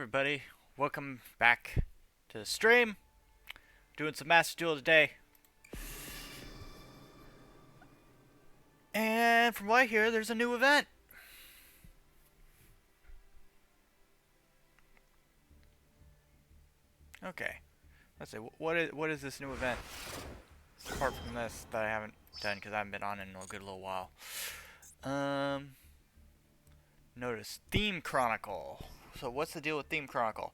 everybody, welcome back to the stream. Doing some Master Duel today. And from what I hear, there's a new event. Okay, let's see, what is this new event? Apart from this that I haven't done because I haven't been on in a good little while. Notice Theme Chronicle. So what's the deal with Theme Chronicle?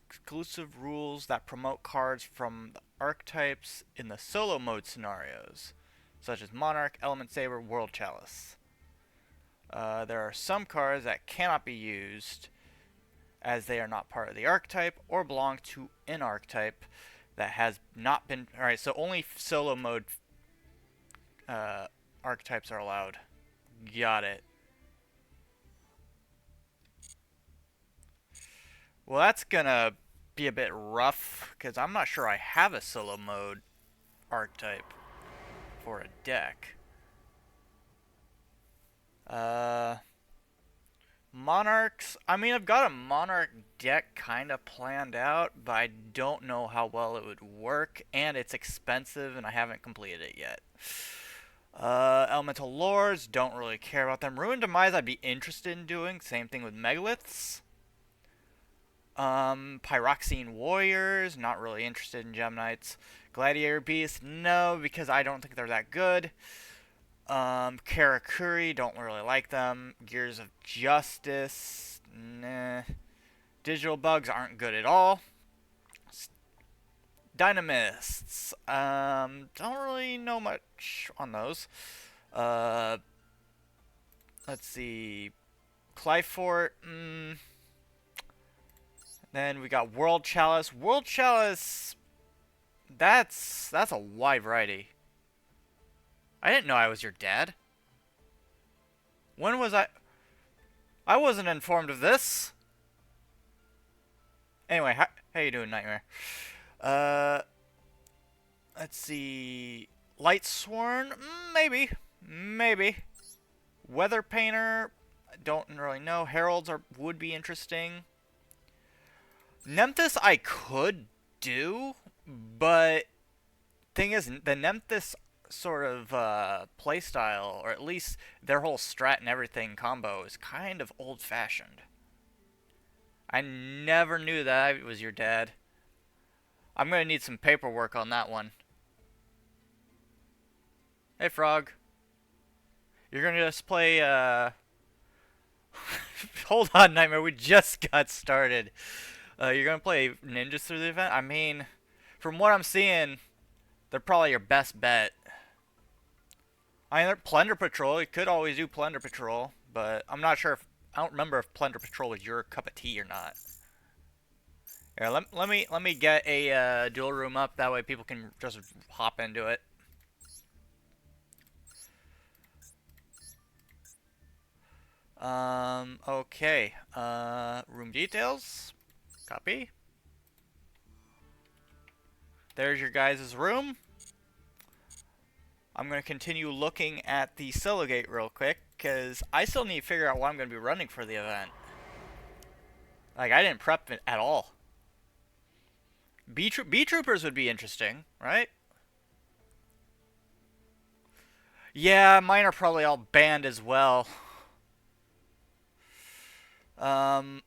Exclusive rules that promote cards from the archetypes in the solo mode scenarios, such as Monarch, Element Saber, World Chalice. There are some cards that cannot be used as they are not part of the archetype or belong to an archetype that has not been... Alright, so only solo mode archetypes are allowed. Got it. Well, that's gonna be a bit rough, because I'm not sure I have a solo mode archetype for a deck. Monarchs, I mean, I've got a Monarch deck kind of planned out, but I don't know how well it would work, and it's expensive, and I haven't completed it yet. Elemental Lords, don't really care about them. Ruined Demise, I'd be interested in doing. Same thing with Megaliths. Pyroxene Warriors, not really interested in Gem Knights. Gladiator Beasts, no, because I don't think they're that good. Karakuri, don't really like them. Gears of Justice, nah. Digital Bugs aren't good at all. Dynamists, don't really know much on those. Let's see. Clyfort, Then we got World Chalice. World Chalice, that's a wide variety. I didn't know I was your dad. When was I... I wasn't informed of this. Anyway, how you doing, Nightmare? Let's see... Lightsworn? Maybe. Maybe. Weather Painter? Don't really know. Heralds would be interesting. Nemesis I could do, but thing is, the Nemesis sort of playstyle, or at least their whole strat and everything combo, is kind of old-fashioned. I never knew that I was your dad. I'm gonna need some paperwork on that one. Hey, Frog. You're gonna just play, Hold on, Nightmare, we just got started. You're gonna play ninjas through the event? I mean, from what I'm seeing, they're probably your best bet. I mean, Plunder Patrol. You could always do Plunder Patrol, but I'm not sure if... I don't remember if Plunder Patrol was your cup of tea or not. Here, let me get a duel room up. That way people can just hop into it. Okay. Room details. Copy. There's your guys' room. I'm going to continue looking at the solo gate real quick, because I still need to figure out what I'm going to be running for the event. Like, I didn't prep it at all. B-Troopers would be interesting, right? Yeah, mine are probably all banned as well. The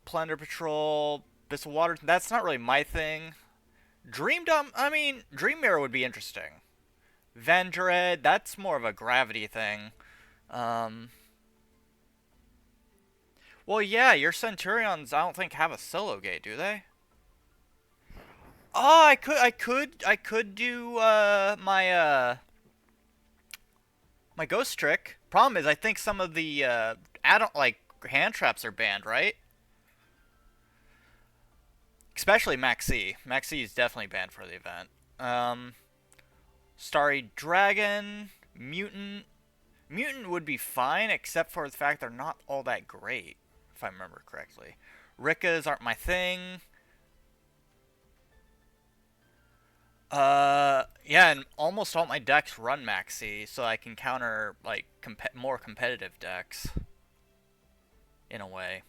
Plunder Patrol, Bissell Water, that's not really my thing. Dream Mirror would be interesting. Vendread, that's more of a gravity thing. Well, yeah, your Centurions, I don't think have a solo gate, do they? Oh, I could do my ghost trick. Problem is, I think some of the hand traps are banned, right? Especially Maxi. Maxi is definitely banned for the event. Starry Dragon, Mutant. Mutant would be fine, except for the fact they're not all that great, if I remember correctly. Rikkas aren't my thing. Yeah, and almost all my decks run Maxi, so I can counter, like, more competitive decks. In a way.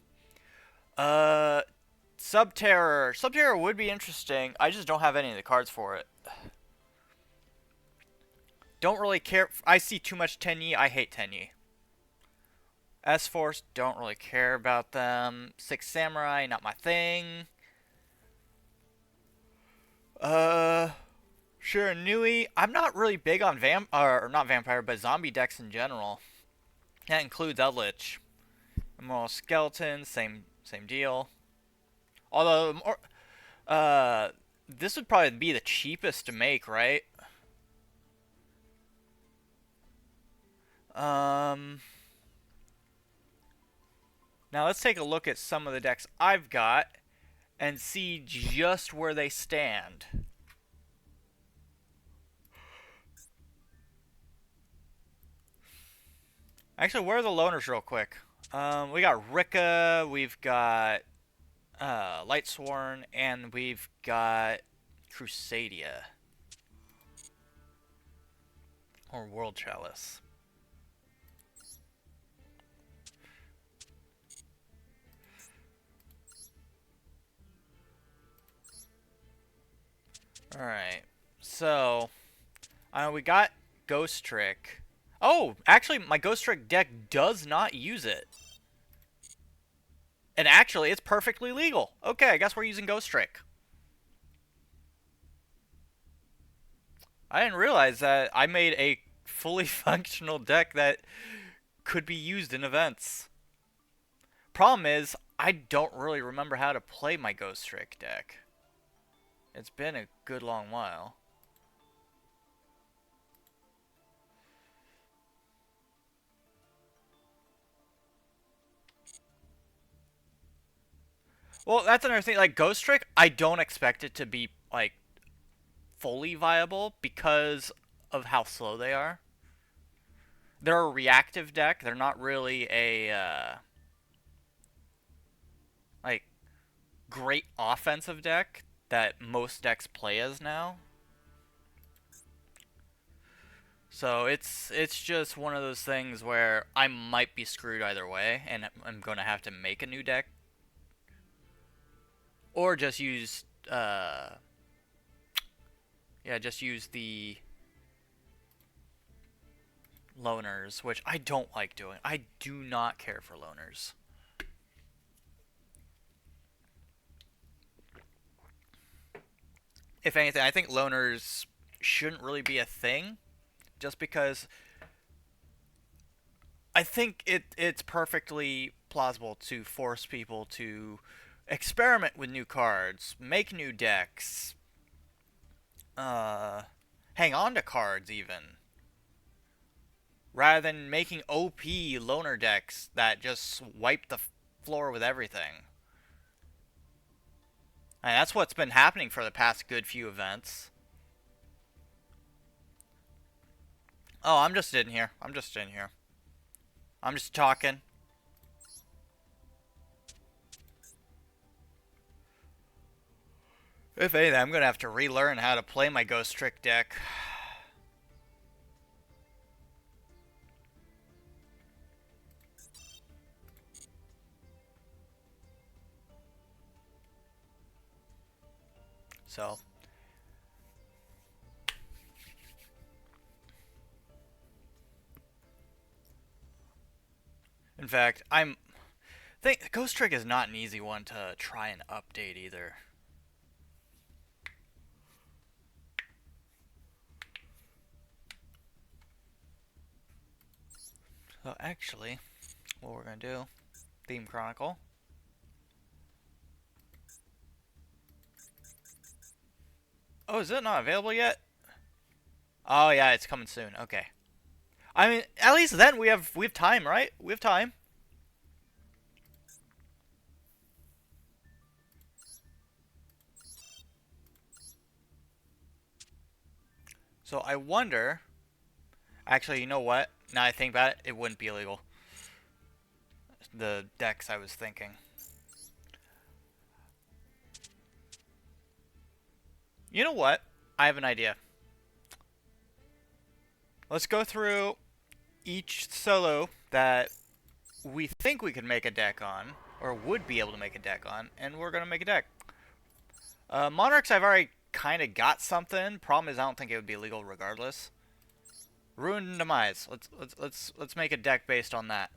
Uh, Subterror. Subterror would be interesting. I just don't have any of the cards for it. Don't really care. I see too much Tenyi. I hate Tenyi. S-Force, don't really care about them. Six Samurai, not my thing. Uh, Shiranui. I'm not really big on or not vampire, but zombie decks in general. That includes Eldritch. Immoral Skeleton, same deal. Although, this would probably be the cheapest to make, right? Um, Now let's take a look at some of the decks I've got and see just where they stand. Actually, where are the loners real quick? We got Rika, we've got Lightsworn, and we've got Crusadia. Or World Chalice. Alright, so we got Ghost Trick. Oh, actually, my Ghost Trick deck does not use it. And actually, it's perfectly legal. Okay, I guess we're using Ghost Trick. I didn't realize that I made a fully functional deck that could be used in events. Problem is, I don't really remember how to play my Ghost Trick deck. It's been a good long while. Well, that's another thing. Like Ghost Trick, I don't expect it to be like fully viable because of how slow they are. They're a reactive deck. They're not really a like great offensive deck that most decks play as now. So it's just one of those things where I might be screwed either way, and I'm gonna have to make a new deck, or just use yeah, just use the loners, which I don't like doing. I do not care for loners. If anything, I think loners shouldn't really be a thing, just because I think it's perfectly plausible to force people to experiment with new cards, make new decks, hang on to cards even, rather than making OP loner decks that just wipe the floor with everything. And that's what's been happening for the past good few events. Oh, I'm just in here. I'm just in here. I'm just talking. If anything, I'm gonna have to relearn how to play my Ghost Trick deck. So, in fact, think Ghost Trick is not an easy one to try and update either. So actually, what we're gonna do, Theme Chronicle. Oh, is it not available yet? Oh yeah, it's coming soon. Okay. I mean, at least then we have time, right? We have time. So I wonder. Actually, you know what? Now I think about it, it wouldn't be illegal. The decks I was thinking. You know what? I have an idea. Let's go through each solo that we think we could make a deck on. or would be able to make a deck on, and we're gonna make a deck. Monarchs, I've already kind of got something. Problem is, I don't think it would be legal regardless. Ruin and Demise. Let's make a deck based on that.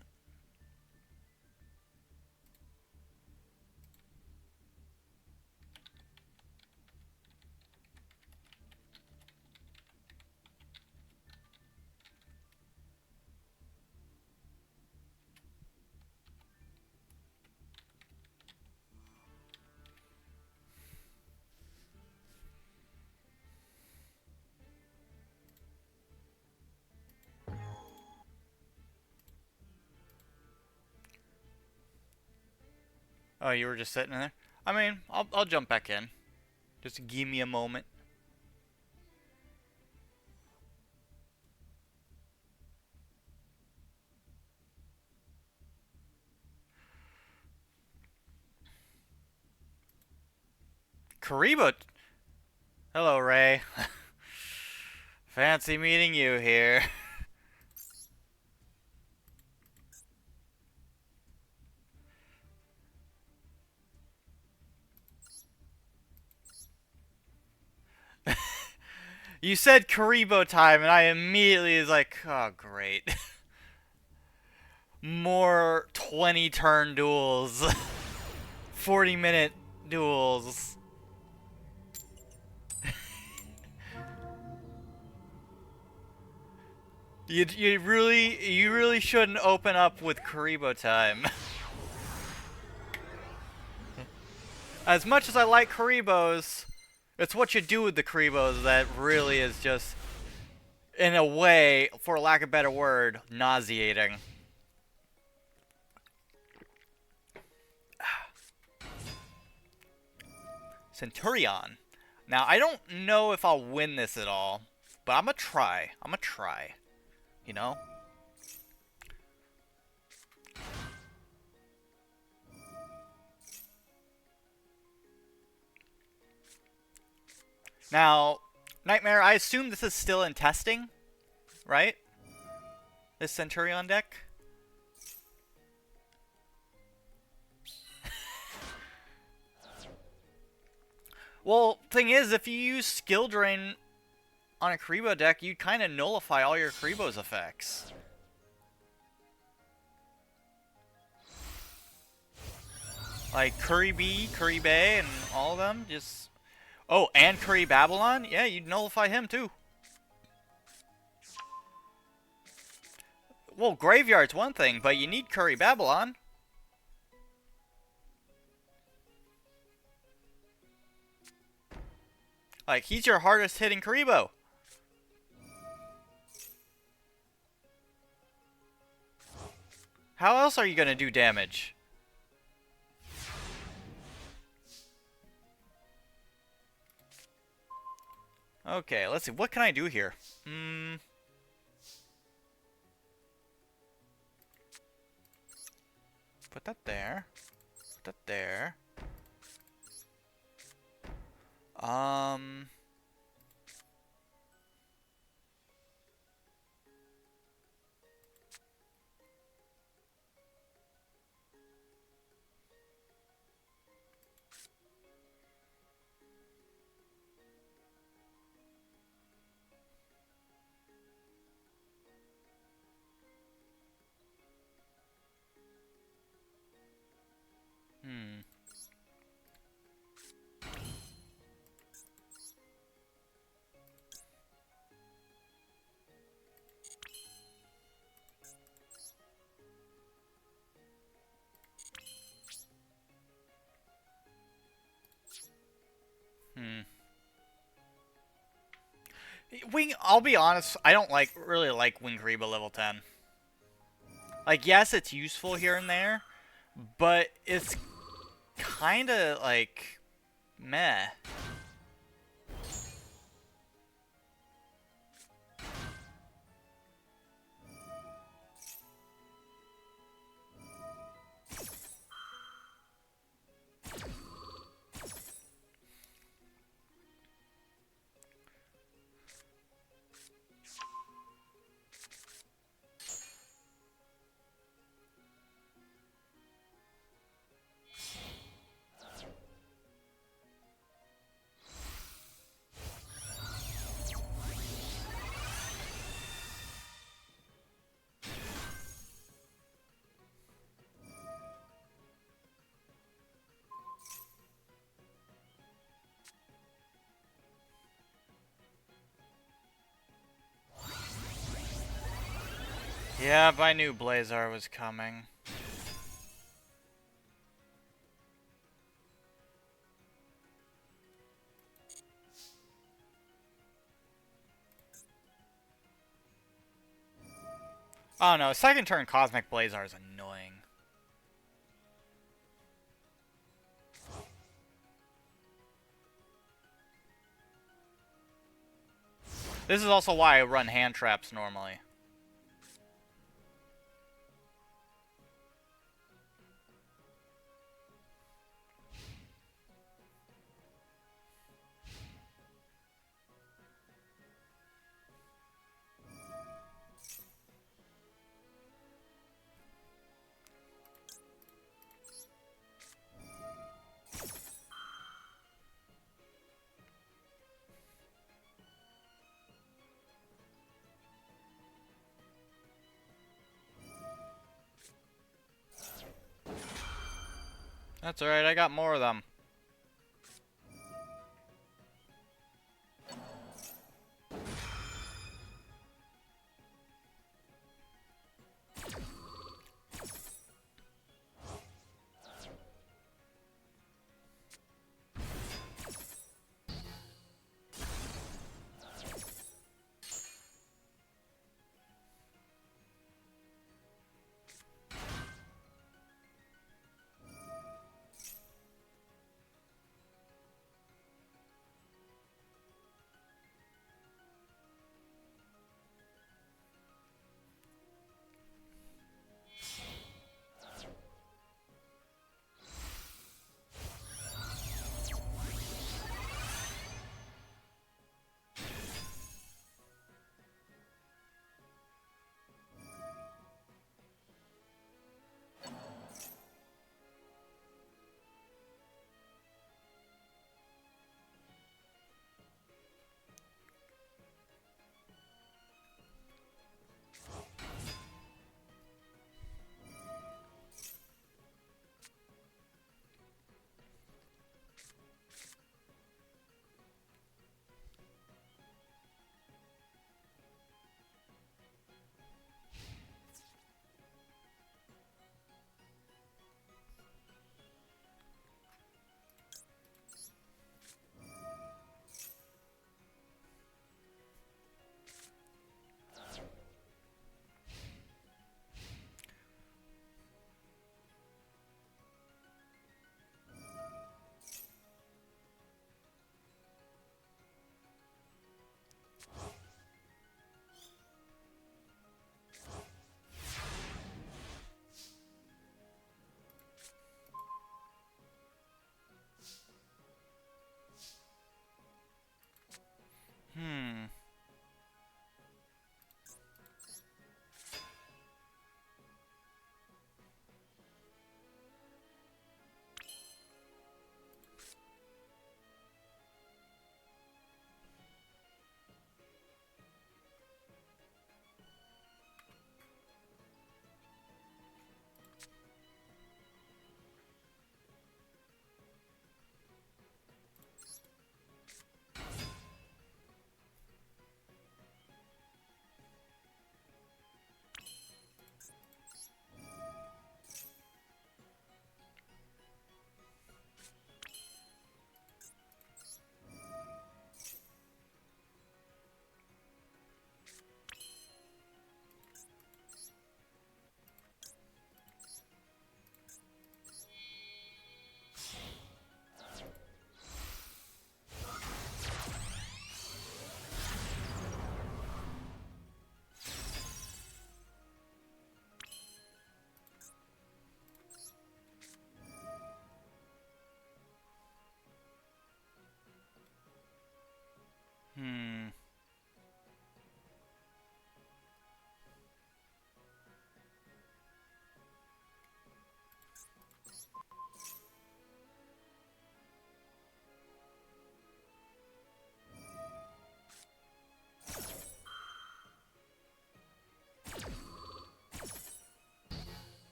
Oh, you were just sitting there? I mean, I'll jump back in. Just give me a moment. Karibo. Hello, Ray. Fancy meeting you here. You said Karibo time, and I immediately was like, oh, great. More 20 turn duels. 40-minute duels. You really shouldn't open up with Karibo time. As much as I like Karibos, it's what you do with the Karibos that really is just, in a way, for lack of a better word, nauseating. Centurion. Now, I don't know if I'll win this at all, but I'm gonna try. I'm gonna try. You know? Now, Nightmare, I assume this is still in testing, right? This Centurion deck? Well, thing is, if you use Skill Drain on a Karibo deck, you kind of nullify all your Karibo's effects. Like Kuribi, Kuribe, and all of them, just... Oh, and Curry Babylon? Yeah, you'd nullify him too. Well, Graveyard's one thing, but you need Curry Babylon. Like, he's your hardest hitting Karibo. How else are you gonna do damage? Okay, let's see. What can I do here? Put that there. Put that there. I'll be honest, I don't really like Wing Karibo level 10. Like, yes, it's useful here and there, but it's kind of like meh. Yep, I knew Blazar was coming. Oh no, second turn Cosmic Blazar is annoying. This is also why I run hand traps normally. That's alright, I got more of them.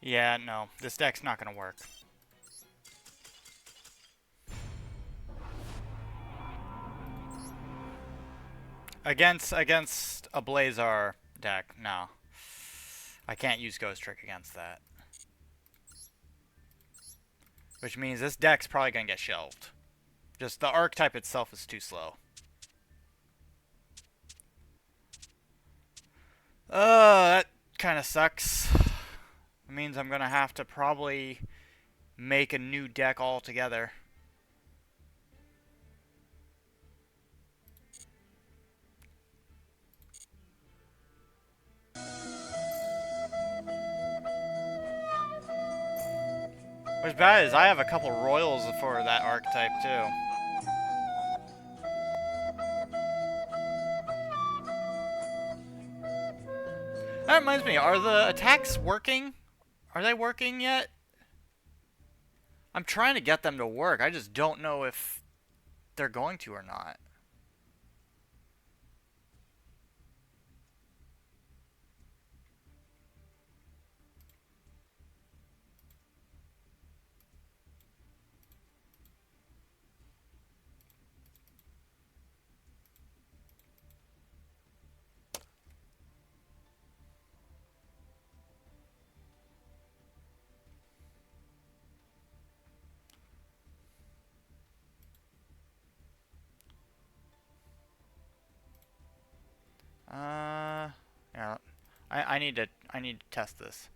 Yeah, no. This deck's not gonna work. Against a Blazar deck, no. I can't use Ghost Trick against that. Which means this deck's probably gonna get shelved. Just the archetype itself is too slow. That kind of sucks. It means I'm gonna have to probably make a new deck altogether. What's bad is I have a couple royals for that archetype too. That reminds me, are the attacks working? Are they working yet? I'm trying to get them to work. I just don't know if they're going to or not. Yeah. I need to test this.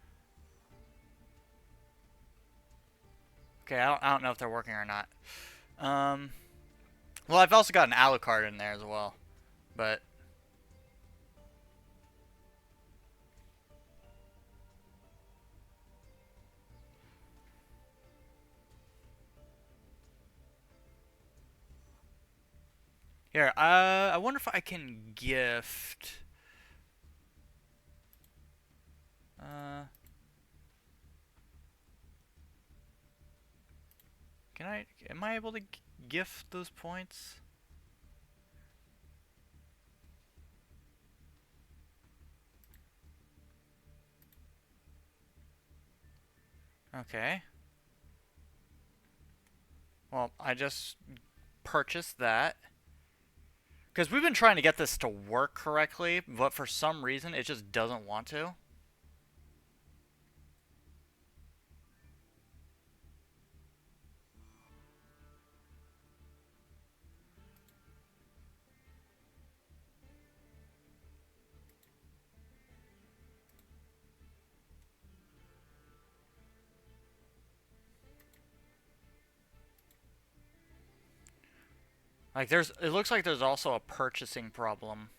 Okay, I don't know if they're working or not. Well, I've also got an Alucard in there as well, but here, I wonder if I can gift. Uh, can I? Am I able to gift those points? Okay. Well, I just purchased that. Because we've been trying to get this to work correctly, but for some reason it just doesn't want to. Like it looks like there's also a purchasing problem.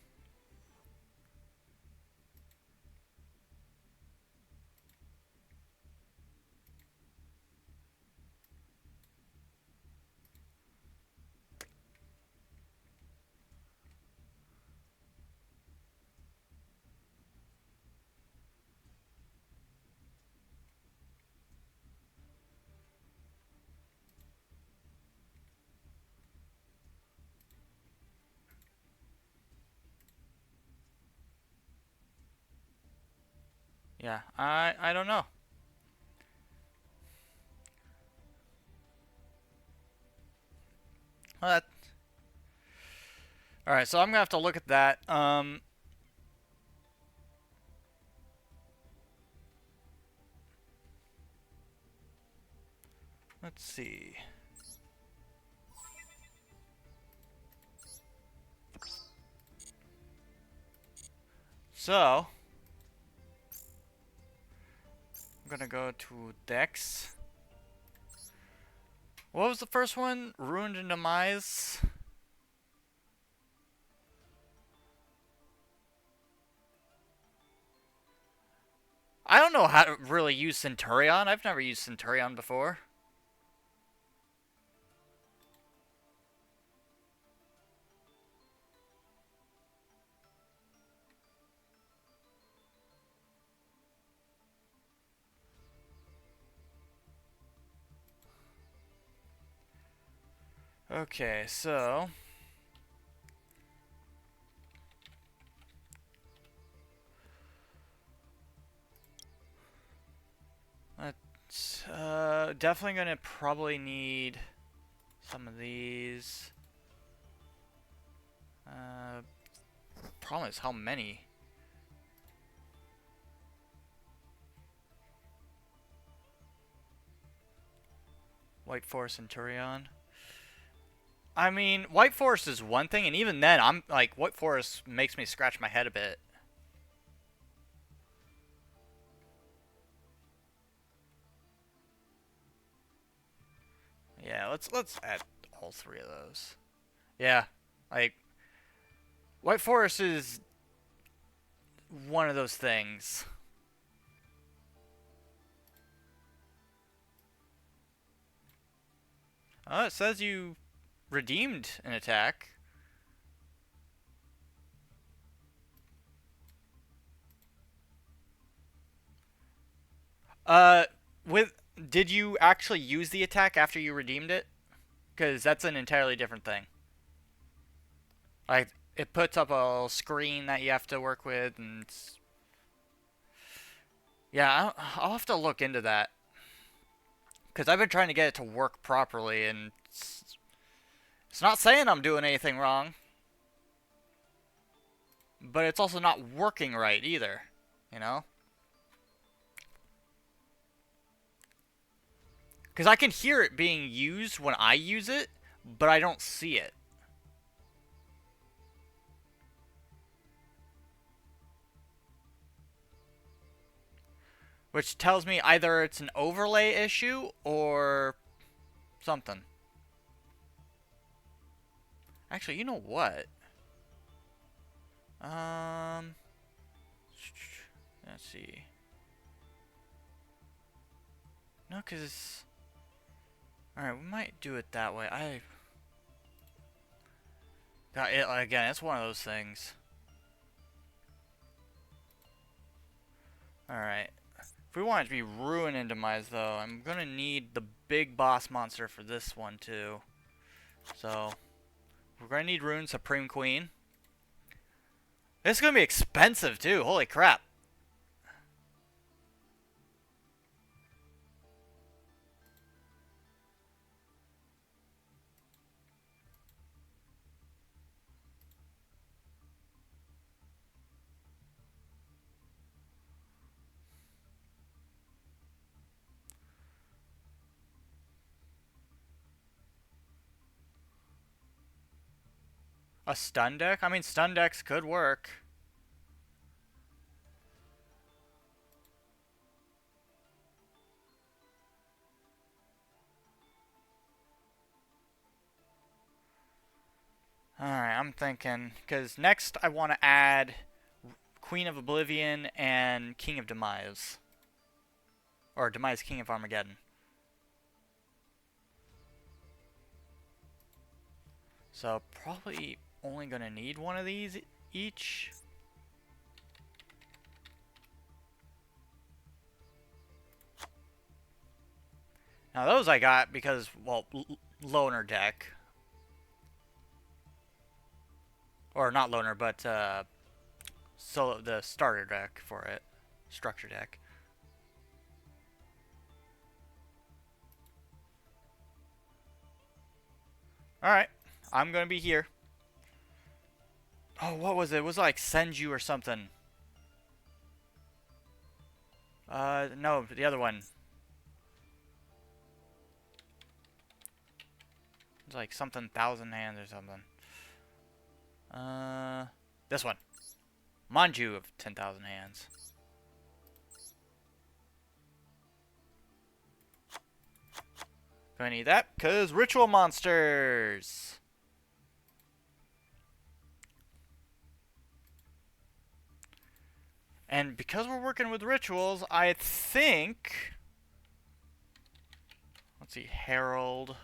Yeah, I don't know. Well, all right, so I'm gonna have to look at that. Let's see. So I'm gonna go to Dex. What was the first one? Ruined and Demise. I don't know how to really use Centurion. I've never used Centurion before. Okay, so Definitely gonna probably need some of these. Problem is how many. White Forest Centurion. I mean, White Forest is one thing, and even then, I'm like, White Forest makes me scratch my head a bit. Yeah, let's add all three of those. Yeah, like White Forest is one of those things. It says you redeemed an attack. Uh, with did you actually use the attack after you redeemed it? Because that's an entirely different thing. Like it puts up a screen that you have to work with, and yeah, I'll have to look into that. Because I've been trying to get it to work properly, and it's not saying I'm doing anything wrong. But it's also not working right either, you know? Because I can hear it being used when I use it, but I don't see it. Which tells me either it's an overlay issue or something. Actually, you know what? Let's see. No, because... Alright, we might do it that way. Again, it's one of those things. Alright. If we want it to be ruin and demise, though, I'm gonna need the big boss monster for this one, too. So, we're gonna need Rune Supreme Queen. This is gonna be expensive, too. Holy crap. A stun deck? I mean, stun decks could work. Alright, I'm thinking. Because next I want to add Queen of Oblivion and King of Demise. Or Demise King of Armageddon. So, probably only going to need one of these each. Now those I got because, well, loner deck. Or not loner, but solo, the starter deck for it. Structure deck. Alright, I'm gonna be here. Oh, what was it? It was like Senju or something. No, the other one. It's like something 1,000 hands or something. This one. Manju of 10,000 hands. Gonna need that, because ritual monsters! And because we're working with rituals, I think... Let's see, Herald.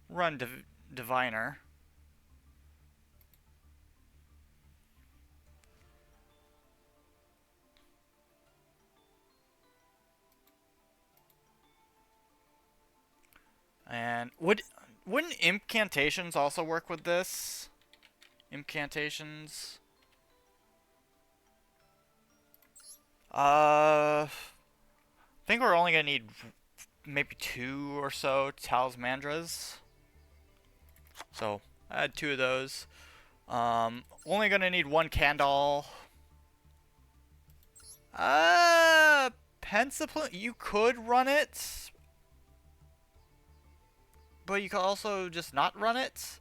Run Diviner. And wouldn't incantations also work with this? Incantations. I think we're only gonna need maybe 2 or so talismandras. So add 2 of those. Only gonna need 1 candle. Uh, Pensaplume, you could run it, but you could also just not run it.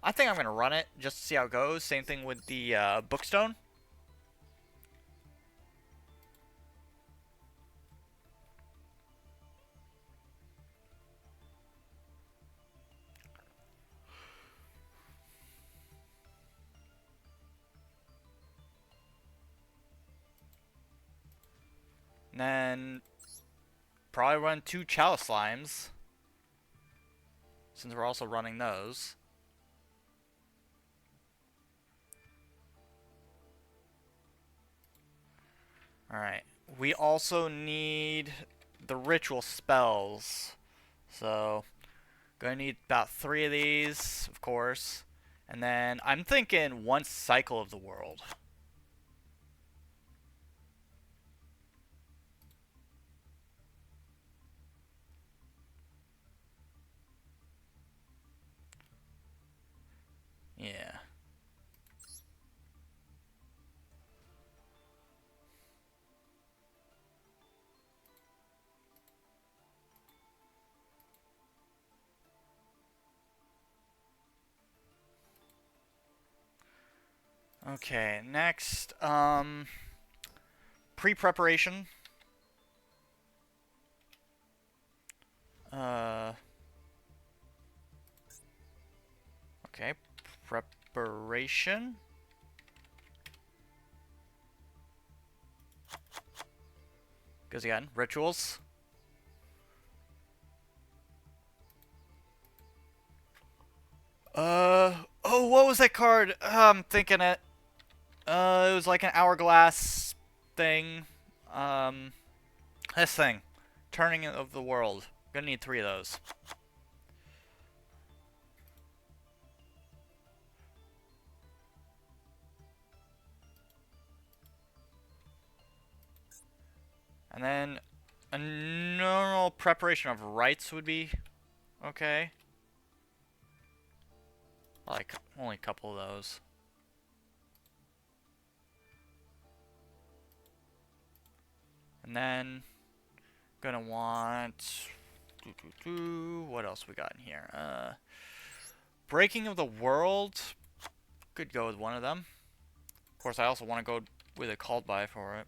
I think I'm gonna run it just to see how it goes. Same thing with the Bookstone. And then probably run 2 Chalice Slimes, since we're also running those. Alright. We also need the ritual spells. So, gonna need about 3 of these, of course. And then I'm thinking 1 cycle of the world. Yeah. Okay, next, pre-preparation. Uh, okay, preparation. Goes again, rituals. Oh, what was that card? I'm thinking it. It was like an hourglass thing. Um, this thing. Turning of the world. Gonna need 3 of those. And then a normal preparation of rites would be okay. Like, only a couple of those. And then, gonna want... What else we got in here? Breaking of the World. Could go with one of them. Of course, I also want to go with a called by for it.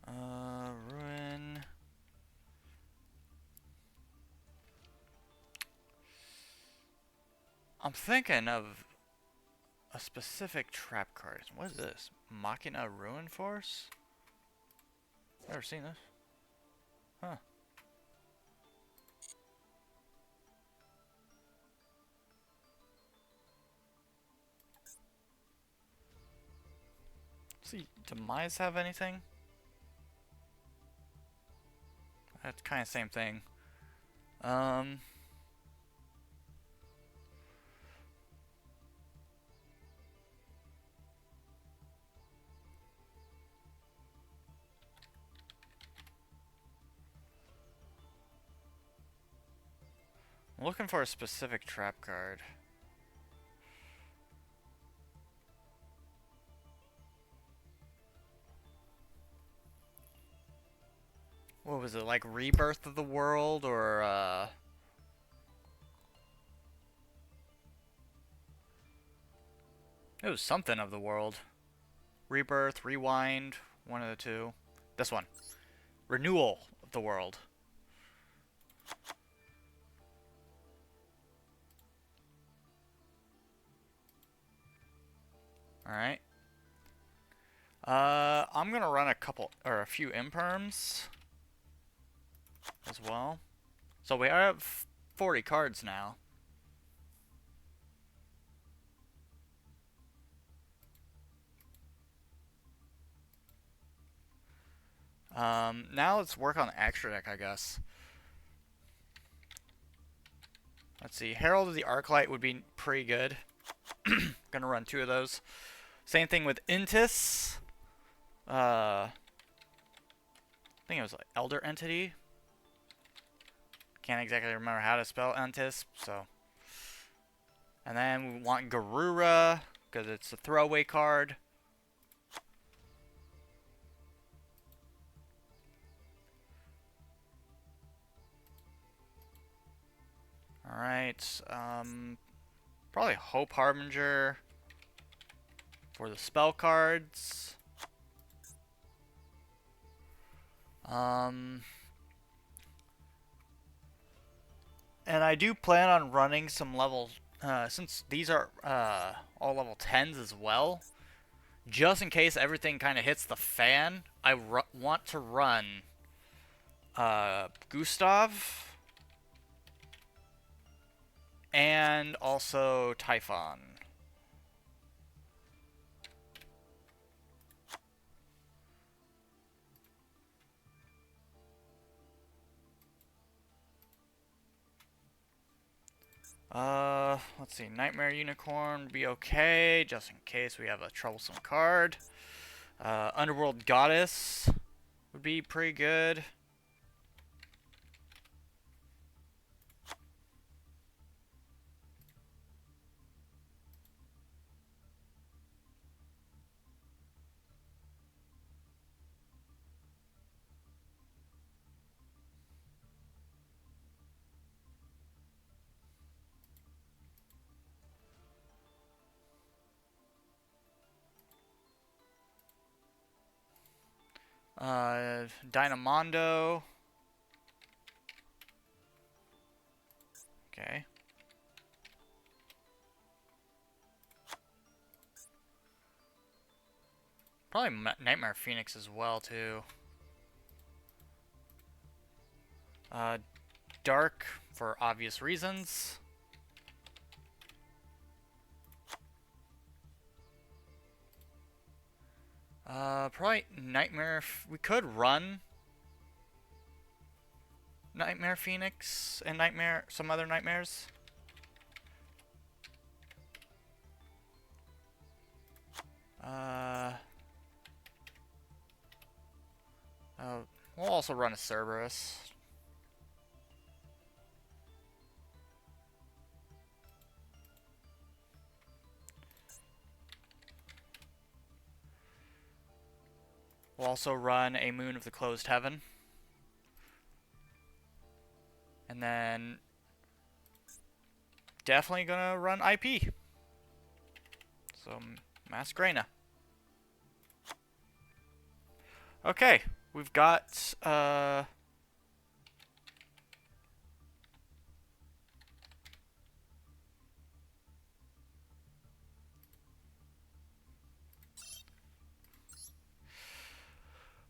Ruin. I'm thinking of a specific trap card. What is this? Machina Ruin Force? Never seen this. Huh. Let's see, Demise have anything? That's kind of same thing. Um, I'm looking for a specific trap card. What was it, like Rebirth of the World, or, it was something of the world. Rebirth, Rewind, one of the two. This one. Renewal of the World. Alright. I'm gonna run a few imperms as well. So we have 40 cards now. Now let's work on the extra deck, I guess. Let's see. Herald of the Arclight would be pretty good. Gonna run 2 of those. Same thing with Intis. I think it was like Elder Entity. Can't exactly remember how to spell Intis, so. And then we want Garura, because it's a throwaway card. Alright, probably Hope Harbinger for the spell cards. And I do plan on running some level, since these are all level 10s as well, just in case everything kind of hits the fan, I want to run Gustav and also Typhon. Let's see. Nightmare Unicorn would be okay, just in case we have a troublesome card. Underworld Goddess would be pretty good. Dynamondo. Okay. Probably Nightmare Phoenix as well, too. Dark, for obvious reasons. Probably Nightmare. We could run Nightmare Phoenix and some other nightmares. We'll also run a Cerberus. We'll also run a Moon of the Closed Heaven. And then definitely gonna run IP. So Masquerena. Okay, we've got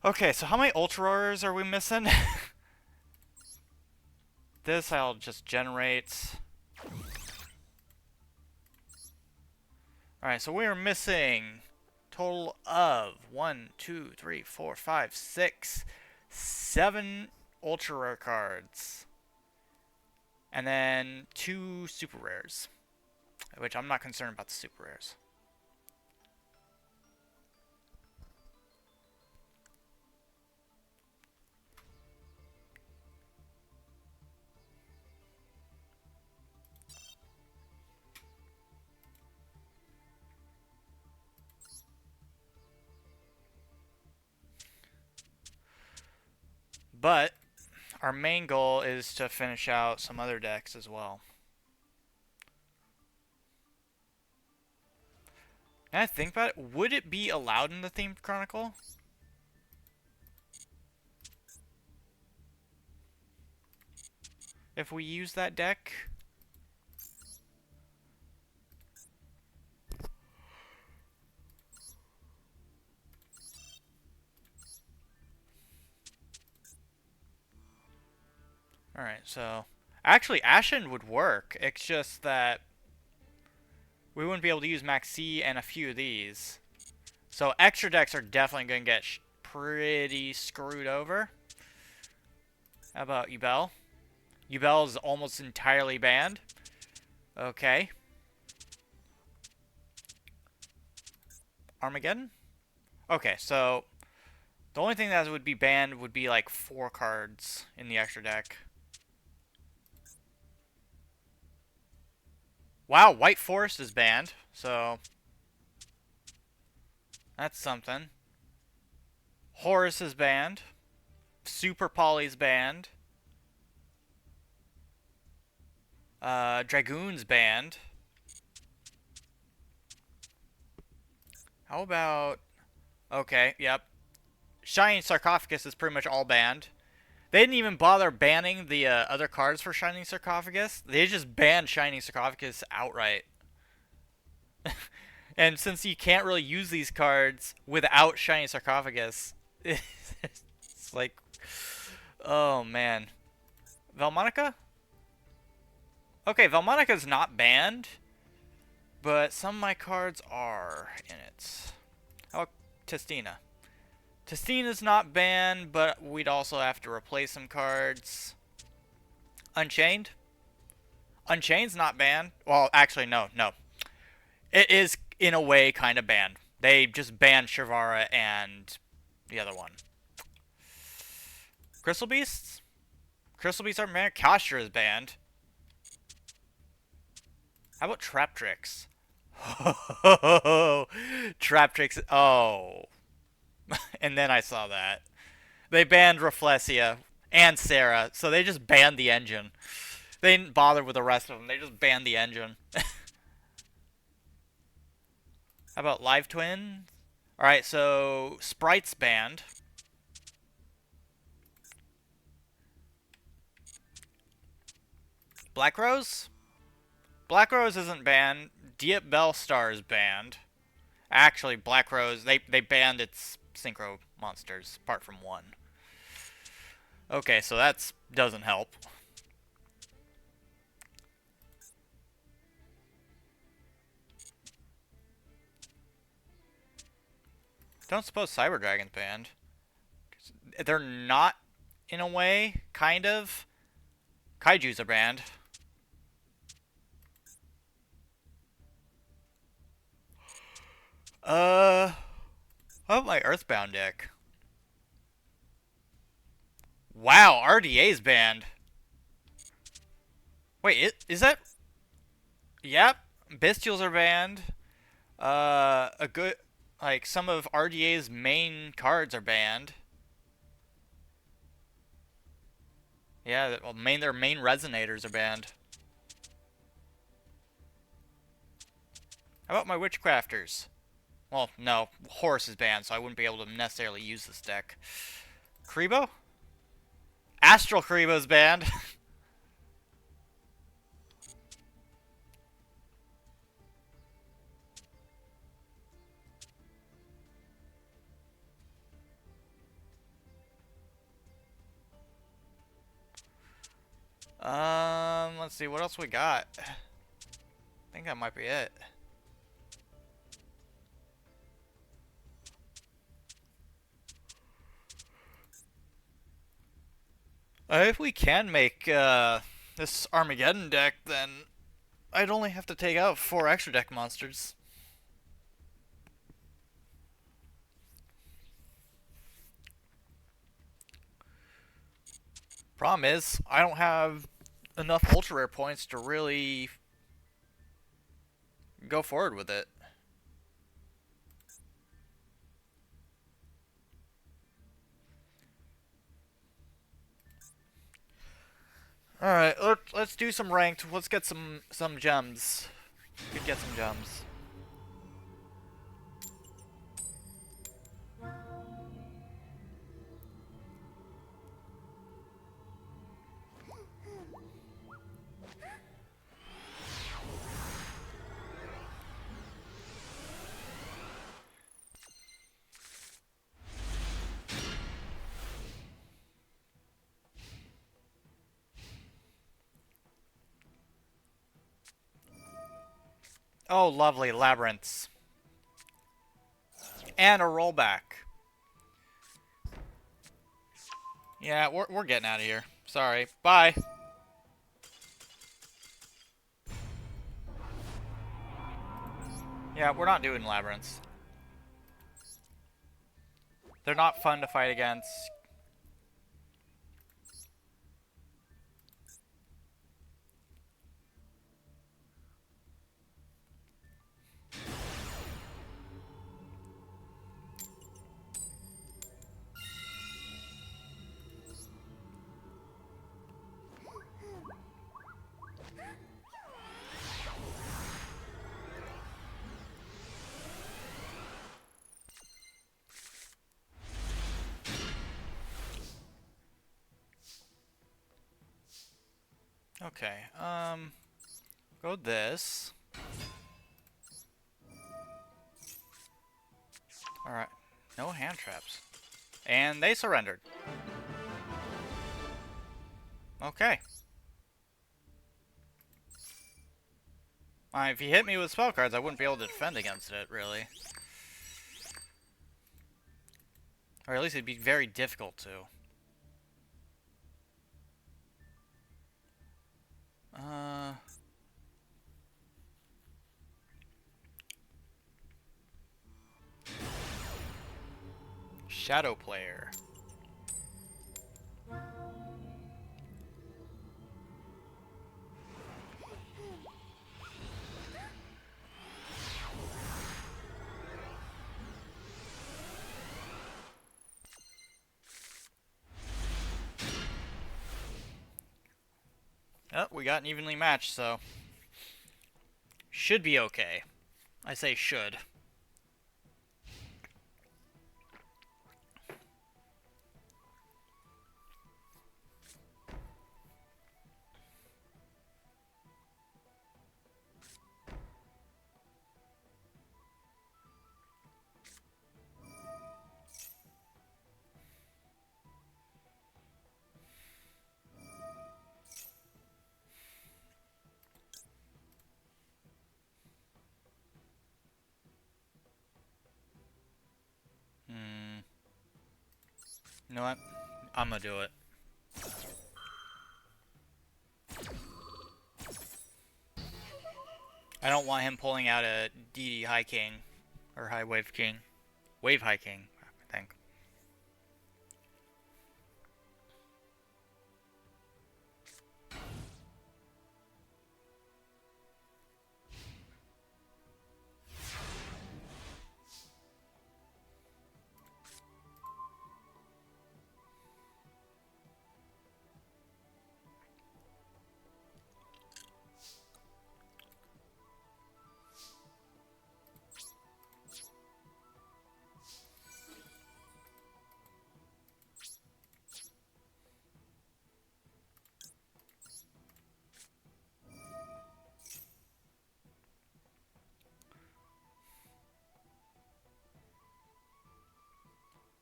okay, so how many Ultra Rares are we missing? This I'll just generate. Alright, so we are missing total of 1, 2, 3, 4, 5, 6, 7 ultra rare cards. And then 2 super rares. Which I'm not concerned about the super rares. But our main goal is to finish out some other decks as well. And I think about it, would it be allowed in the Themed Chronicle? If we use that deck? Alright, so actually Ashen would work. It's just that we wouldn't be able to use Max C and a few of these. So extra decks are definitely going to get pretty screwed over. How about Yubel? Yubel is almost entirely banned. Okay. Armageddon? Okay, so the only thing that would be banned would be like 4 cards in the extra deck. Wow, White Forest is banned, so that's something. Horus is banned. Super Poly's banned. Dragoon's banned. How about... Okay, yep. Shining Sarcophagus is pretty much all banned. They didn't even bother banning the other cards for Shining Sarcophagus. They just banned Shining Sarcophagus outright. And since you can't really use these cards without Shining Sarcophagus, it's like... Oh, man. Velmonica? Okay, Velmonica's not banned, but some of my cards are in it. How about Testina? Testina's not banned, but we'd also have to replace some cards. Unchained? Unchained's not banned. Well, actually, no. It is, in a way, kind of banned. They just banned Shavara and the other one. Crystal Beasts? Crystal Beasts aren't banned. Kastra is banned. How about Trap Tricks? Trap Tricks. Oh. And then I saw that. They banned Rafflesia and Sarah, so they just banned the engine. They didn't bother with the rest of them. They just banned the engine. How about Live Twin? Alright, so Sprite's banned. Black Rose? Black Rose isn't banned. Diep Bellstar is banned. Actually, Black Rose, they banned its synchro monsters, apart from one. Okay, so that doesn't help. Don't suppose Cyber Dragon's banned. They're not, in a way, kind of. Kaijus are banned. How about my Earthbound deck? Wow, RDA's banned. Wait, is that... Yep, Bestials are banned. A good... Like, some of RDA's main cards are banned. Yeah, well, their main resonators are banned. How about my Witchcrafters? Well, no, Horus is banned, so I wouldn't be able to necessarily use this deck. Karibo? Astral Karibo's banned. Let's see, what else we got? I think that might be it. If we can make this Armageddon deck, then I'd only have to take out 4 extra deck monsters. Problem is, I don't have enough ultra rare points to really go forward with it. Alright, let's do some ranked. Let's get some gems. Could get some gems. Oh, lovely, labyrinths. And a rollback. Yeah, we're getting out of here. Sorry. Bye. Yeah, we're not doing labyrinths. They're not fun to fight against. Okay, go this. Alright, no hand traps. And they surrendered. Okay. If he hit me with spell cards, I wouldn't be able to defend against it, really. Or at least it'd be very difficult to. Shadow Player. Oh, we got an evenly matched, so should be okay. I say should. You know what? I'm gonna do it. I don't want him pulling out a DD High King. Or High Wave King. Wave High King, I think.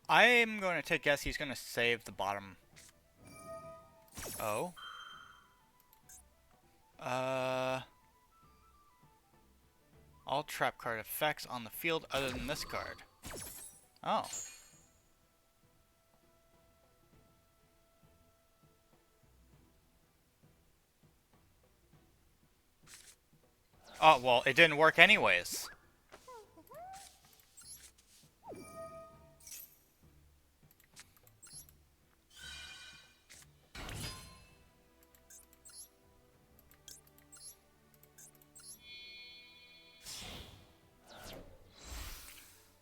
I'm going to take a guess he's going to save the bottom. Oh. All trap card effects on the field other than this card. Oh. Oh, well, it didn't work anyways.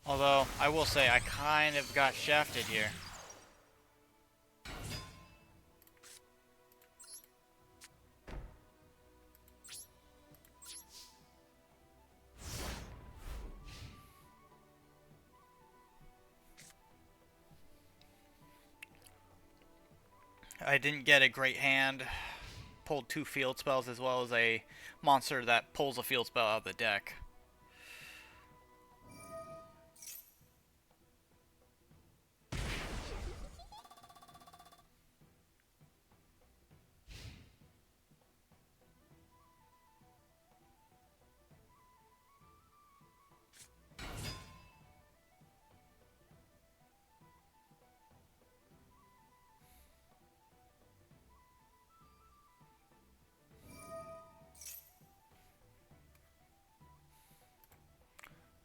Although, I will say, I kind of got shafted here. I didn't get a great hand. Pulled 2 field spells as well as a monster that pulls a field spell out of the deck.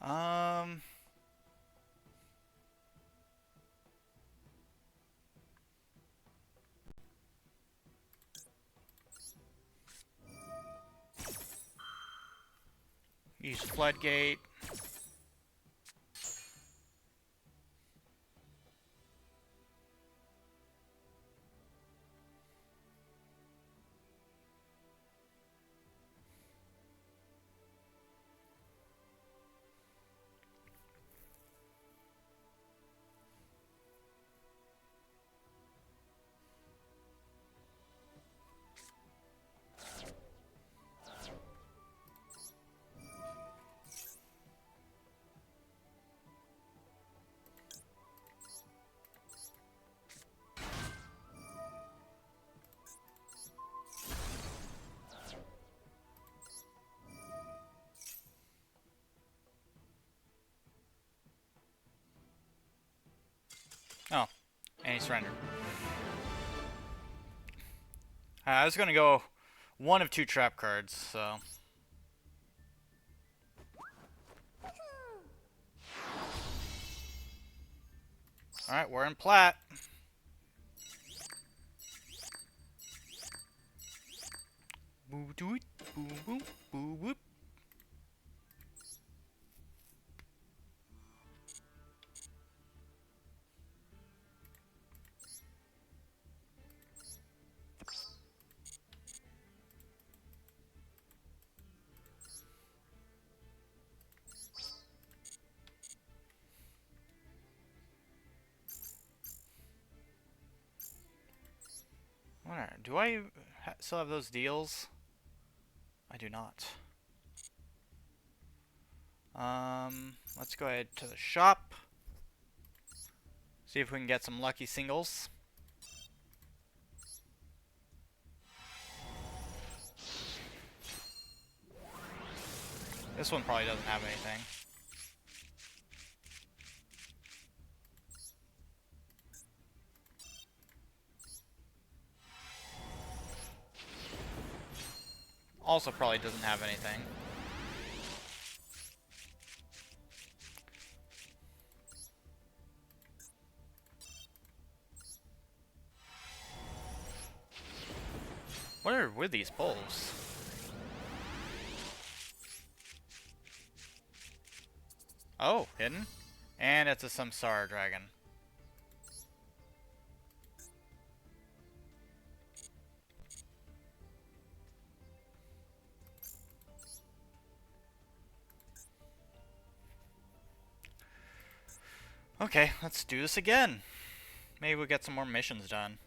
Um. Use floodgate. Oh, and he surrendered. I was gonna go one of two trap cards, so. Alright, we're in plat. Boo doo boo boo boo whoop. Where? Do I still have those deals? I do not. Let's go ahead to the shop. See if we can get some lucky singles. This one probably doesn't have anything. Also probably doesn't have anything. What are with these pulls? Oh, hidden. And it's a Samsara dragon. Okay, let's do this again. Maybe we'll get some more missions done.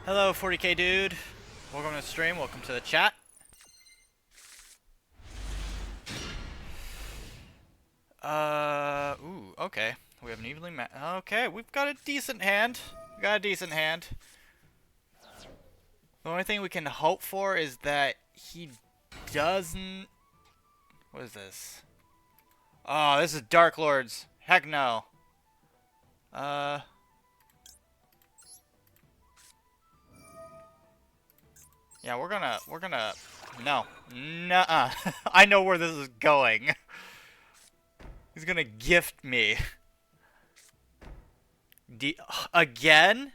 Hello, 40k dude. Welcome to the stream. Welcome to the chat. Ooh, okay. We have an evenly okay, we've got a decent hand. We got a decent hand. The only thing we can hope for is that he doesn't... What is this? Oh, this is Dark Lords. Heck no. Yeah, we're gonna... No. Nuh-uh. I know where this is going. He's gonna gift me. Again?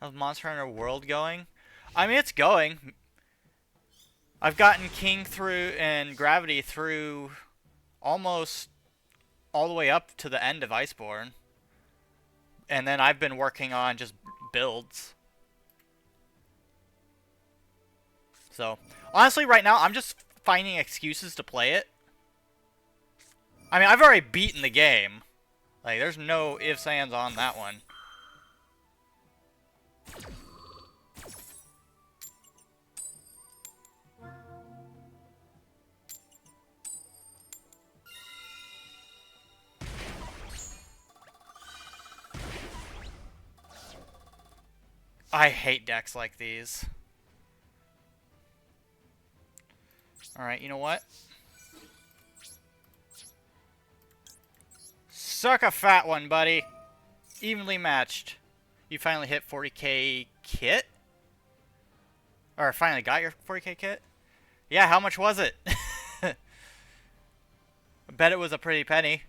How's Monster Hunter World going? I mean, it's going. I've gotten King through and Gravity through almost all the way up to the end of Iceborne. And then I've been working on just builds. So, honestly, right now, I'm just finding excuses to play it. I mean, I've already beaten the game. Like, there's no ifs, ands on that one. I hate decks like these. Alright, you know what? Suck a fat one, buddy. Evenly matched. You finally hit 40k kit? Or finally got your 40k kit? Yeah, how much was it? I bet it was a pretty penny.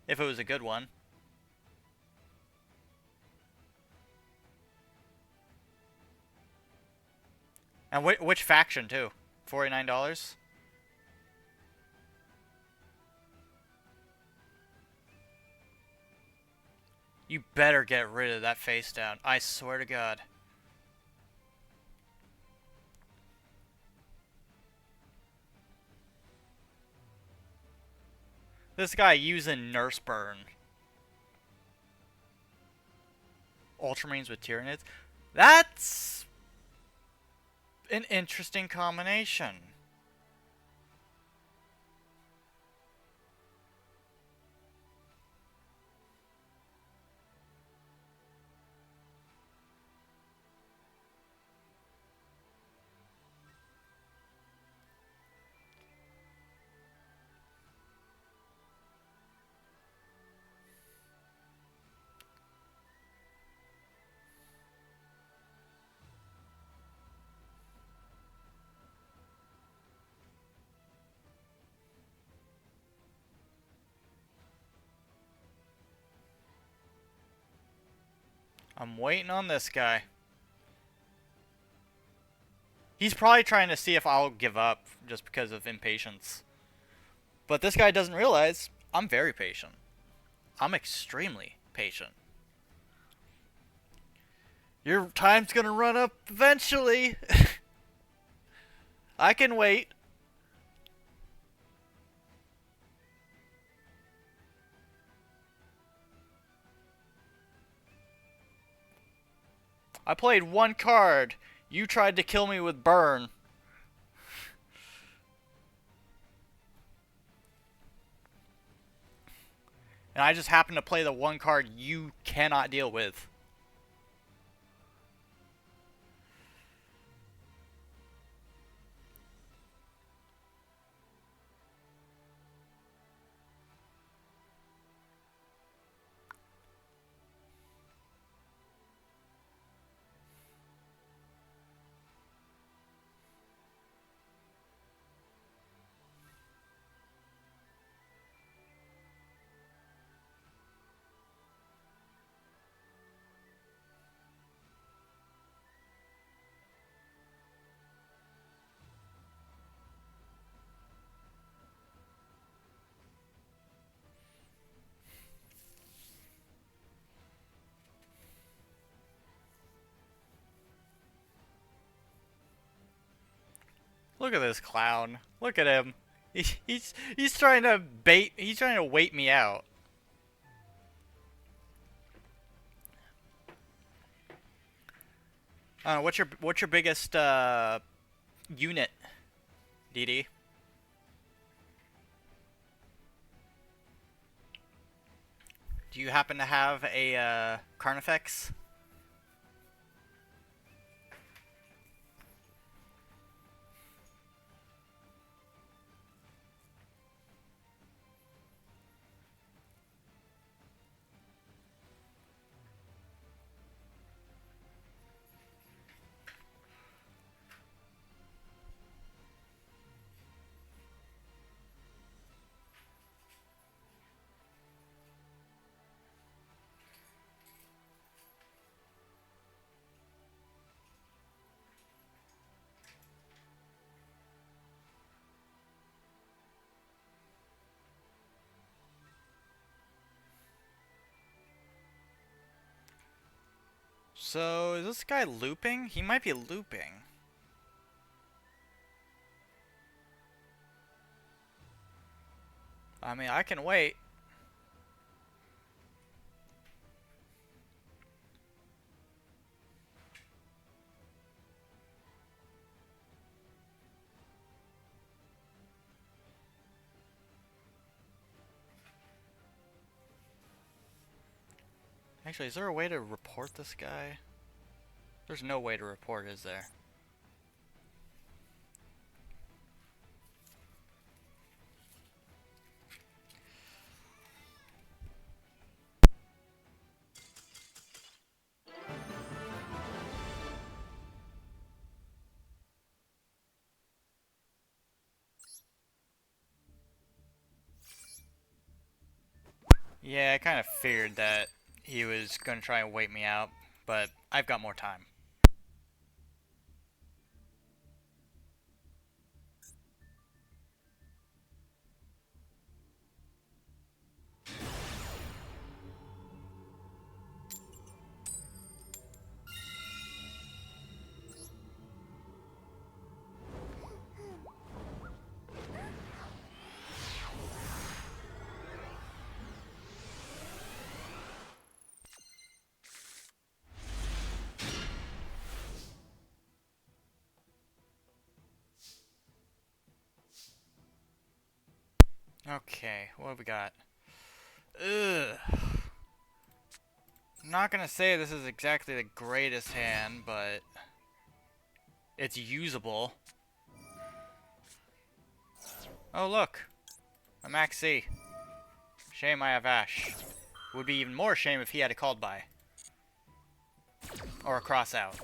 If it was a good one. And which faction, too? $49? You better get rid of that face down. I swear to God. This guy using Nurse Burn. Ultramarines with Tyranids. That's an interesting combination. I'm waiting on this guy. He's probably trying to see if I'll give up just because of impatience. But this guy doesn't realize I'm very patient. I'm extremely patient. Your time's gonna run up eventually. I can wait. I played one card. You tried to kill me with burn. And I just happened to play the one card you cannot deal with. Look at this clown. Look at him. He's trying to bait. He's trying to wait me out. What's your biggest unit, DD? Do you happen to have a Carnifex? So, is this guy looping? He might be looping. I mean, I can wait. Actually, is there a way to report this guy? There's no way to report, is there? Yeah, I kind of figured that he was going to try and wait me out, but I've got more time. Okay, what have we got? Ugh. I'm not gonna say this is exactly the greatest hand, but it's usable. Oh look, a Max C. Shame I have Ash. Would be even more shame if he had a called by. Or a cross out.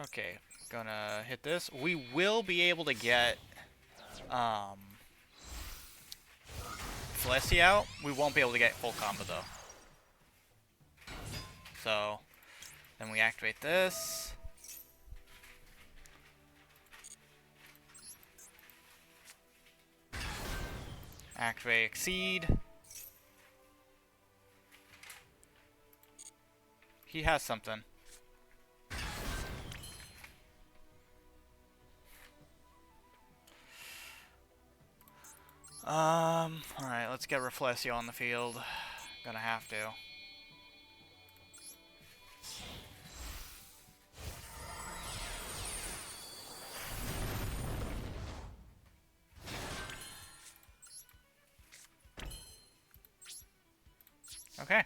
Okay, gonna hit this. We will be able to get um Celestia out. We won't be able to get full combo though. So then we activate this. Activate Exceed. He has something. Alright, let's get Reflexio on the field. Gonna have to. Okay.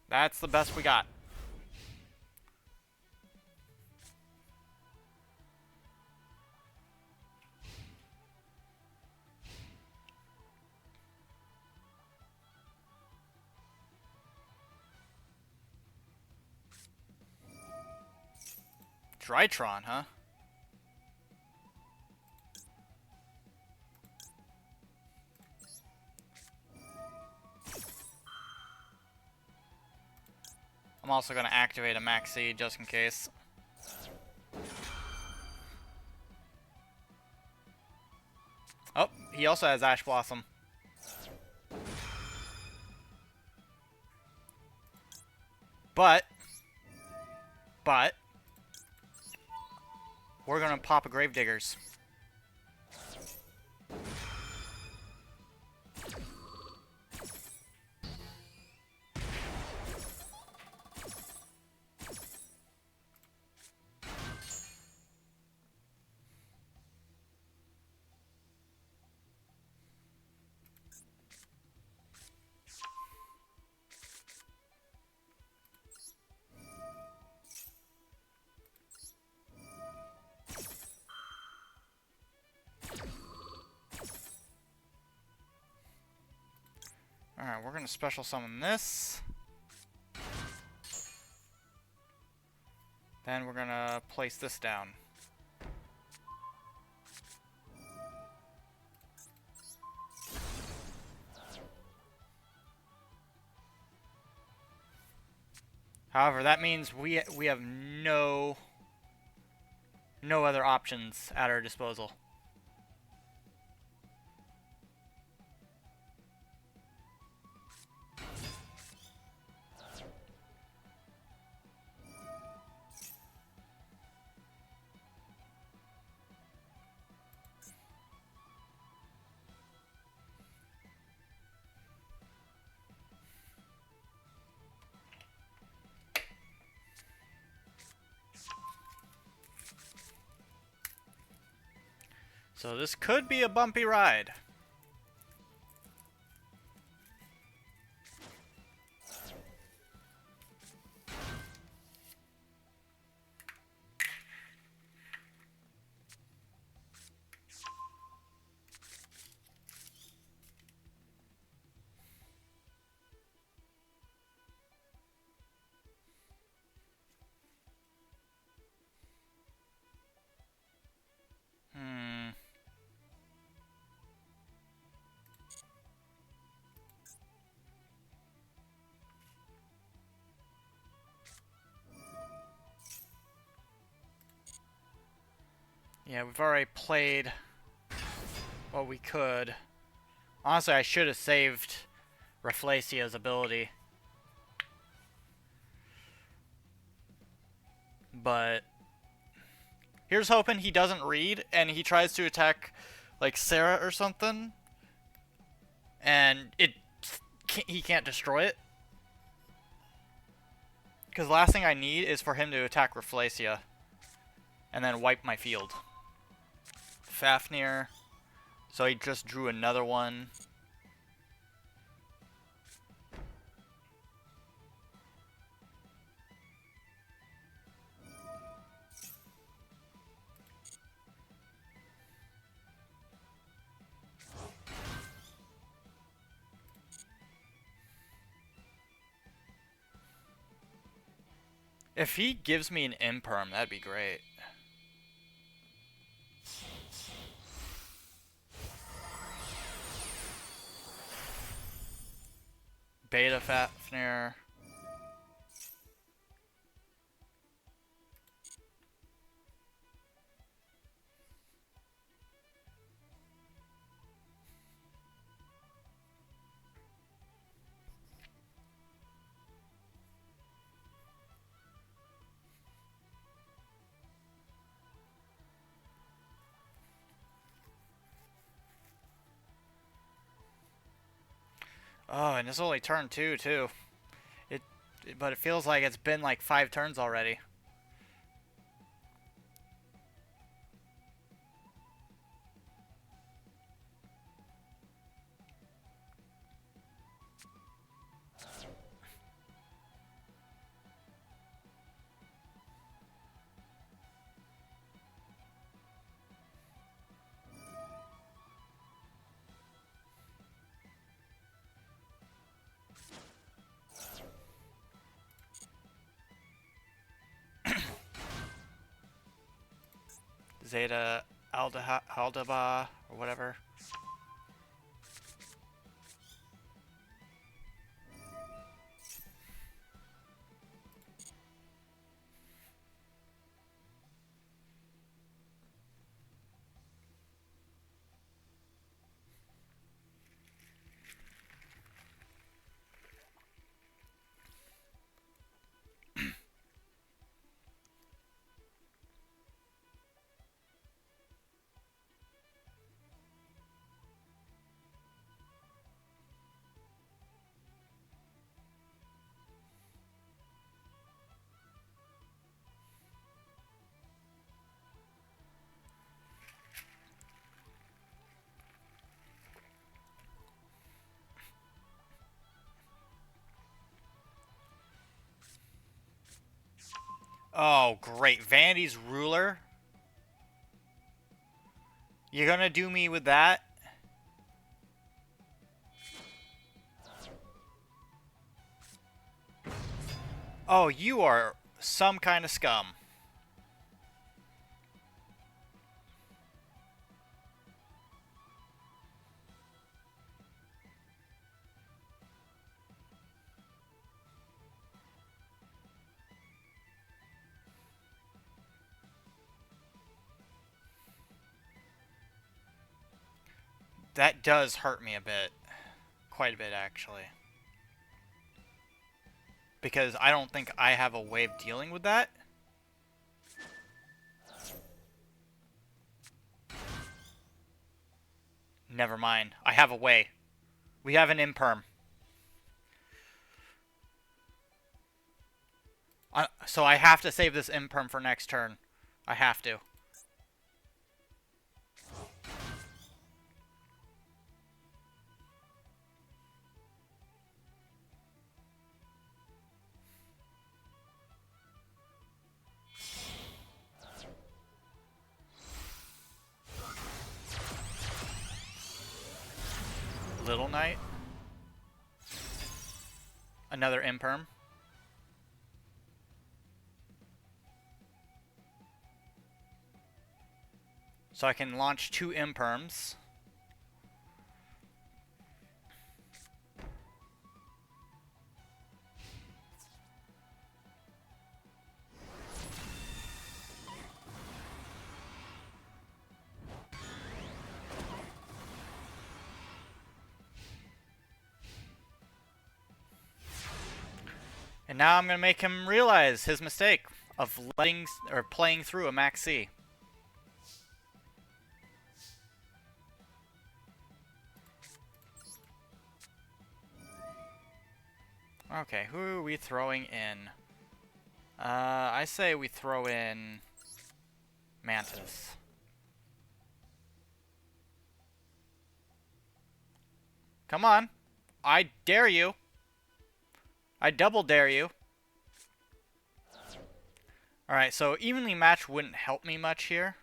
That's the best we got. Drytron, huh? I'm also going to activate a Maxi just in case. Oh, he also has Ash Blossom. But, we're going to pop a Gravediggers. Alright, we're going to special summon this. Then we're going to place this down. However, that means we have no other options at our disposal. So this could be a bumpy ride. Hmm. Yeah, we've already played what we could. Honestly, I should have saved Rafflesia's ability. But here's hoping he doesn't read and he tries to attack like Sarah or something. And he can't destroy it. Because the last thing I need is for him to attack Rafflesia. And then wipe my field. Fafnir. So he just drew another one. If he gives me an imperm, that'd be great. Beta Fafnir. Oh, and it's only turn 2 too. But it feels like it's been like 5 turns already. Zeta Aldaba or whatever. Oh, great. Vanity's Ruler? You're gonna do me with that? Oh, you are some kind of scum. That does hurt me a bit. Quite a bit, actually. Because I don't think I have a way of dealing with that. Never mind. I have a way. We have an imperm. So I have to save this imperm for next turn. I have to. Little Knight. Another imperm. So I can launch 2 imperms. And now I'm gonna make him realize his mistake of letting or playing through a Max C. Okay, who are we throwing in? I say we throw in Mantis. Come on. I dare you. I double dare you. Alright, so evenly matched wouldn't help me much here.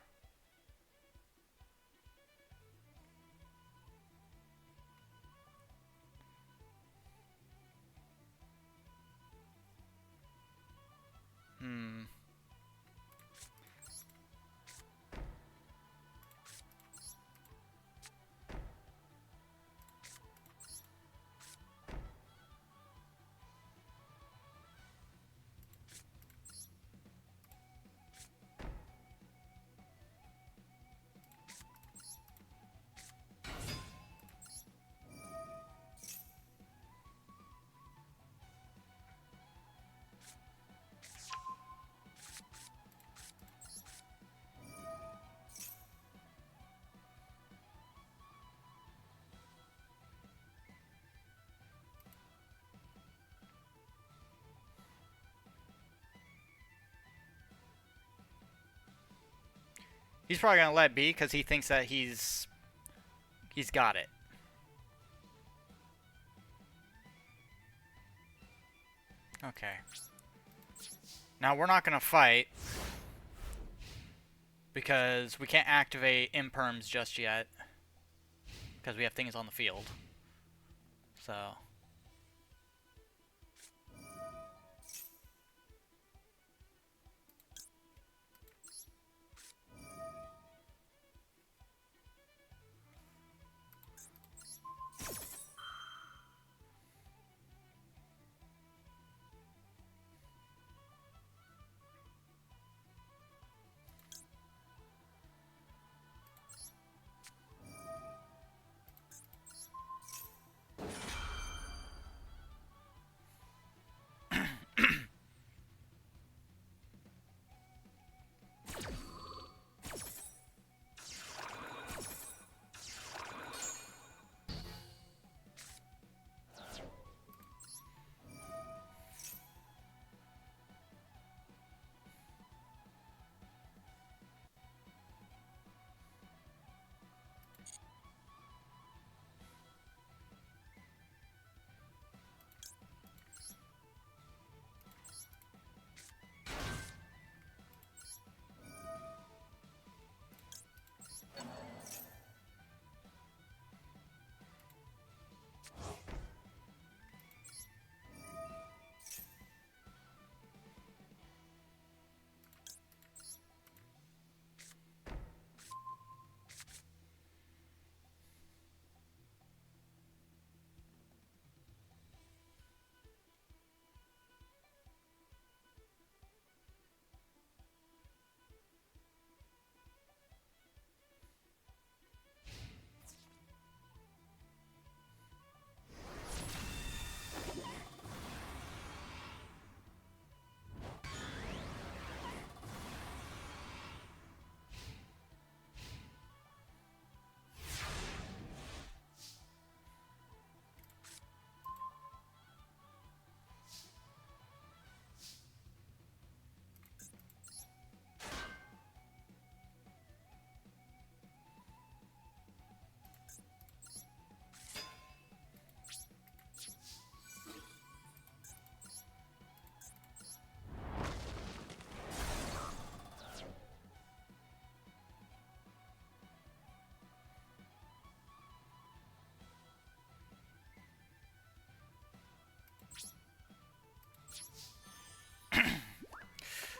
Hmm. He's probably gonna let be because he thinks that he's got it. Okay. Now we're not gonna fight because we can't activate imperms just yet because we have things on the field. So.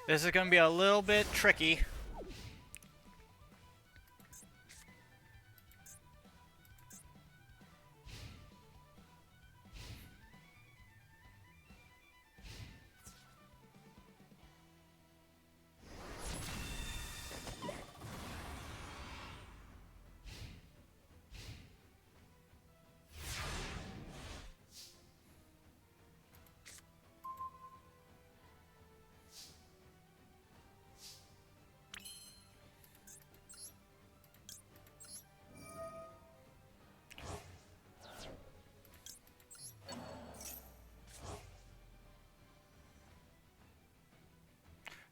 This is gonna be a little bit tricky.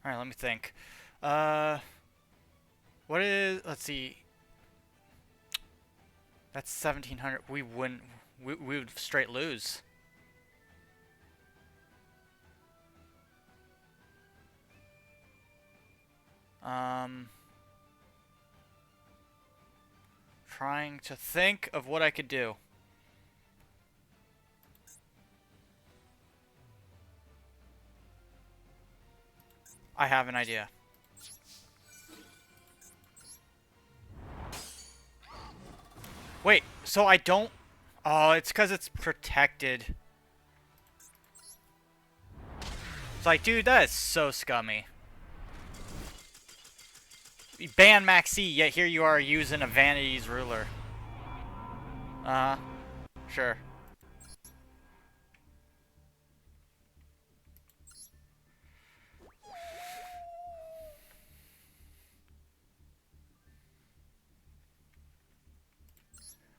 Alright, let me think. Uh, what is... Let's see. That's 1,700. We wouldn't... We would straight lose. Trying to think of what I could do. I have an idea. Wait, so I don't... Oh, it's because it's protected. It's like, dude, that is so scummy. You ban Maxi, yet here you are using a Vanity's ruler. Uh-huh. Sure.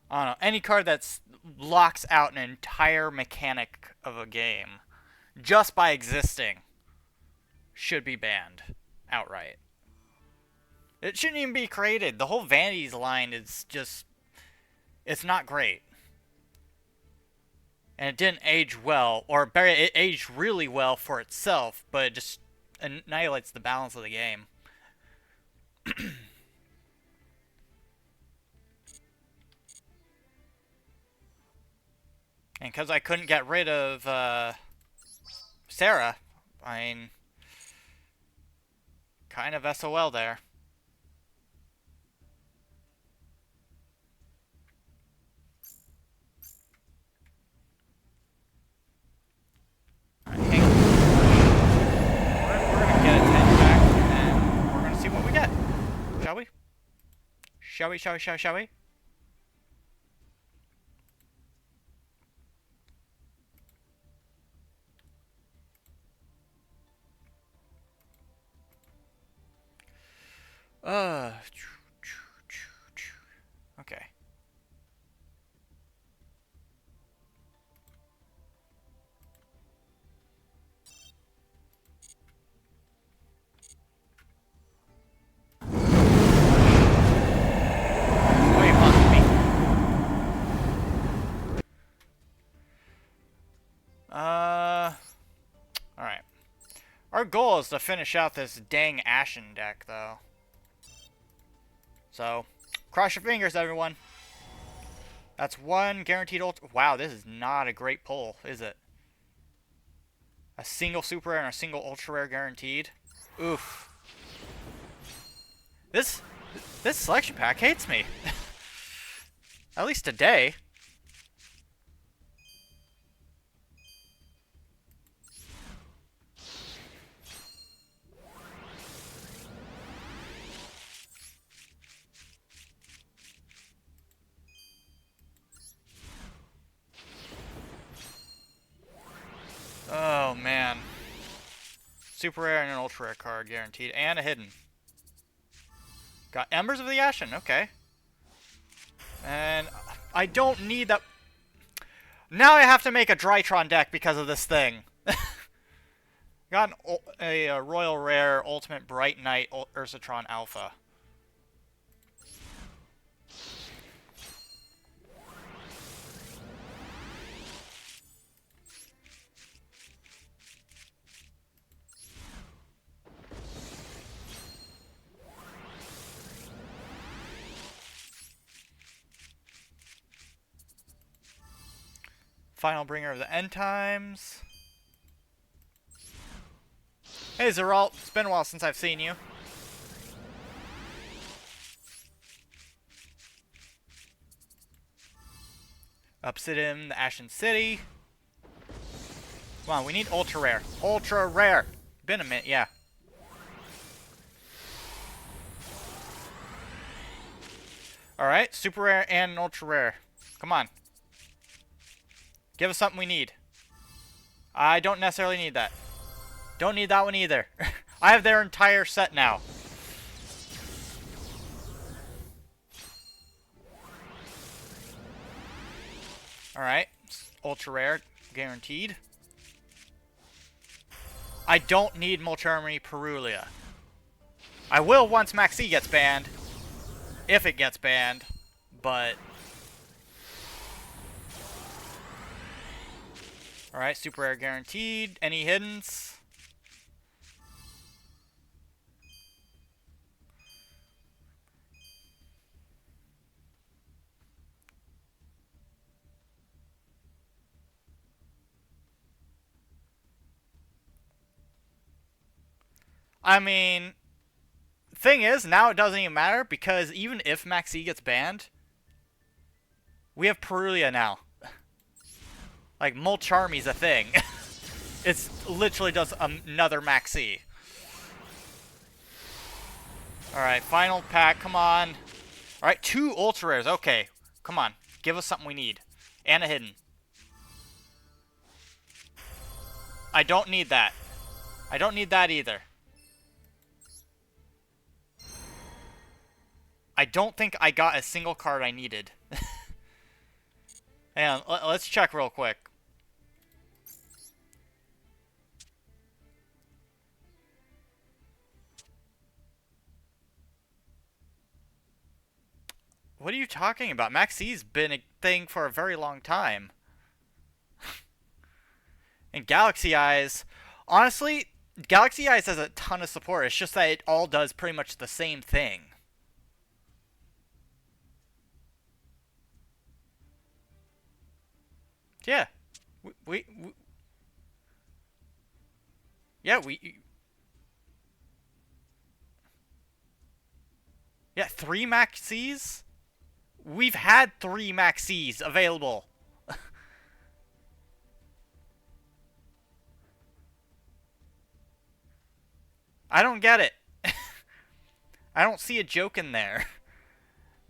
I don't know. Any card that locks out an entire mechanic of a game just by existing should be banned outright. It shouldn't even be created. The whole Vanities line is just... It's not great. And it didn't age well, or better, it aged really well for itself, but it just annihilates the balance of the game. And because I couldn't get rid of Sarah, I mean, kind of SOL there. Alright, hang on. We're gonna get a 10 back, and we're gonna see what we get. Shall we? Shall we? Okay. Wait on me. Alright. Our goal is to finish out this dang Ashen deck, though. So, cross your fingers, everyone. That's one guaranteed ult. Wow, this is not a great pull, is it? A single super rare and a single ultra rare guaranteed. Oof. This selection pack hates me. At least today. Oh, man. Super rare and an ultra rare card guaranteed. And a hidden. Got Embers of the Ashen. Okay. And I don't need that. Now I have to make a Drytron deck because of this thing. Got a Royal Rare Ultimate Bright Knight Ursatron Alpha. Final Bringer of the End Times. Hey Zeralt, it's been a while since I've seen you. Obsidian, the Ashen City. Come on, we need ultra rare. Ultra rare! Been a minute, yeah. Alright, super rare and an ultra rare. Come on. Give us something we need. I don't necessarily need that. Don't need that one either. I have their entire set now. Alright. Ultra rare. Guaranteed. I don't need Molcharmy Perulia. I will once Max E gets banned. If it gets banned. But... Alright, super rare guaranteed. Any hiddens? I mean... Thing is, now it doesn't even matter, because even if Max E gets banned, we have Perulia now. Like, Molcharmy's a thing. It's literally just another Max E. Alright, final pack, come on. Alright, 2 ultra rares, okay. Come on, give us something we need. And a hidden. I don't need that. I don't need that either. I don't think I got a single card I needed. Hang on, let's check real quick. What are you talking about? Max E's been a thing for a very long time. And Galaxy Eyes, honestly, Galaxy Eyes has a ton of support. It's just that it all does pretty much the same thing. Yeah. Yeah, yeah, 3 Maxis? We've had 3 Maxis available. I don't get it. I don't see a joke in there.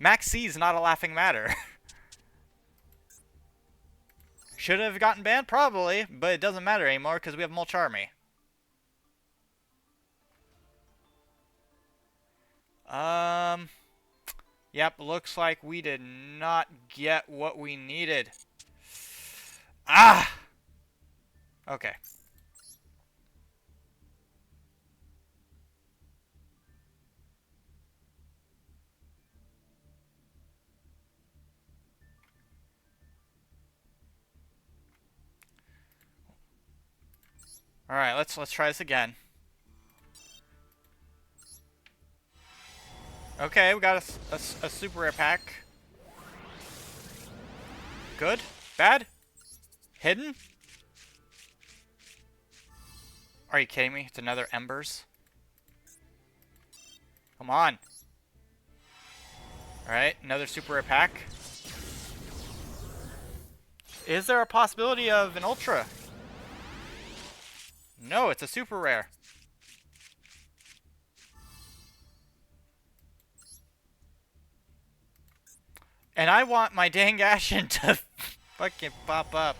Maxi's not a laughing matter. Should have gotten banned? Probably, but it doesn't matter anymore because we have Molcharmy. Yep, looks like we did not get what we needed. Ah! Okay. All right, let's try this again. Okay, we got a super rare pack. Good? Bad? Hidden? Are you kidding me? It's another Embers. Come on. Alright, another super rare pack. Is there a possibility of an ultra? No, it's a super rare. And I want my dang Ashen to fucking pop up.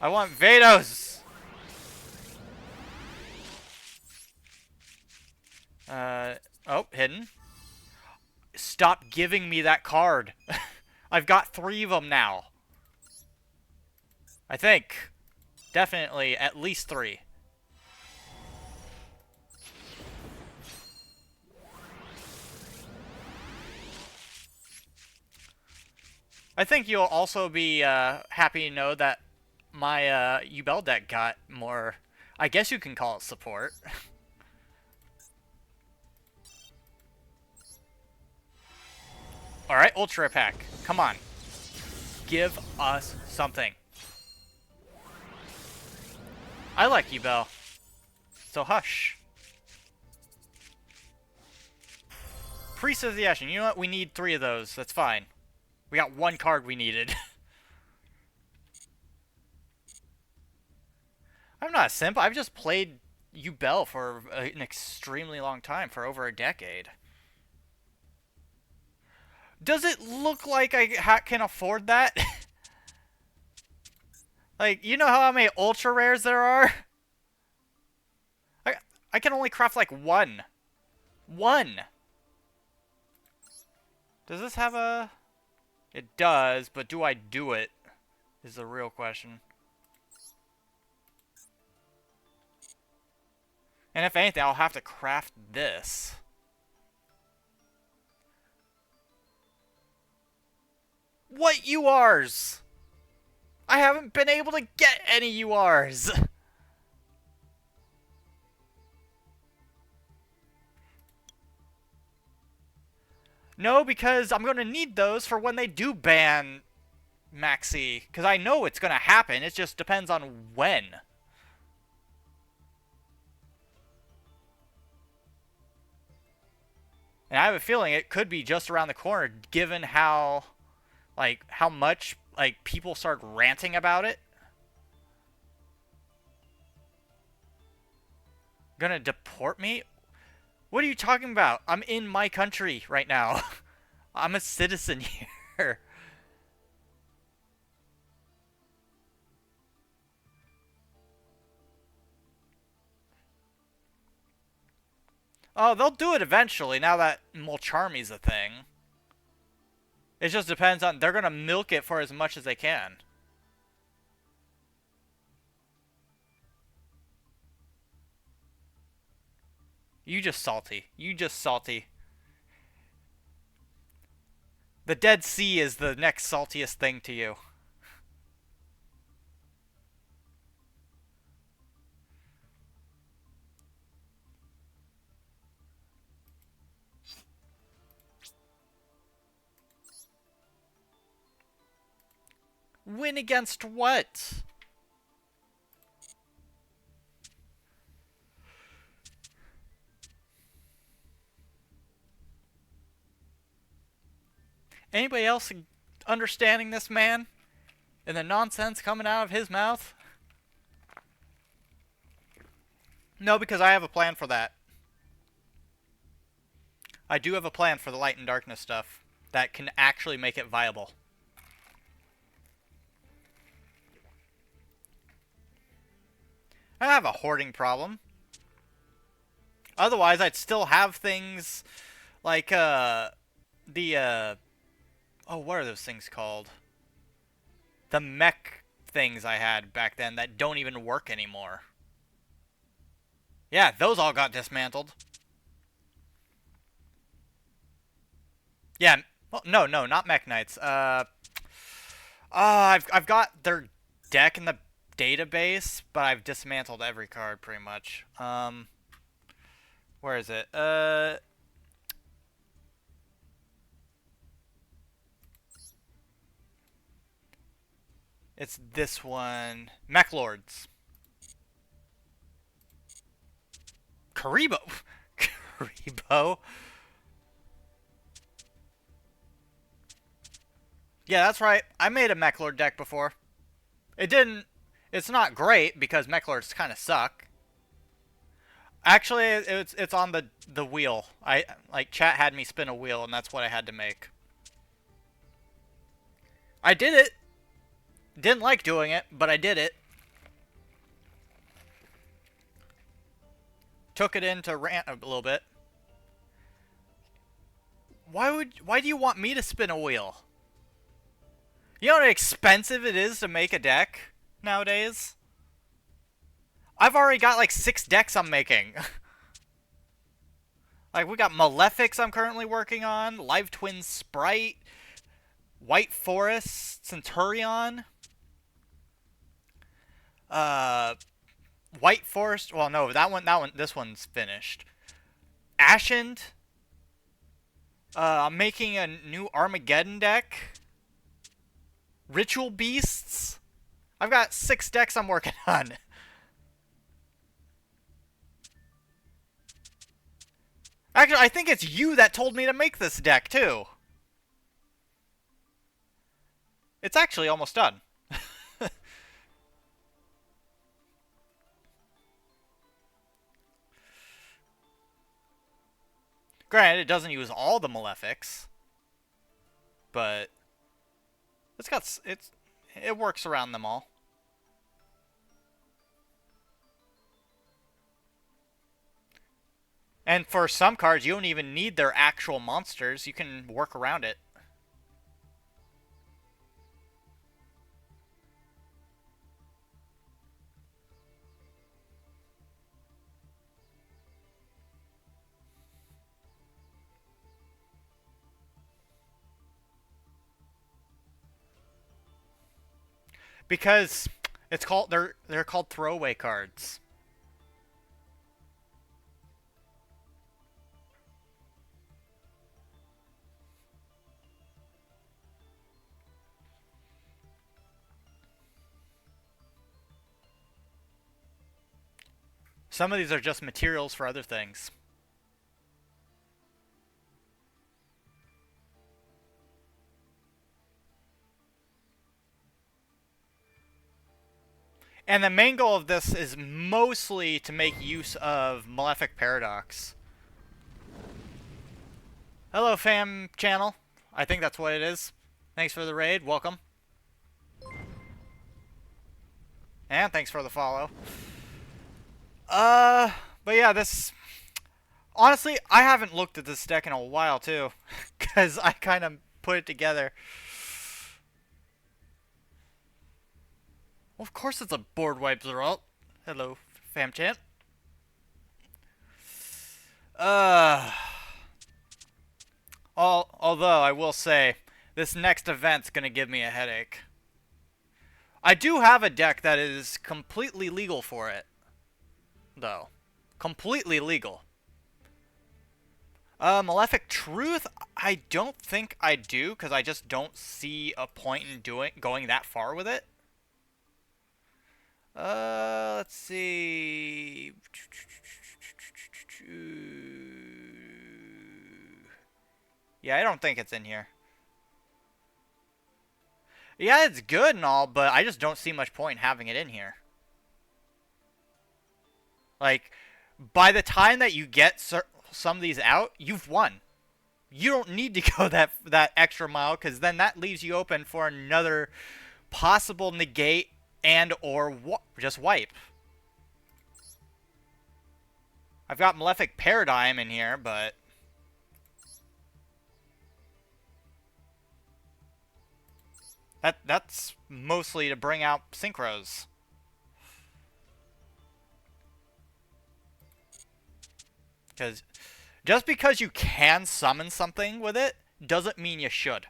I want Vados! Oh, hidden. Stop giving me that card. I've got 3 of them now. I think. Definitely at least 3. I think you'll also be happy to know that my Ubel deck got more, I guess you can call it support. Alright, Ultra Pack. Come on. Give us something. I like Ubel. So hush. Priest of the Ashen. You know what? We need 3 of those. That's fine. We got 1 card we needed. I'm not a simp. I've just played Ubel for an extremely long time, for over a decade. Does it look like I can afford that? Like, you know how many ultra rares there are? I can only craft like 1. 1! Does this have a... It does, but do I do it? Is the real question. And if anything, I'll have to craft this. What URs? I haven't been able to get any URs. No, because I'm going to need those for when they do ban Maxi. Because I know it's going to happen. It just depends on when. And I have a feeling it could be just around the corner, given how, like, how much, like, people start ranting about it. Gonna deport me? What are you talking about? I'm in my country right now. I'm a citizen here. Oh, they'll do it eventually now that Mulcharmy's a thing. It just depends on... They're gonna milk it for as much as they can. You just salty. You just salty. The Dead Sea is the next saltiest thing to you. Win against what? Anybody else understanding this man? And the nonsense coming out of his mouth? No, because I have a plan for that. I do have a plan for the light and darkness stuff that can actually make it viable. I have a hoarding problem. Otherwise, I'd still have things like, oh, what are those things called? The mech things I had back then that don't even work anymore. Yeah, those all got dismantled. Yeah, well, no, not Mech Knights. I've got their deck in the database, but I've dismantled every card pretty much. Where is it? It's this one. Mech Lords. Karibo. Karibo. Yeah, that's right. I made a Mech Lord deck before. It didn't... It's not great because Mech Lords kind of suck. Actually, it's on the wheel. Chat had me spin a wheel, and that's what I had to make. I did it. Didn't like doing it, but I did it. Took it in to rant a little bit. Why do you want me to spin a wheel? You know how expensive it is to make a deck nowadays? I've already got like 6 decks I'm making. Like, we got Malefics I'm currently working on, Live Twin Sprite, White Forest, Centurion, White Forest, well no, this one's finished. Ashened, I'm making a new Armageddon deck. Ritual Beasts. I've got 6 decks I'm working on. Actually, I think it's you that told me to make this deck, too. It's actually almost done. Granted, it doesn't use all the Malefics, but it works around them all. And for some cards, you don't even need their actual monsters. You can work around it. Because they're called throwaway cards. Some of these are just materials for other things. And the main goal of this is mostly to make use of Malefic Paradox. Hello, fam channel. I think that's what it is. Thanks for the raid. Welcome. And thanks for the follow. But yeah, this... Honestly, I haven't looked at this deck in a while, too. Because I kind of put it together. Well, of course it's a board wipe result. Hello, fam chat. Although, I will say, this next event's gonna give me a headache. I do have a deck that is completely legal for it. Though. Completely legal. Malefic Truth, I don't think I do, because I just don't see a point in going that far with it. Let's see. Yeah, I don't think it's in here. Yeah, it's good and all, but I just don't see much point in having it in here. Like, by the time that you get some of these out, you've won. You don't need to go that extra mile, because then that leaves you open for another possible negate and or just wipe. I've got Malefic Paradigm in here, but... That's mostly to bring out synchros. Because just because you can summon something with it doesn't mean you should.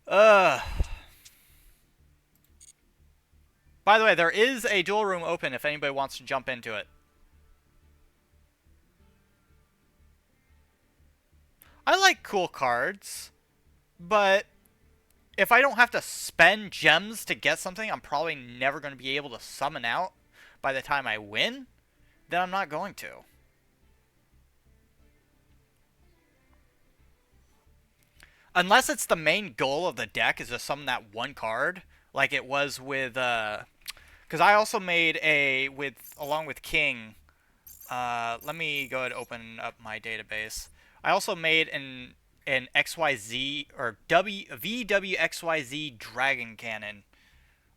By the way, there is a duel room open if anybody wants to jump into it. I like cool cards, but if I don't have to spend gems to get something I'm probably never going to be able to summon out by the time I win, then I'm not going to. Unless it's the main goal of the deck is to summon that one card, like it was with, because I also made along with King, let me go ahead and open up my database. I also made an XYZ, or VWXYZ Dragon Cannon,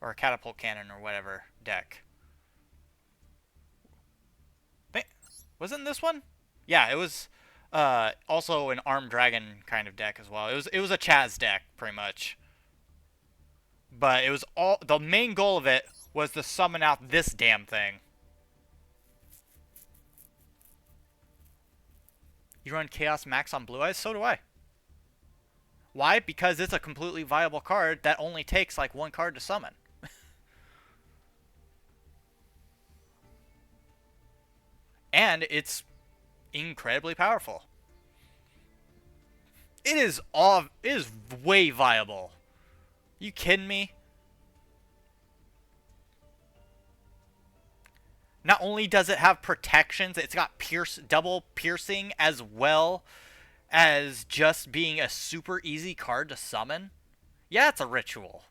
or Catapult Cannon, or whatever deck. Wasn't this one? Yeah, it was also an Armed Dragon kind of deck as well. It was a Chaz deck, pretty much. But it was the main goal of it was to summon out this damn thing. You run Chaos Max on Blue Eyes? So do I. Why? Because it's a completely viable card that only takes like one card to summon. And it's incredibly powerful. It is way viable. You kidding me? Not only does it have protections, it's got double piercing as well as just being a super easy card to summon. Yeah, it's a ritual.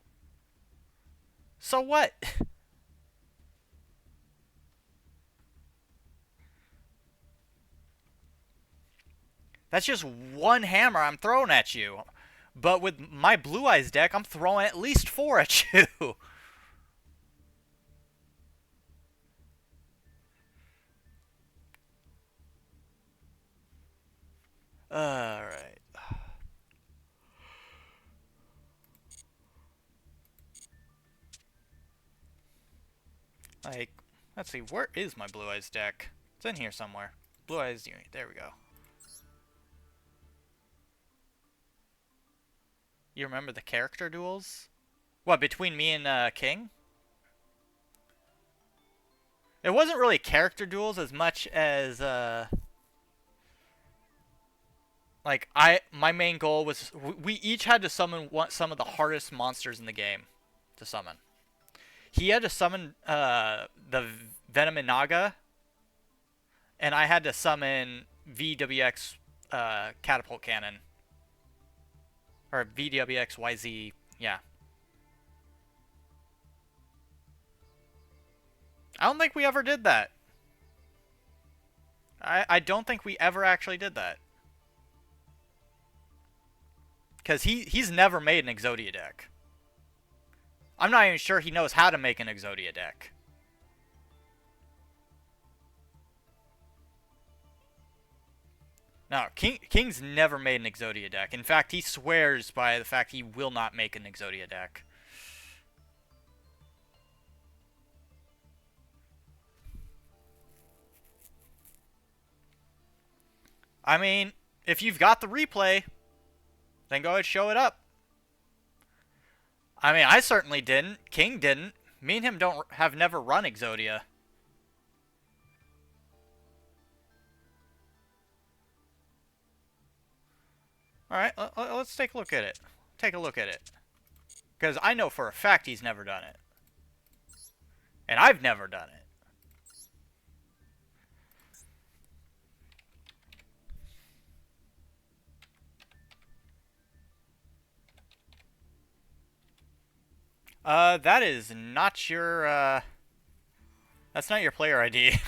So what? That's just one hammer I'm throwing at you. But with my Blue Eyes deck, I'm throwing at least 4 at you. Alright. Like, let's see, where is my Blue Eyes deck? It's in here somewhere. Blue Eyes Unit. There we go. You remember the character duels? What, between me and King? It wasn't really character duels as much as like my main goal was we each had to summon some of the hardest monsters in the game to summon. He had to summon the Venom and I had to summon VWX Catapult Cannon. Or VWXYZ, yeah. I don't think we ever did that. I don't think we ever actually did that. Because he's never made an Exodia deck. I'm not even sure he knows how to make an Exodia deck. No, King's never made an Exodia deck. In fact, he swears by the fact he will not make an Exodia deck. I mean, if you've got the replay, then go ahead and show it up. I mean, I certainly didn't. King didn't. Me and him have never run Exodia. Alright, let's take a look at it. Take a look at it. Because I know for a fact he's never done it. And I've never done it. That is not your, that's not your player ID.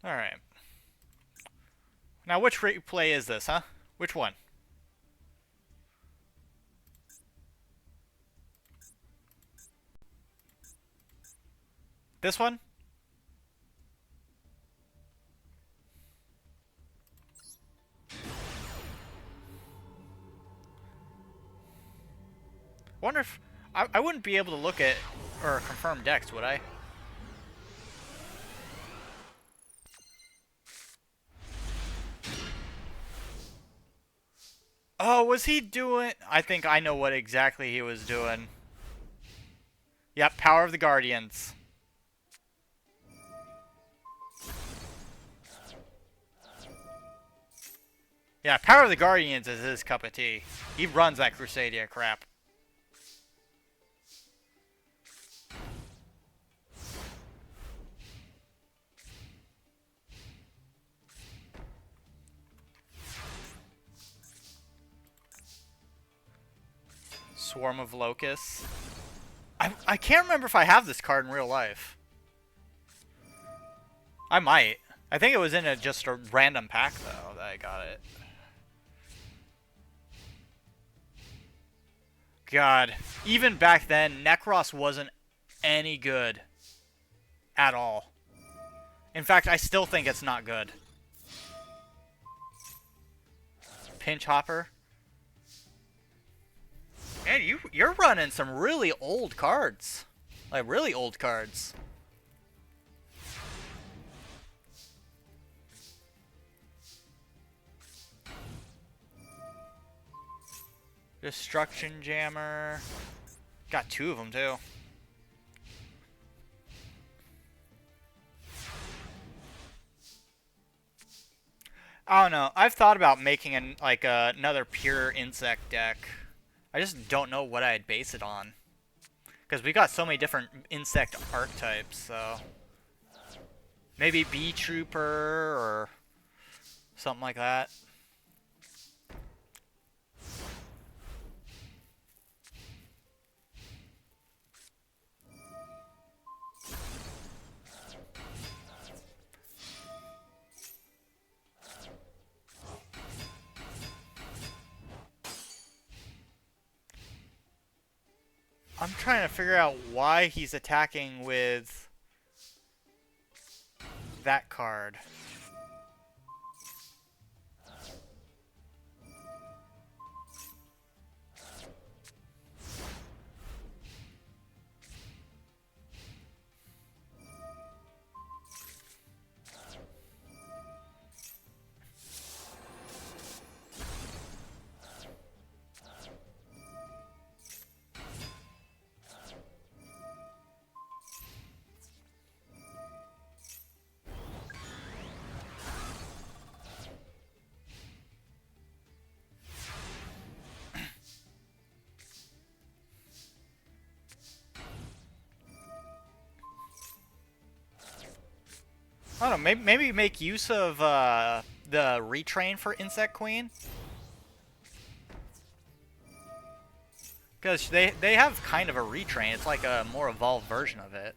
Alright. Now, which replay is this, huh? Which one? This one? Wonder if... I wouldn't be able to look at or confirm decks, would I? Oh, was he doing... I think I know what exactly he was doing. Yep, Power of the Guardians. Yeah, Power of the Guardians is his cup of tea. He runs that Crusadia crap. Swarm of Locusts. I can't remember if I have this card in real life. I might. I think it was in just a random pack, though, that I got it. God. Even back then, Necros wasn't any good. At all. In fact, I still think it's not good. Pinch Hopper. And you're running some really old cards. Like, really old cards. Destruction Jammer. Got two of them, too. I don't know. I've thought about making another pure insect deck. I just don't know what I'd base it on. Because we got so many different insect archetypes, so... Maybe Bee Trooper or something like that. I'm trying to figure out why he's attacking with that card. I don't know, maybe make use of the retrain for Insect Queen. Because they have kind of a retrain. It's like a more evolved version of it.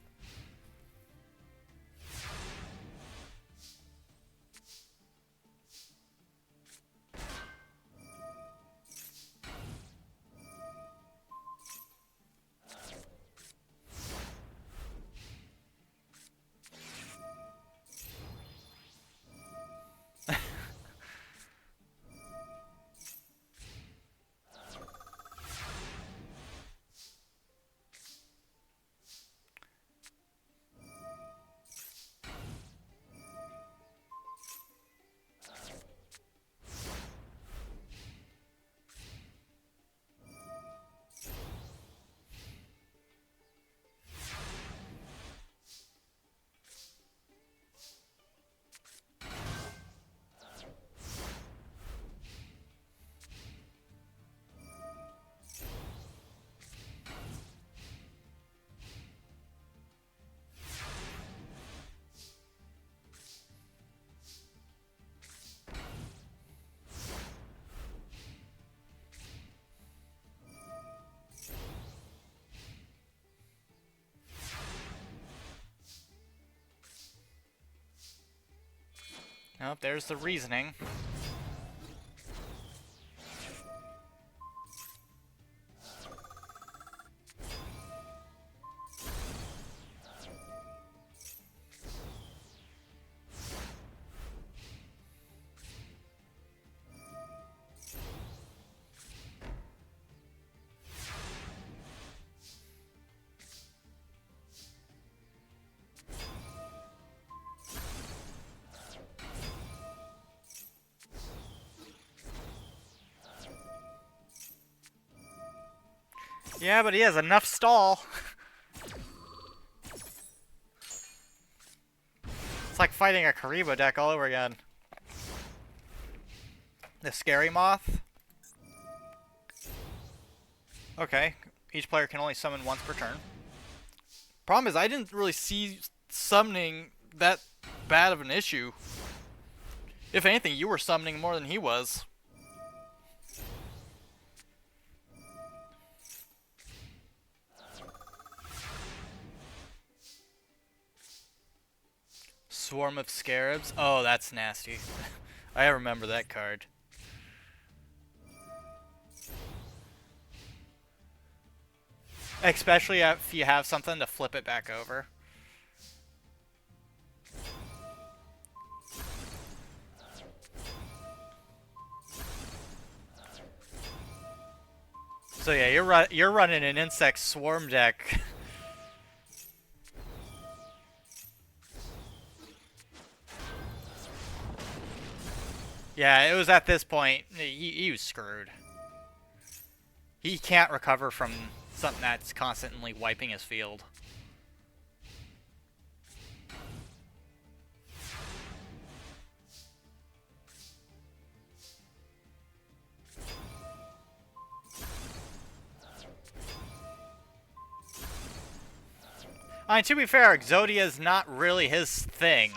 Nope, there's the reasoning. Yeah, but he has enough stall. It's like fighting a Karibo deck all over again. The Scary Moth. Okay, each player can only summon once per turn. Problem is, I didn't really see summoning that bad of an issue. If anything, you were summoning more than he was. Swarm of Scarabs. Oh, that's nasty. I remember that card. Especially if you have something to flip it back over. So yeah, you're running an insect swarm deck. Yeah, it was at this point he was screwed. He can't recover from something that's constantly wiping his field. I mean, to be fair, Exodia is not really his thing.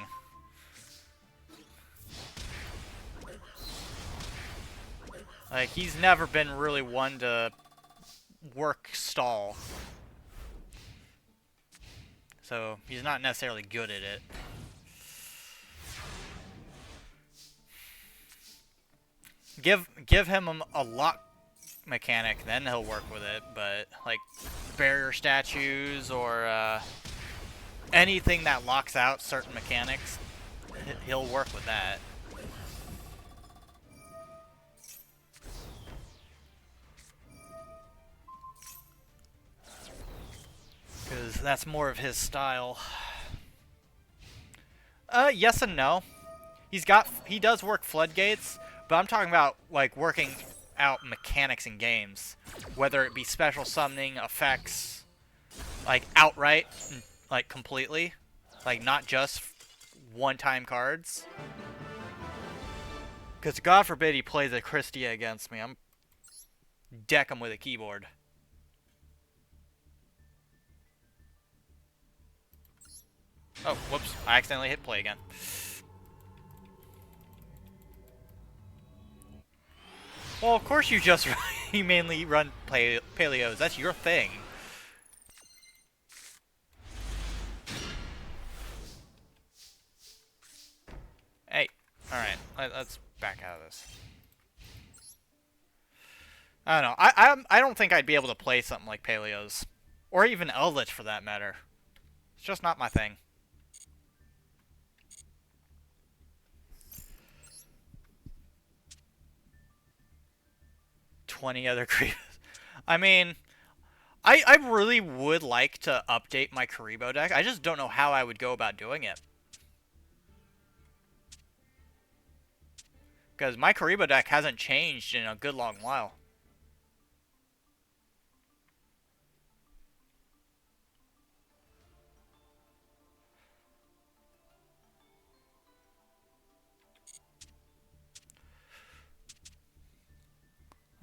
Like, he's never been really one to work stall. So, he's not necessarily good at it. Give him a lot mechanic, then he'll work with it. But like barrier statues or anything that locks out certain mechanics, he'll work with that. Because that's more of his style. Yes and no. He does work floodgates, but I'm talking about like working out mechanics in games, whether it be special summoning, effects, like outright, like completely, like not just one-time cards. Because God forbid he plays a Christia against me, I'm deck him with a keyboard. Oh, whoops! I accidentally hit play again. Well, of course you just you mainly run paleos. That's your thing. Hey, all right, let's back out of this. I don't know. I don't think I'd be able to play something like paleos, or even Eldritch for that matter. It's just not my thing. 20 other creators. I mean, I really would like to update my Karibo deck. I just don't know how I would go about doing it. Because my Karibo deck hasn't changed in a good long while.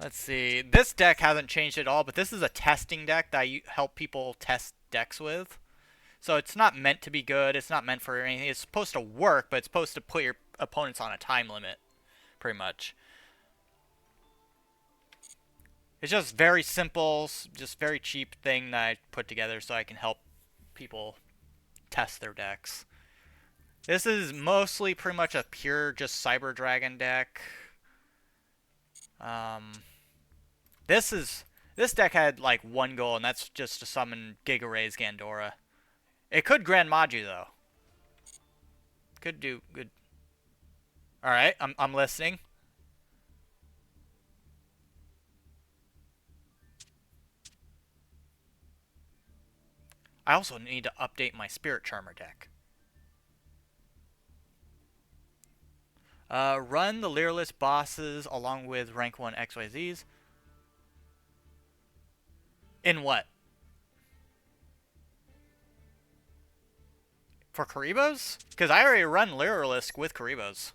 Let's see. This deck hasn't changed at all, but this is a testing deck that I help people test decks with. So it's not meant to be good. It's not meant for anything. It's supposed to work, but it's supposed to put your opponents on a time limit, pretty much. It's just very simple, just very cheap thing that I put together so I can help people test their decks. This is mostly pretty much a pure just Cyber Dragon deck. This deck had like one goal, and that's just to summon Giga Ray's Gandora. It could Grand Magi though. Could do good. All right, I'm listening. I also need to update my Spirit Charmer deck. Run the Leerless bosses along with rank 1 XYZs. In what? For Karibos? Because I already run Leerless with Karibos.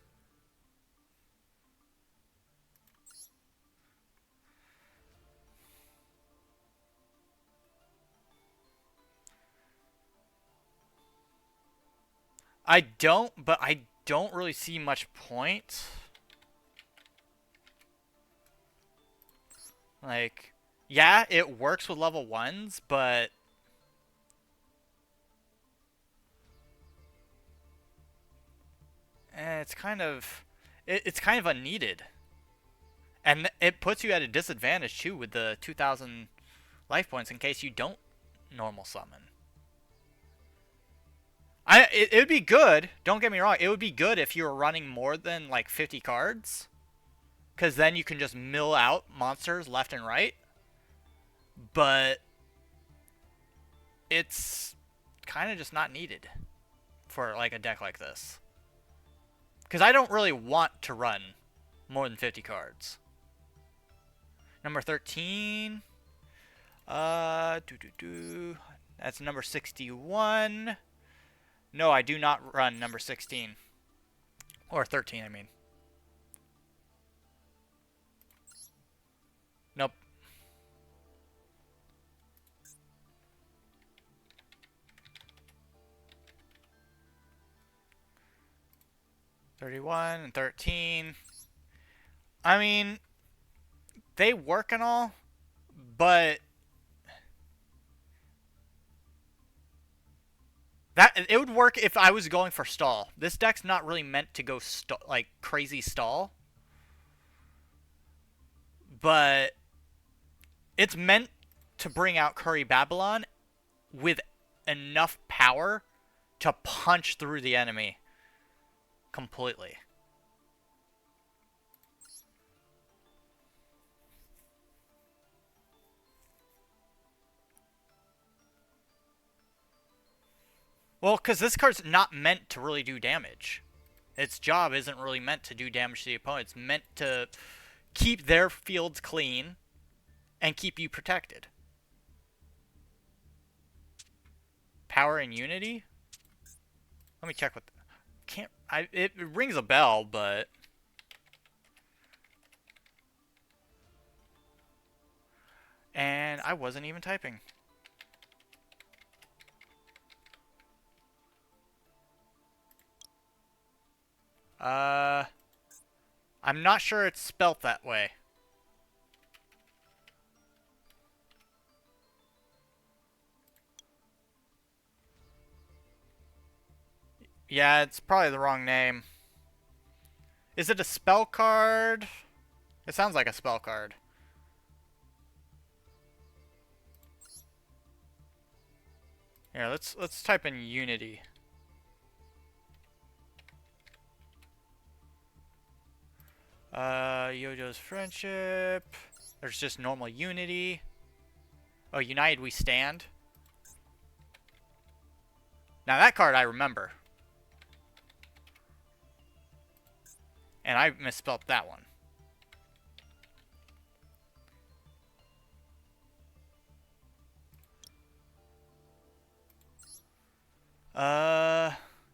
I don't, but I don't really see much point. Like, yeah, it works with level 1s, but it's kind of it's kind of unneeded. And it puts you at a disadvantage too with the 2000 life points in case you don't normal summon. It would be good, don't get me wrong, it would be good if you were running more than like 50 cards. Because then you can just mill out monsters left and right. But it's kind of just not needed for like a deck like this. Because I don't really want to run more than 50 cards. Number 13. That's number 61. No, I do not run number 16. Or 13, I mean. Nope. $31 and 13. I mean, they work and all, but that it would work if I was going for stall. This deck's not really meant to go like crazy stall, but It's meant to bring out Curry Babylon with enough power to punch through the enemy completely. Well, because this card's not meant to really do damage. Its job isn't really meant to do damage to the opponent. It's meant to keep their fields clean and keep you protected. Power and Unity? Let me check what... It rings a bell, but... And I wasn't even typing. I'm not sure it's spelt that way. Yeah, it's probably the wrong name. Is it a spell card? It sounds like a spell card. Here, let's type in Unity. Yojo's Friendship. There's just normal Unity. Oh, United We Stand. Now that card I remember. And I misspelled that one.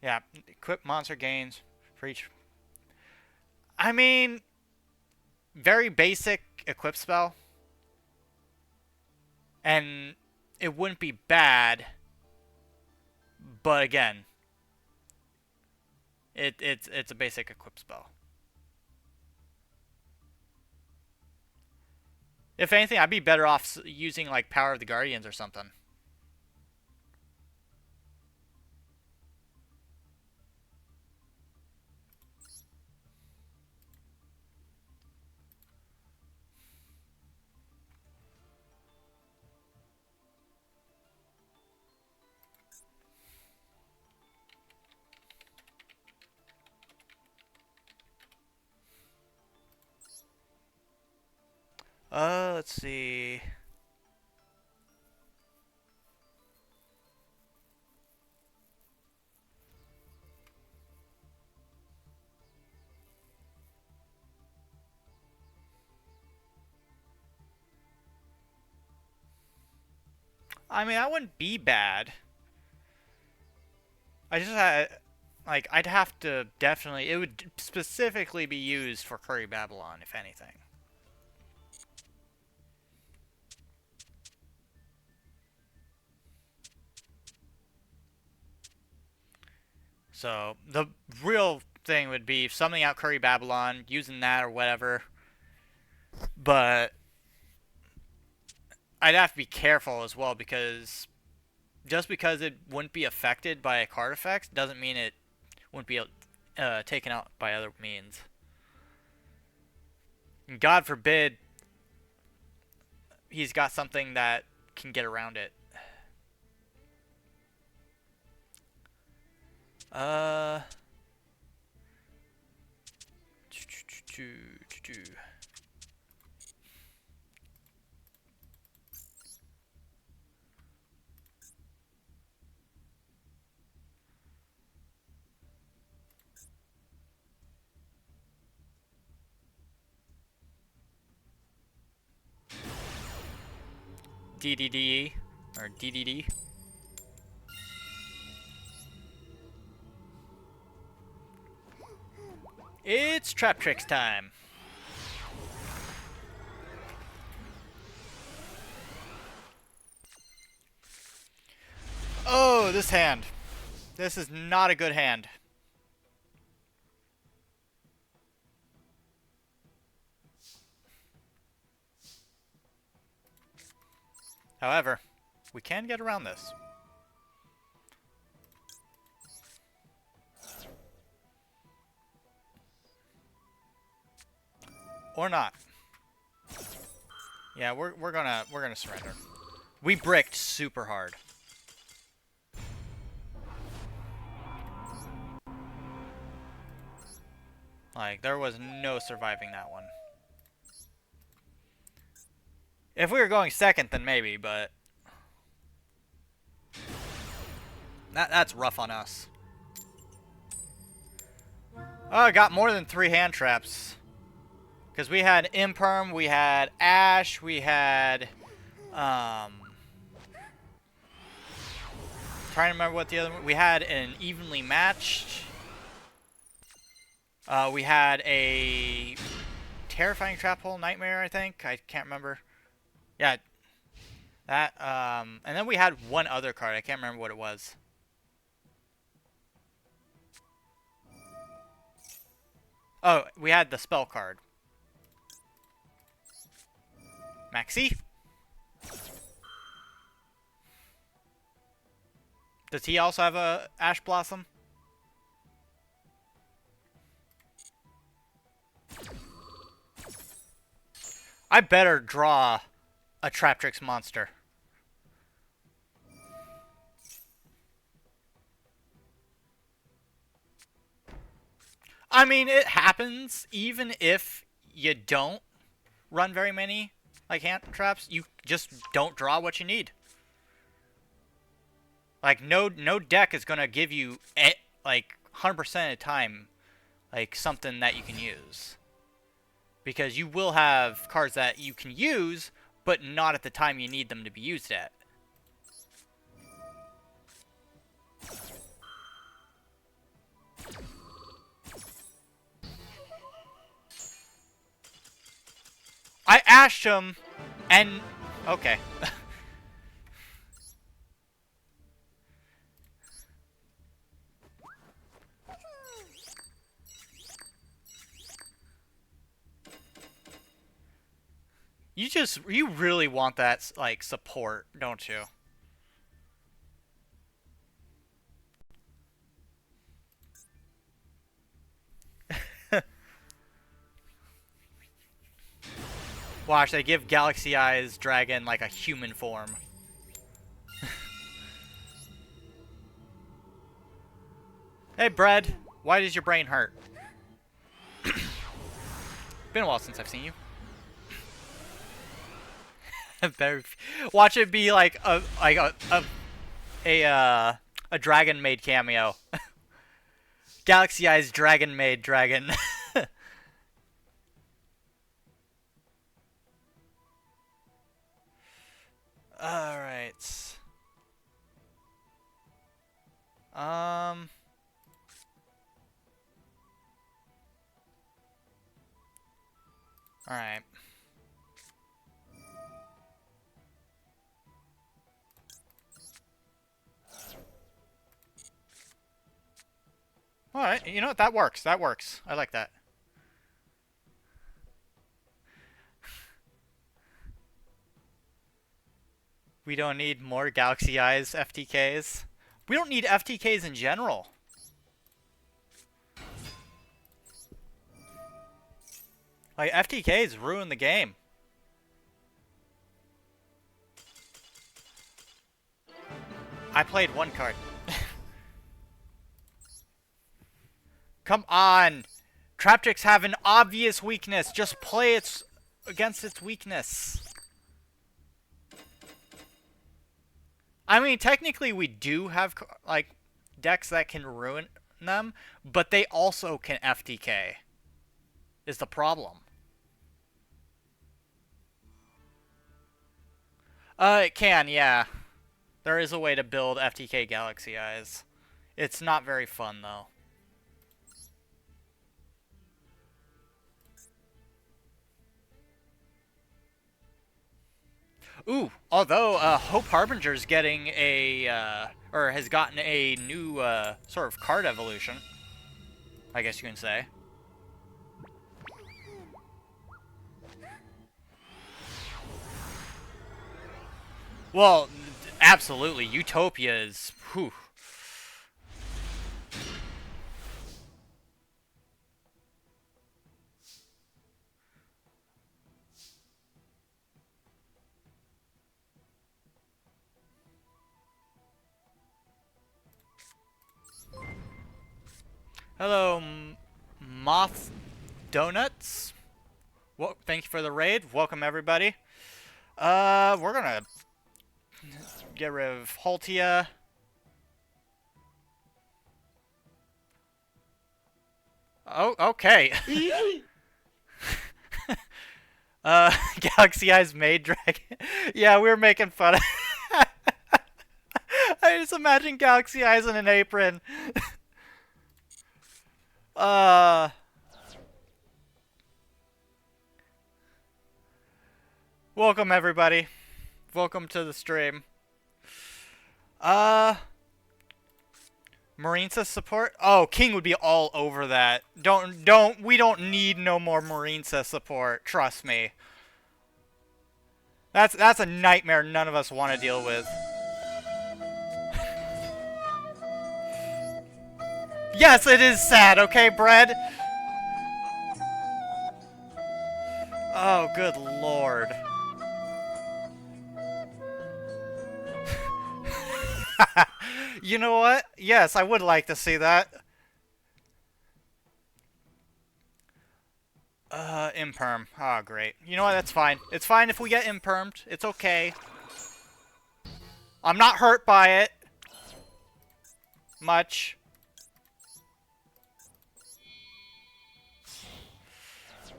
Yeah. Equip monster gains for each. I mean, very basic equip spell. And it wouldn't be bad. But again, it's a basic equip spell. If anything, I'd be better off using like Power of the Guardians or something. Let's see. I mean, that wouldn't be bad. I just had, like, I'd have to definitely, it would specifically be used for Curry Babylon, if anything. So, the real thing would be summoning out Curry Babylon, using that or whatever. But I'd have to be careful as well, because just because it wouldn't be affected by a card effect doesn't mean it wouldn't be taken out by other means. And God forbid he's got something that can get around it. Uh... DDD or DDD. It's Trap Tricks time. Oh, this hand. This is not a good hand. However, we can get around this. Or not. Yeah, we're gonna surrender. We bricked super hard. Like, there was no surviving that one. If we were going second, then maybe, but that's rough on us. Oh, I got more than 3 hand traps. Because we had Imperm, we had Ash, we had trying to remember what the other one. We had an evenly matched. We had a terrifying trap hole nightmare, I think. I can't remember. Yeah, that. And then we had one other card. I can't remember what it was. Oh, we had the spell card. Maxi. Does he also have a Ash Blossom? I better draw a Traptrix monster. I mean, it happens even if you don't run very many like hand traps. You just don't draw what you need. Like no deck is gonna give you like 100% of the time like something that you can use, because you will have cards that you can use, but not at the time you need them to be used at. I ashed him, and okay. You really want that like support, don't you? Watch, they give Galaxy Eyes Dragon like a human form. Hey, Bread. Why does your brain hurt? Been a while since I've seen you. Watch it be like a dragon made cameo. Galaxy Eyes Dragon made dragon. All right. All right. All right. You know what? That works. That works. I like that. We don't need more Galaxy Eyes FTKs. We don't need FTKs in general. Like, FTKs ruin the game. I played one card. Come on! Traptrix have an obvious weakness. Just play it against its weakness. I mean, technically we do have, like, decks that can ruin them, but they also can FTK. Is the problem. It can, yeah. There is a way to build FTK Galaxy Eyes. It's not very fun, though. Ooh, although Hope Harbinger's getting a, or has gotten a new sort of card evolution, I guess you can say. Well, absolutely. Utopia is, whew. Hello, Moth Donuts. Well, thank you for the raid. Welcome everybody. We're gonna get rid of Haltia. Oh, okay. Galaxy Eyes Maid Dragon. Yeah, we were making fun of. I just imagine Galaxy Eyes in an apron. Welcome everybody. Welcome to the stream. Marines support? Oh, King would be all over that. We don't need no more Marines support. Trust me. That's a nightmare none of us want to deal with. Yes, it is sad, okay, Bread? Oh, good lord. You know what? Yes, I would like to see that. Imperm. Oh, great. You know what? That's fine. It's fine if we get impermed. It's okay. I'm not hurt by it. Much.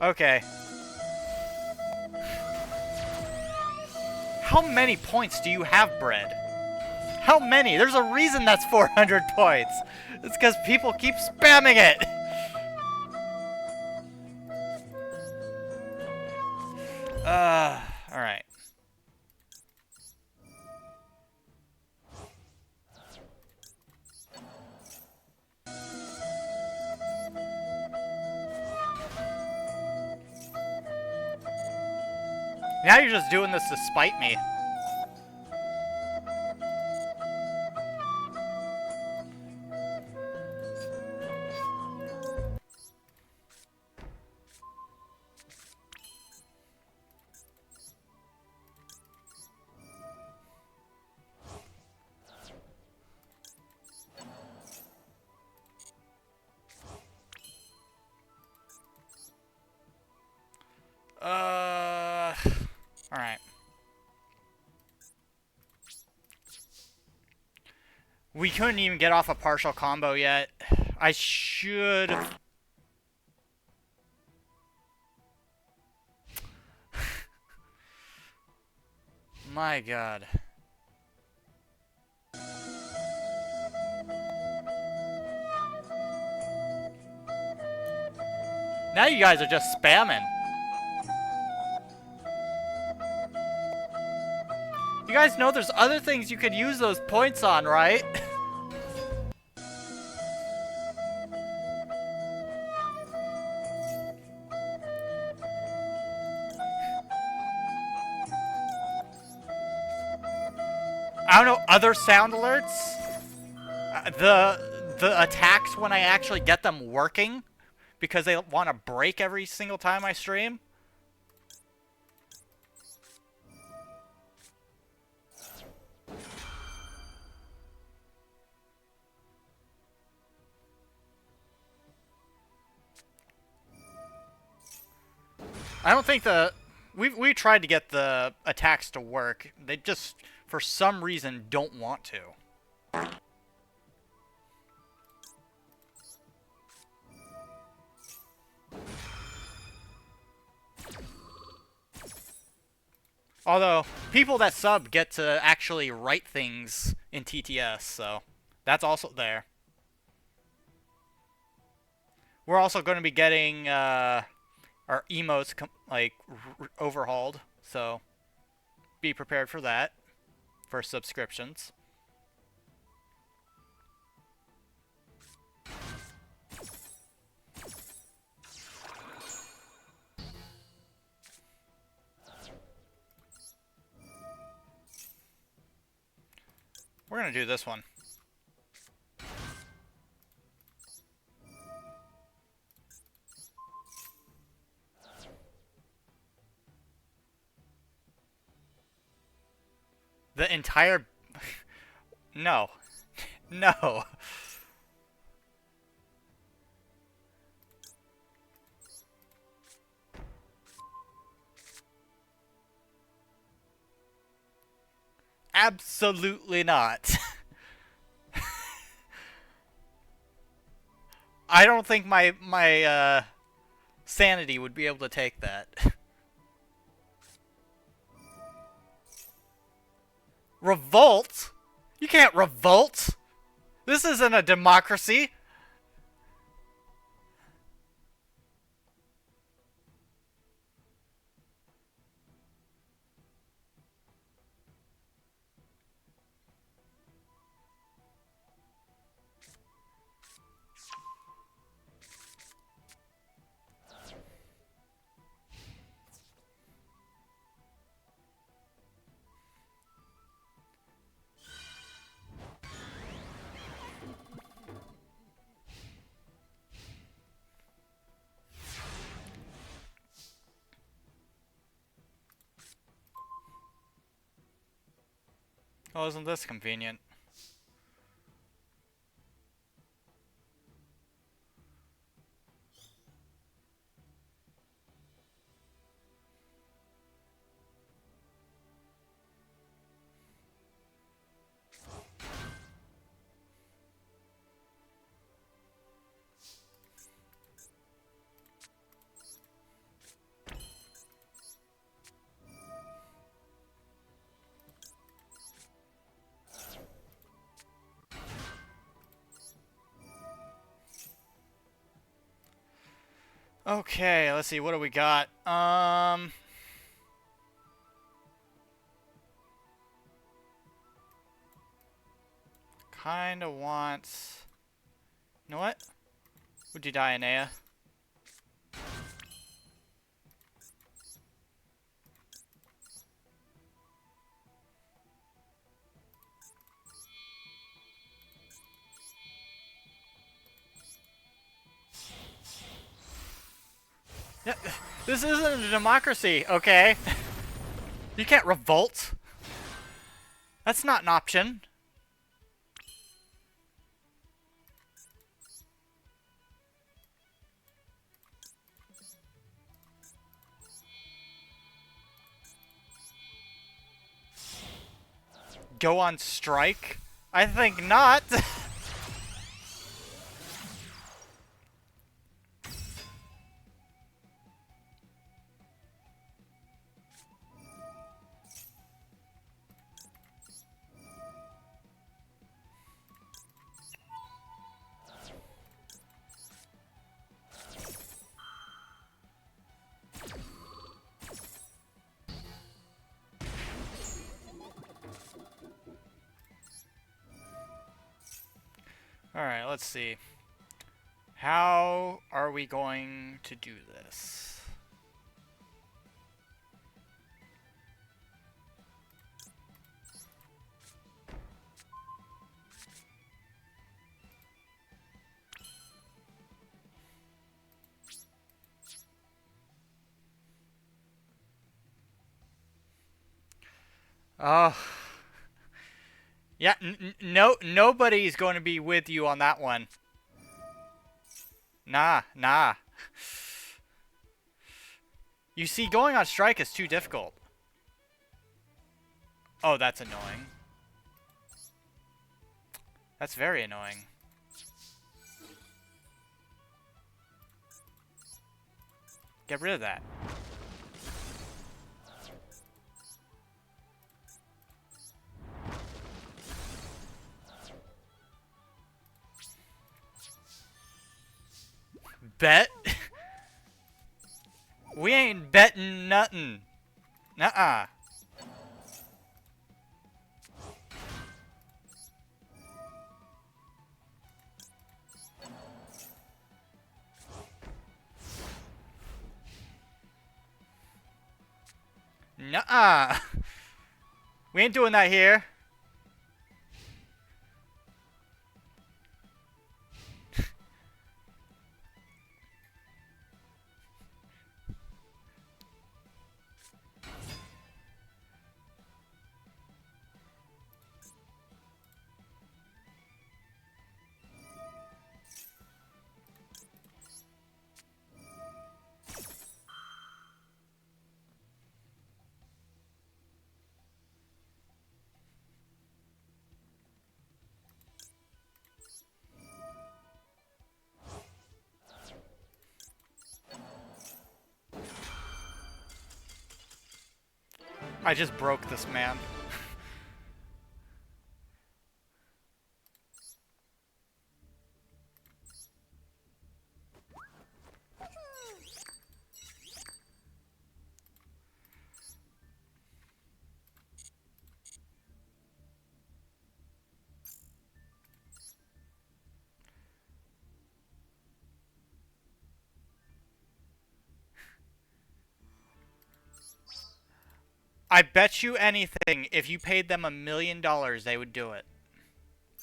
Okay. How many points do you have, Bread? How many? There's a reason that's 400 points. It's because people keep spamming it. Alright. Now you're just doing this to spite me. Alright. We couldn't even get off a partial combo yet. I should... My god. Now you guys are just spamming. You guys know there's other things you could use those points on, right? I don't know, other sound alerts? The attacks when I actually get them working because they want to break every single time I stream. I don't think we tried to get the attacks to work. They just for some reason don't want to. Although, people that sub get to actually write things in TTS, so that's also there. We're also going to be getting our emotes overhauled, so be prepared for that for subscriptions. We're going to do this one. The entire... No. No. Absolutely not. I don't think my sanity would be able to take that. Revolt? You can't revolt. This isn't a democracy. Oh, isn't this convenient? Okay, let's see, what do we got? Kinda wants... You know what? Would you die, Anea? Yeah, this isn't a democracy, okay? You can't revolt. That's not an option. Go on strike? I think not. Alright, let's see. How are we going to do this? Oh. Yeah, nobody's going to be with you on that one. Nah. You see, going on strike is too difficult. Oh, that's annoying. That's very annoying. Get rid of that. Bet? We ain't betting nothing. Nuh-uh. Nuh-uh. We ain't doing that here. I just broke this man. I bet you anything, if you paid them $1 million, they would do it.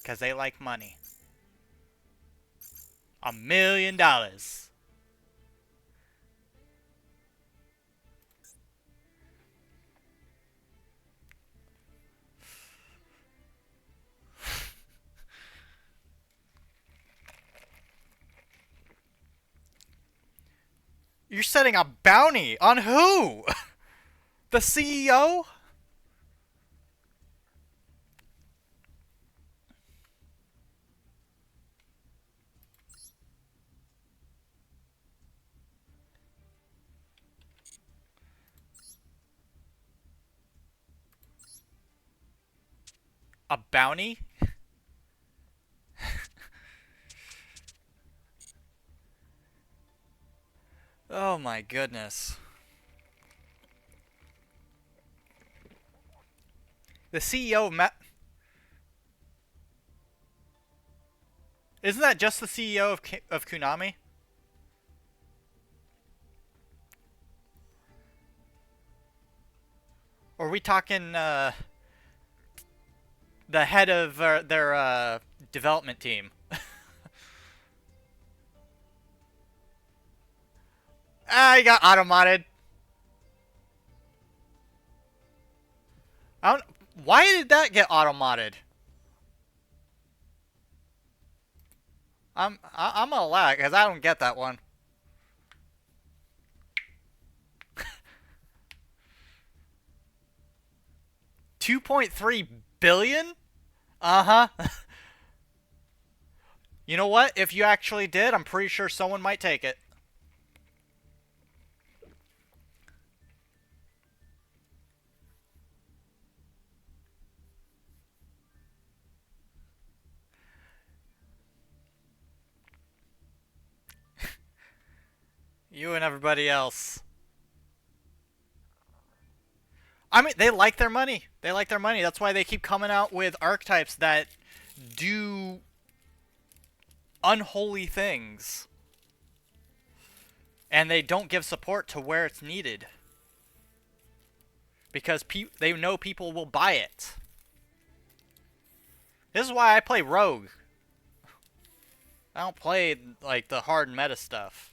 Because they like money. $1 million. You're setting a bounty on who? The CEO? A bounty? Oh my goodness. The CEO of Isn't that just the CEO of Konami? Or are we talking the head of their development team? Ah, he got auto-modded. I don't. Why did that get auto-modded? I'm gonna lag because I don't get that one. 2.3 billion? Uh huh. You know what? If you actually did, I'm pretty sure someone might take it. You and everybody else. I mean, they like their money. They like their money. That's why they keep coming out with archetypes that do unholy things. And they don't give support to where it's needed. Because they know people will buy it. This is why I play Rogue. I don't play, like, the hard meta stuff.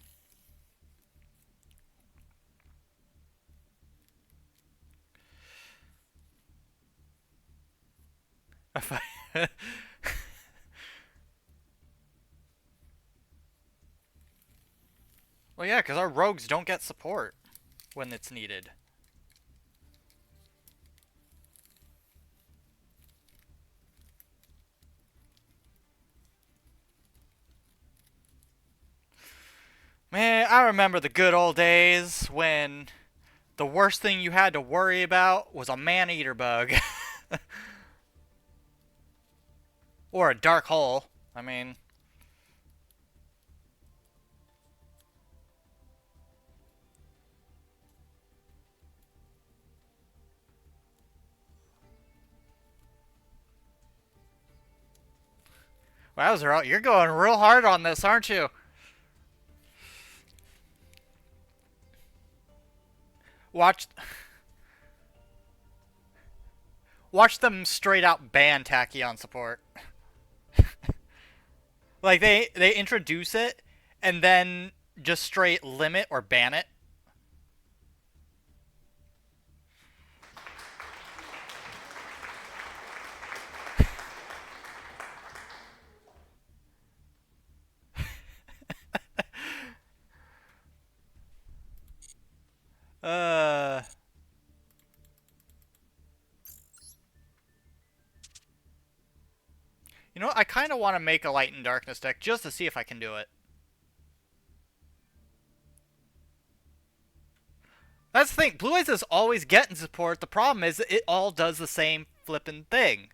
Well, yeah, because our rogues don't get support when it's needed. Man, I remember the good old days when the worst thing you had to worry about was a man-eater bug. Or a dark hole. I mean... Wowzer, you're going real hard on this, aren't you? Watch... Watch them straight out ban Tachyon support. Like, they introduce it, and then just straight limit or ban it. Uh... You know what? I kind of want to make a Light and Darkness deck just to see if I can do it. That's the thing. Blue Eyes is always getting support. The problem is it all does the same flippin' thing.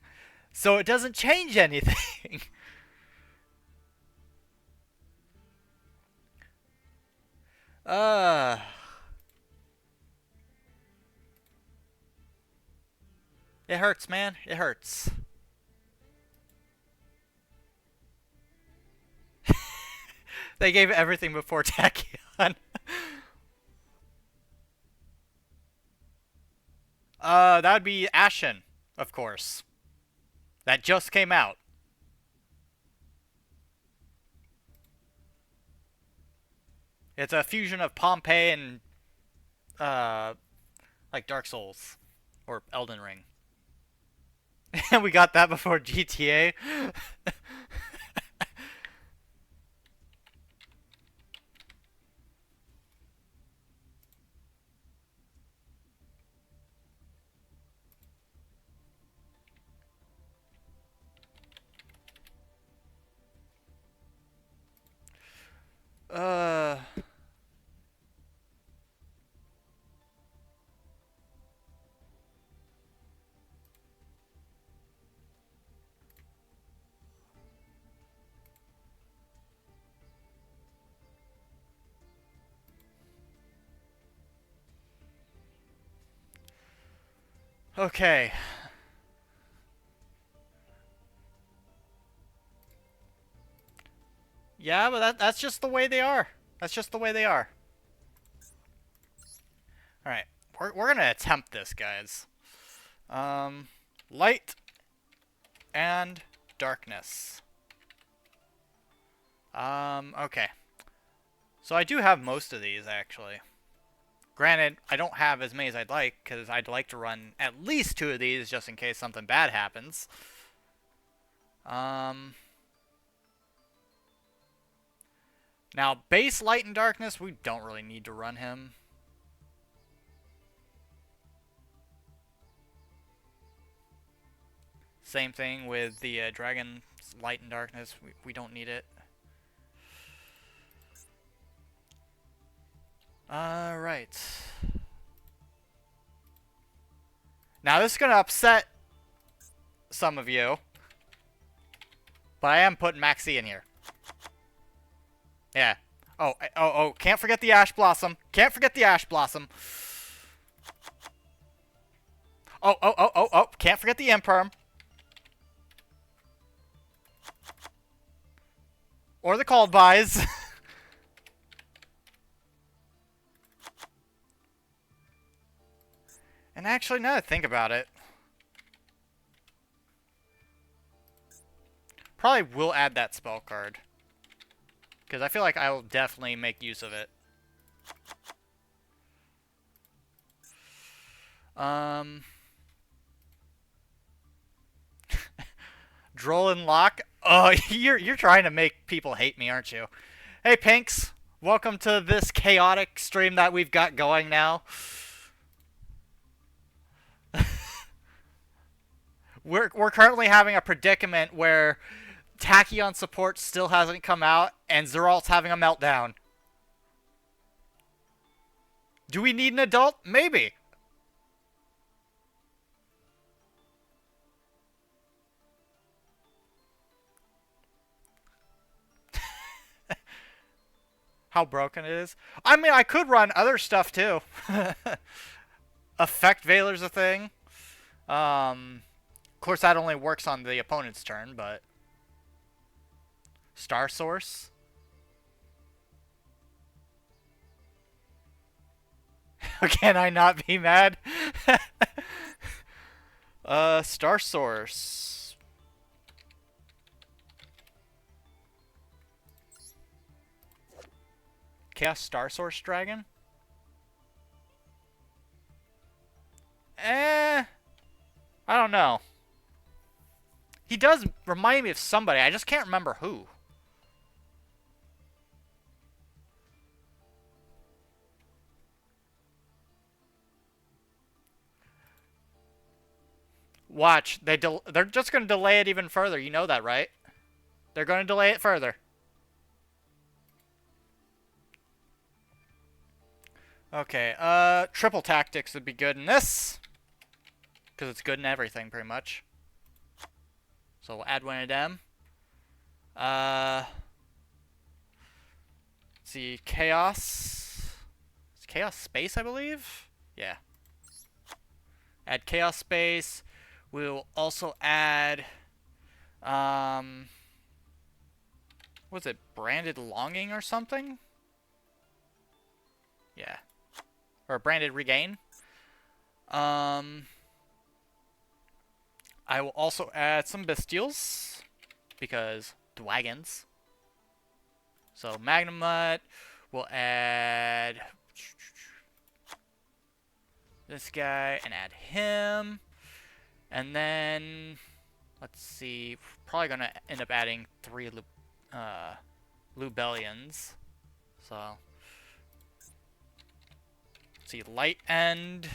So it doesn't change anything. uh... It hurts, man. It hurts. They gave everything before Tachyon. That would be Ashen, of course. That just came out. It's a fusion of Pompeii and, like Dark Souls. Or Elden Ring. And we got that before GTA. uh... Okay. Yeah, but that's just the way they are. That's just the way they are. Alright. We're gonna attempt this, guys. Light and darkness. Okay. So I do have most of these, actually. Granted, I don't have as many as I'd like, because I'd like to run at least 2 of these just in case something bad happens. Now, base light and darkness, we don't really need to run him. Same thing with the dragon light and darkness. We don't need it. Alright. Now, this is going to upset some of you. But I am putting Maxi in here. Yeah. Oh, can't forget the Ash Blossom. Can't forget the Ash Blossom. Oh, can't forget the Imperm. Or the Cold Buys. And actually, now that I think about it, probably will add that spell card. Because I feel like I will definitely make use of it. Droll and Lock? Oh, you're trying to make people hate me, aren't you? Hey, Pinks. Welcome to this chaotic stream that we've got going now. We're currently having a predicament where Tachyon support still hasn't come out, and Zeralt's having a meltdown. Do we need an adult? Maybe. How broken it is. I mean, I could run other stuff too. Effect Veiler's a thing. Of course, that only works on the opponent's turn, but... Star Source? Can I not be mad? Star Source. Chaos Star Source Dragon? I don't know. He does remind me of somebody. I just can't remember who. Watch. They're just going to delay it even further. You know that, right? They're going to delay it further. Okay, triple tactics would be good in this. Because it's good in everything, pretty much. So we'll add one of them. Let's see, chaos. It's chaos space, I believe? Yeah. Add chaos space. We'll also add, what's it, branded longing or something? Yeah. Or branded regain. I will also add some bestials because wagons. So Magnemite. We'll add this guy and add him. And then let's see. Probably gonna end up adding 3 Lubellians. So let's see, light end.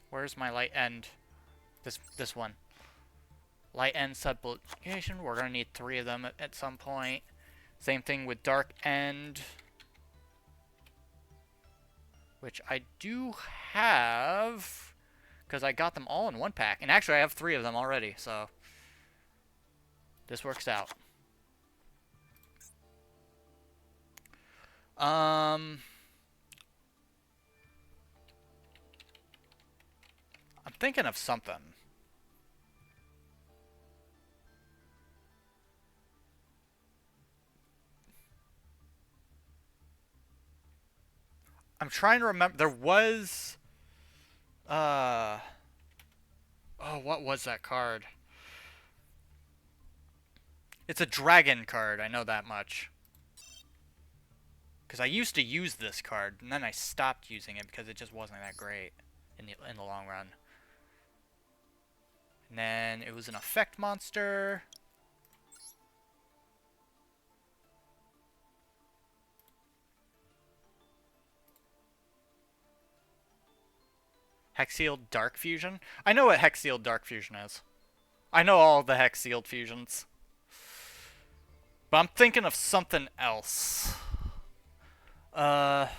Where's my light end? This one. Light end sublimation. We're gonna need 3 of them at some point. Same thing with dark end, which I do have because I got them all in one pack. And actually, I have 3 of them already, so this works out. I'm thinking of something. I'm trying to remember. There was, oh, what was that card? It's a dragon card. I know that much. Because I used to use this card, and then I stopped using it because it just wasn't that great in the long run. And then it was an effect monster. Hex-sealed Dark Fusion? I know what Hex-sealed Dark Fusion is. I know all the Hex-sealed fusions. But I'm thinking of something else. Let's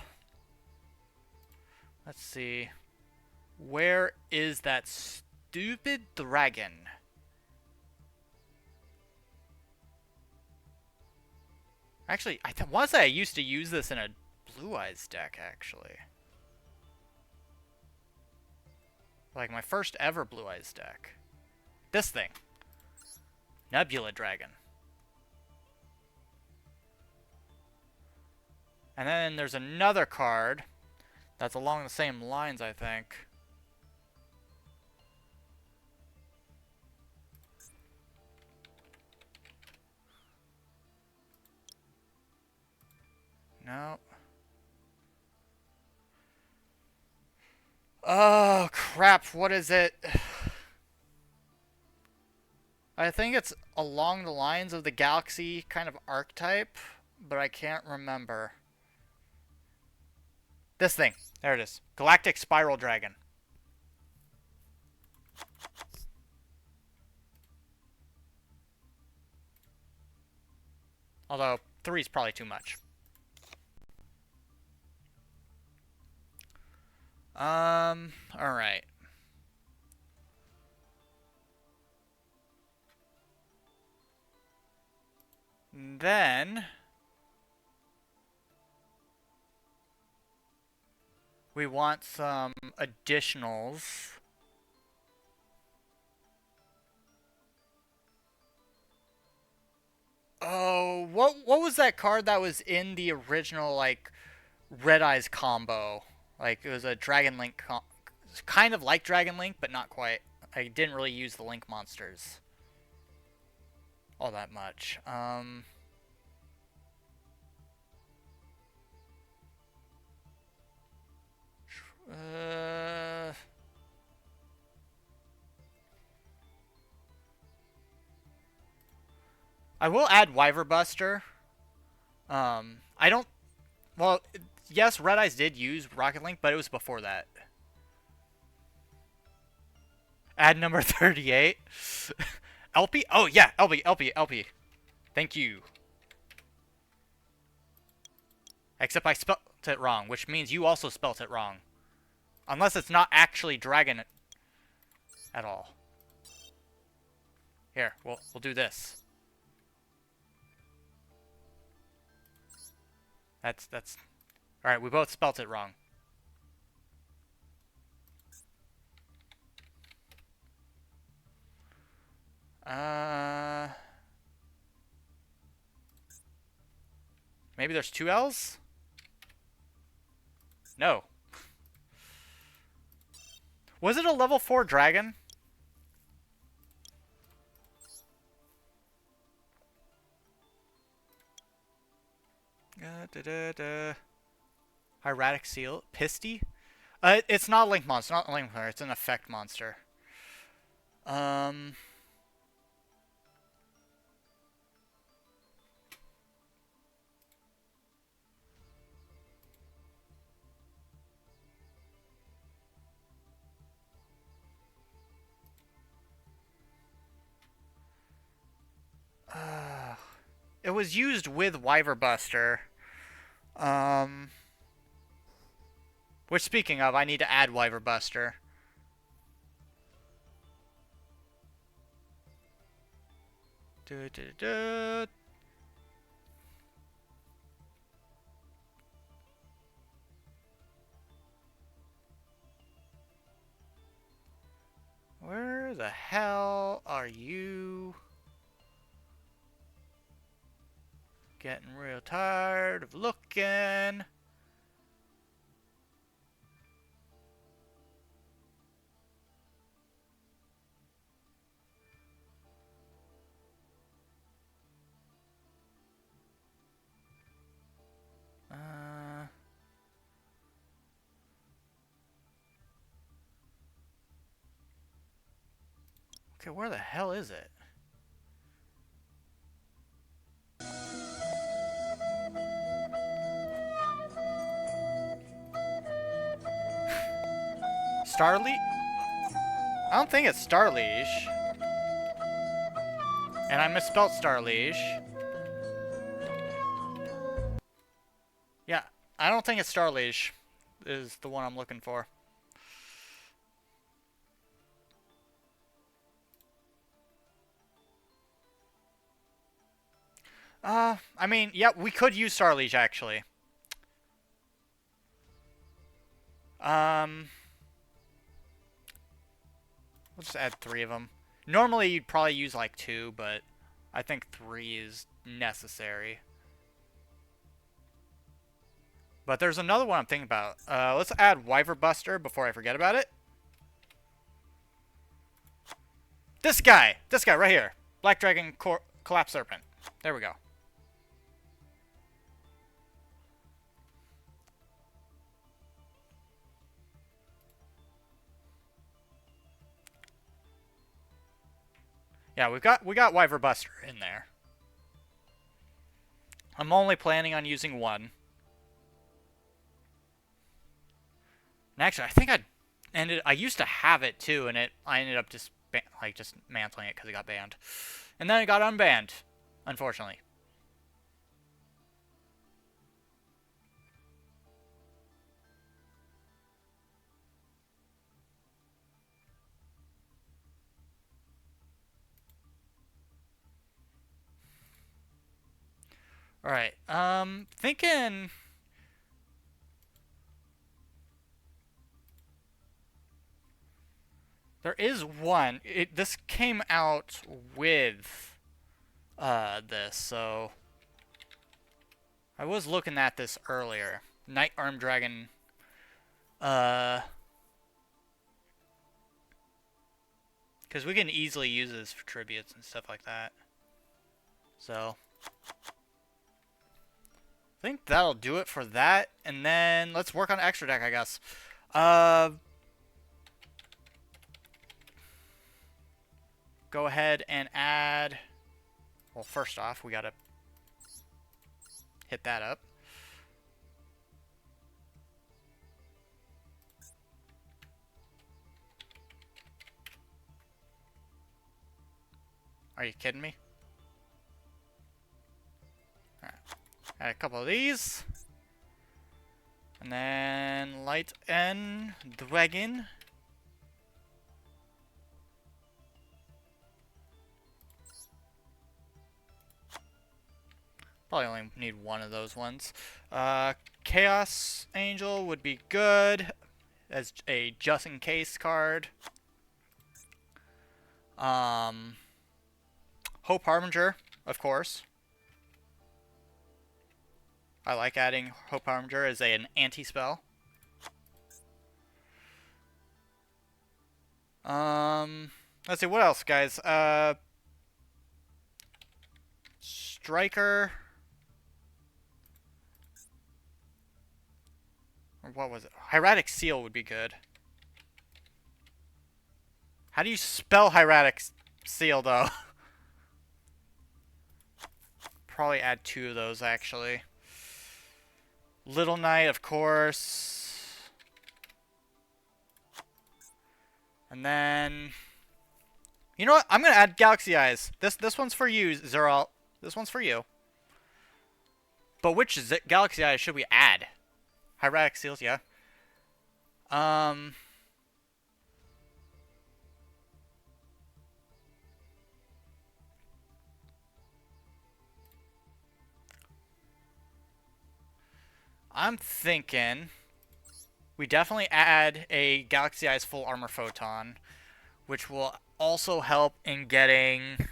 see. Where is that stupid dragon? Actually, I want to say I used to use this in a Blue Eyes deck, actually. Like my first ever Blue Eyes deck. This thing. Nebula Dragon. And then there's another card that's along the same lines, I think. No. Oh, crap. What is it? I think it's along the lines of the Galaxy kind of archetype, but I can't remember. This thing. There it is. Galactic Spiral Dragon. Although, 3 is probably too much. Alright. Then we want some additionals. Oh, what was that card that was in the original like Red Eyes combo? Like it was a Dragon Link, kind of like Dragon Link, but not quite. I didn't really use the Link monsters all that much. I will add Wyver Buster. I don't. Well, yes, Red Eyes did use Rocket Link, but it was before that. Ad number 38. LP? Oh, yeah. LP, LP, LP. Thank you. Except I spelt it wrong, which means you also spelt it wrong. Unless it's not actually dragon at all. Here, we'll do this. That's all right. We both spelt it wrong. Maybe there's two L's? No. Was it a level 4 dragon? Hieratic seal. Pisty? It's not a link monster. Not a link monster. It's an effect monster. It was used with Wyver Buster. Which, speaking of, I need to add Wyver Buster. Where the hell are you? Getting real tired of looking. Okay, where the hell is it? Starleash? I don't think it's Starleash. And I misspelled Starleash. Yeah, I don't think it's Starleash is the one I'm looking for. I mean, yeah, we could use Starleash, actually. We'll just add 3 of them. Normally, you'd probably use, like, 2, but I think 3 is necessary. But there's another one I'm thinking about. Let's add Wyver Buster before I forget about it. This guy right here. Black Dragon Collapse Serpent. There we go. Yeah, we got Wyver Buster in there. I'm only planning on using 1. And actually, I think I used to have it too, and I ended up just mantling it because it got banned, and then it got unbanned, unfortunately. All right, thinking. There is one. This came out with this, so I was looking at this earlier. Night Arm Dragon. Because we can easily use this for tributes and stuff like that. So I think that'll do it for that, and then let's work on extra deck, I guess. Go ahead and add. Well, first off, we gotta hit that up. Are you kidding me? Alright. Add a couple of these. And then light and dragon. Probably only need one of those ones. Chaos Angel would be good as a just in case card. Hope Harbinger, of course. I like adding Hope Harbinger as an anti-spell. Let's see, what else, guys? Striker. Or what was it? Hieratic Seal would be good. How do you spell Hieratic Seal, though? Probably add 2 of those, actually. Little Knight, of course. And then... You know what? I'm going to add Galaxy Eyes. This one's for you, Zeralt. This one's for you. But which Galaxy Eyes should we add? Hieratic Seals, yeah. I'm thinking we definitely add a Galaxy Eyes Full Armor Photon, which will also help in getting,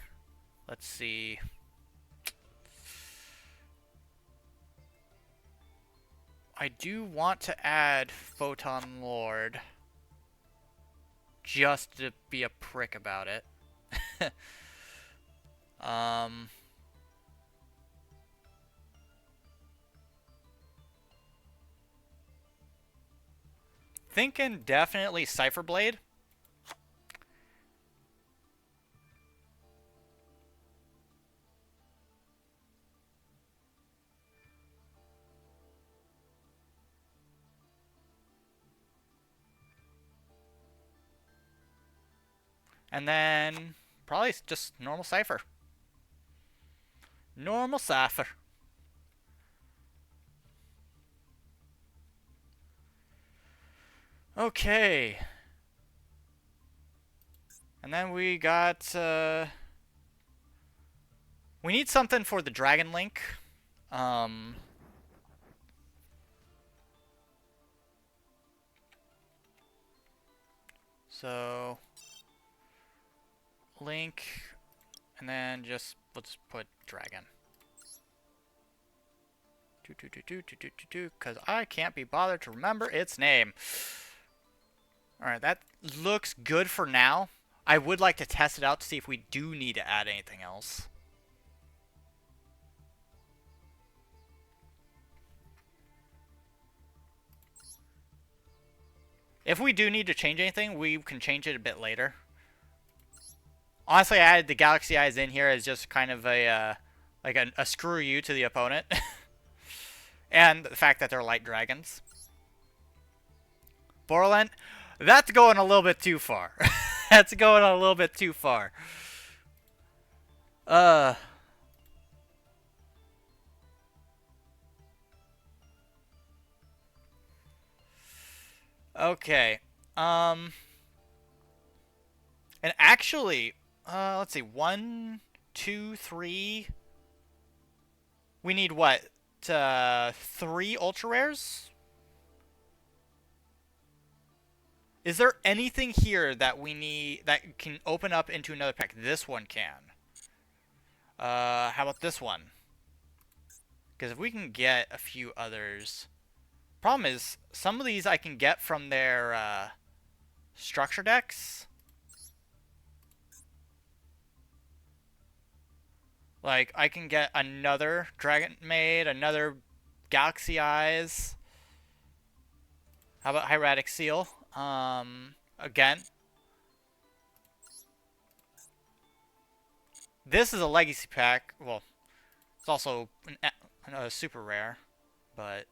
let's see, I do want to add Photon Lord just to be a prick about it. Thinking definitely Cypher Blade. And then probably just normal Cypher. Normal Cypher. Okay. And then we got... we need something for the Dragon Link. So... Link... And then just... Let's put Dragon. Because I can't be bothered to remember its name. Alright, that looks good for now. I would like to test it out to see if we do need to add anything else. If we do need to change anything, we can change it a bit later. Honestly, I added the Galaxy Eyes in here as just kind of a, like a screw you to the opponent. And the fact that they're light dragons. Borland, that's going a little bit too far. That's going a little bit too far. Okay. And actually, let's see. 1, 2, 3. We need what? 3 ultra rares? Is there anything here that we need that can open up into another pack? This one can. How about this one? Because if we can get a few others... Problem is, some of these I can get from their structure decks. Like, I can get another Dragon Maid, another Galaxy Eyes. How about Hieratic Seal? Again. This is a Legacy pack. Well, it's also a super rare, but...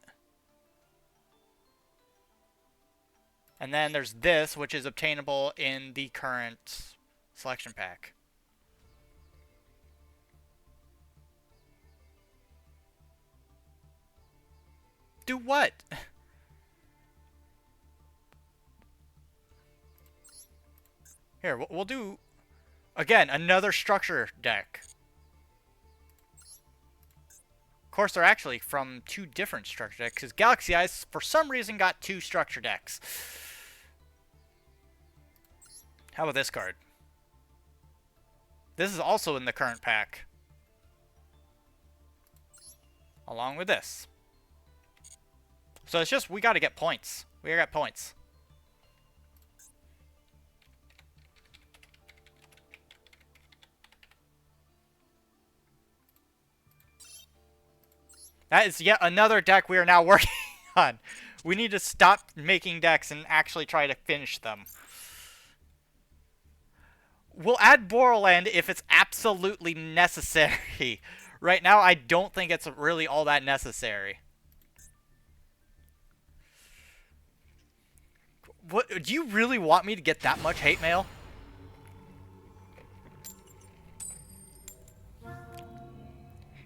And then there's this, which is obtainable in the current selection pack. Do what? Here, we'll do, again, another structure deck. Of course, they're actually from two different structure decks, because Galaxy Eyes, for some reason, got two structure decks. How about this card? This is also in the current pack. Along with this. So it's just, we gotta get points. We gotta get points. That is yet another deck we are now working on. We need to stop making decks and actually try to finish them. We'll add Borderland if it's absolutely necessary. Right now, I don't think it's really all that necessary. What, do you really want me to get that much hate mail?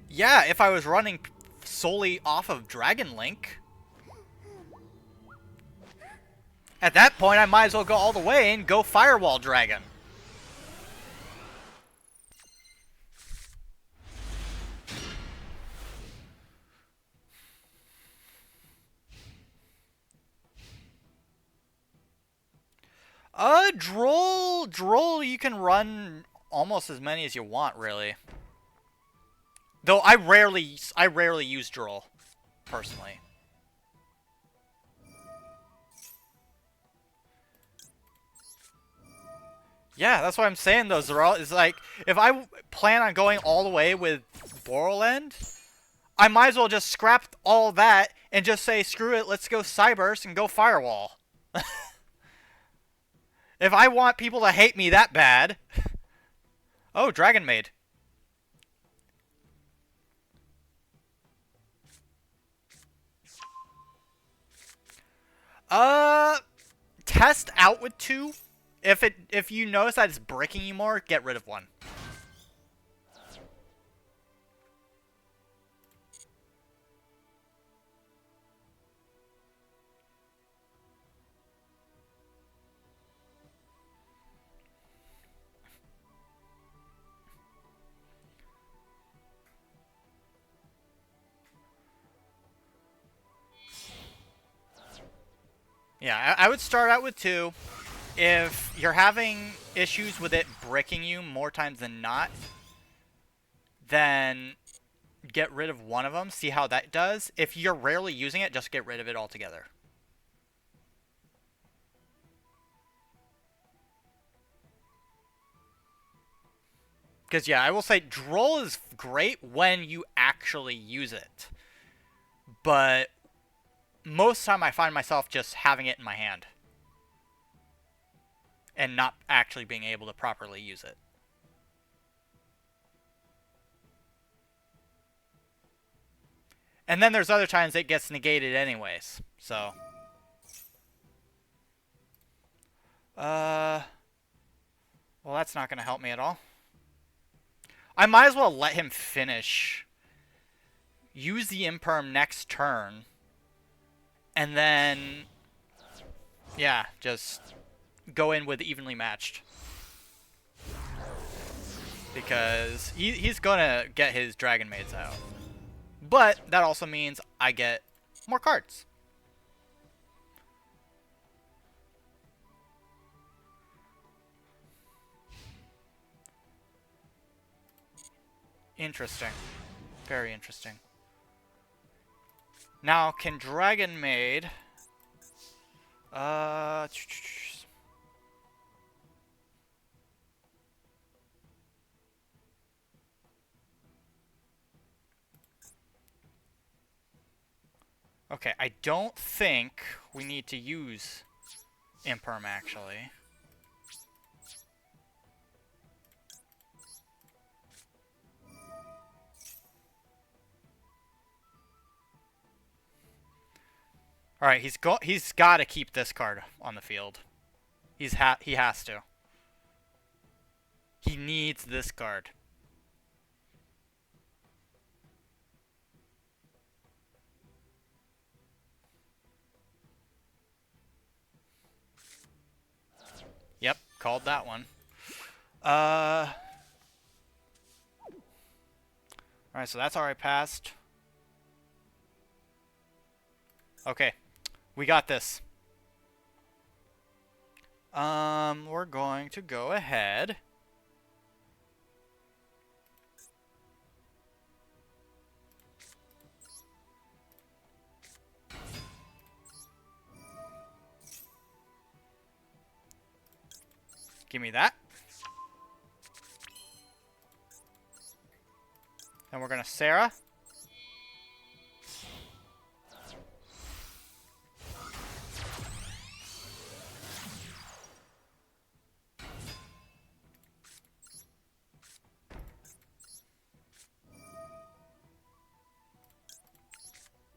Yeah, if I was running solely off of Dragon Link. At that point, I might as well go all the way and go Firewall Dragon. Droll, you can run almost as many as you want, really. Though I rarely use Droll, personally. Yeah, that's what I'm saying, though, Zeral. Is like, if I plan on going all the way with Borderland, I might as well just scrap all that and just say, screw it, let's go Cyburst and go Firewall. If I want people to hate me that bad... Oh, Dragon Maid. Test out with 2. If you notice that it's bricking you more, get rid of 1. Yeah, I would start out with 2. If you're having issues with it bricking you more times than not, then get rid of 1 of them. See how that does. If you're rarely using it, just get rid of it altogether. Because, yeah, I will say Droll is great when you actually use it. But most of the time I find myself just having it in my hand. And not actually being able to properly use it. And then there's other times it gets negated anyways. So. Well, that's not going to help me at all. I might as well let him finish. Use the Imperm next turn. And then... yeah, just go in with evenly matched. Because he's going to get his Dragon Maids out. But that also means I get more cards. Interesting. Very interesting. Now, can Dragon Maid... okay, I don't think we need to use Imperm, actually. Alright, he's got to keep this card on the field. He has to. He needs this card. called that one. Alright, so that's already passed. Okay. We got this. We're going to go ahead. Give me that. And we're gonna Sarah.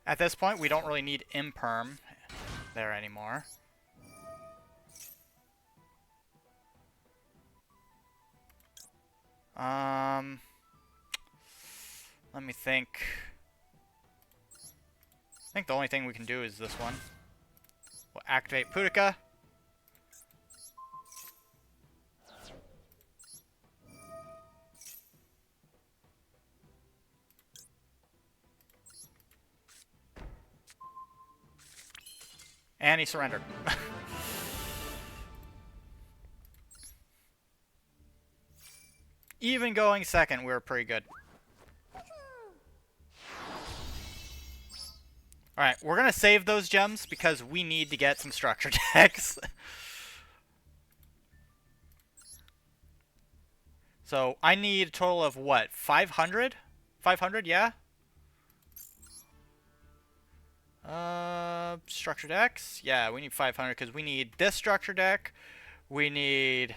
At this point, we don't really need Imperm there anymore. Let me think. I think the only thing we can do is this one. We'll activate Pudica. And he surrendered. Even going second, we were pretty good. Alright, we're going to save those gems because we need to get some structure decks. So, I need a total of what? 500? 500, yeah? Structure decks? Yeah, we need 500 because we need this structure deck. We need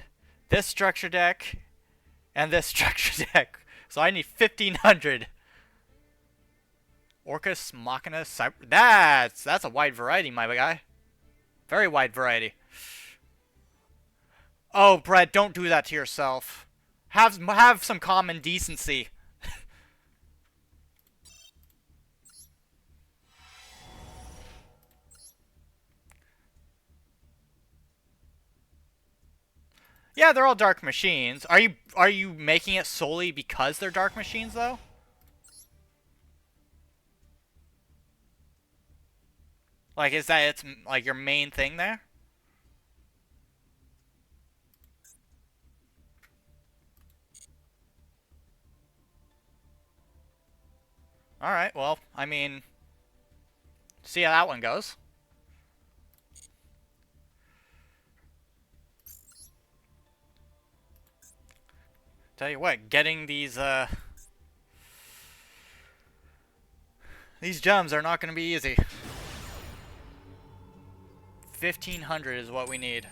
this structure deck. And this structure deck. So I need 1,500. Orcus, Machina, that's a wide variety, my guy. Very wide variety. Oh, Brett, don't do that to yourself. Have some common decency. Yeah, they're all dark machines. Are you making it solely because they're dark machines though? Like, is that it's like your main thing there? Alright, well, I mean, see how that one goes. Tell you what, getting these gems are not going to be easy. 1,500 is what we need.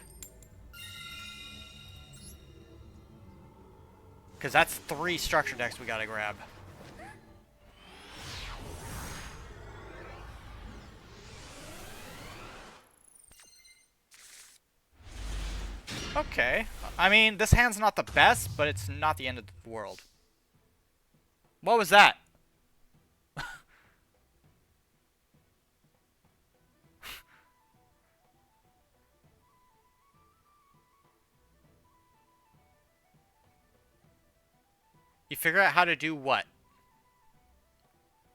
Because that's 3 structure decks we gotta grab. Okay. I mean, this hand's not the best, but it's not the end of the world. What was that? You figure out how to do what?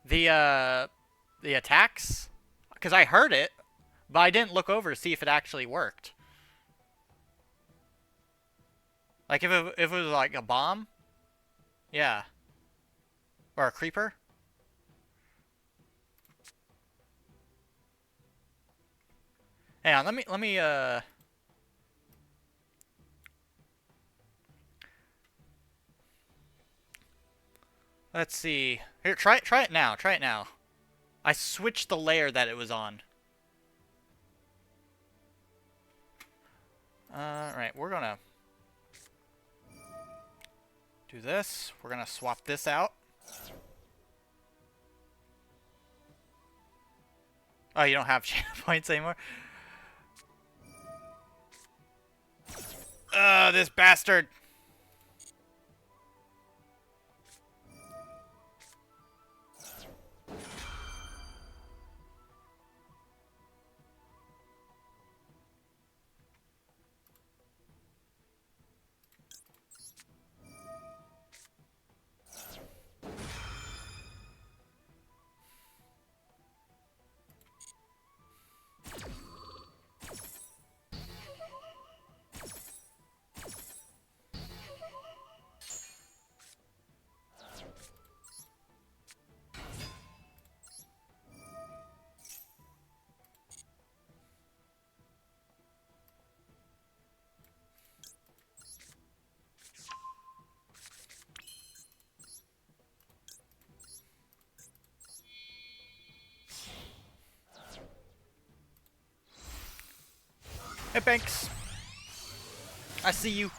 The attacks? Because I heard it, but I didn't look over to see if it actually worked. Like, if it was like a bomb? Yeah. Or a creeper? Hang on, let me let's see. Here, try it now. Try it now. I switched the layer that it was on. Right, we're gonna do this. We're gonna swap this out. Oh, you don't have channel points anymore? This bastard! Hey, Banks. I see you.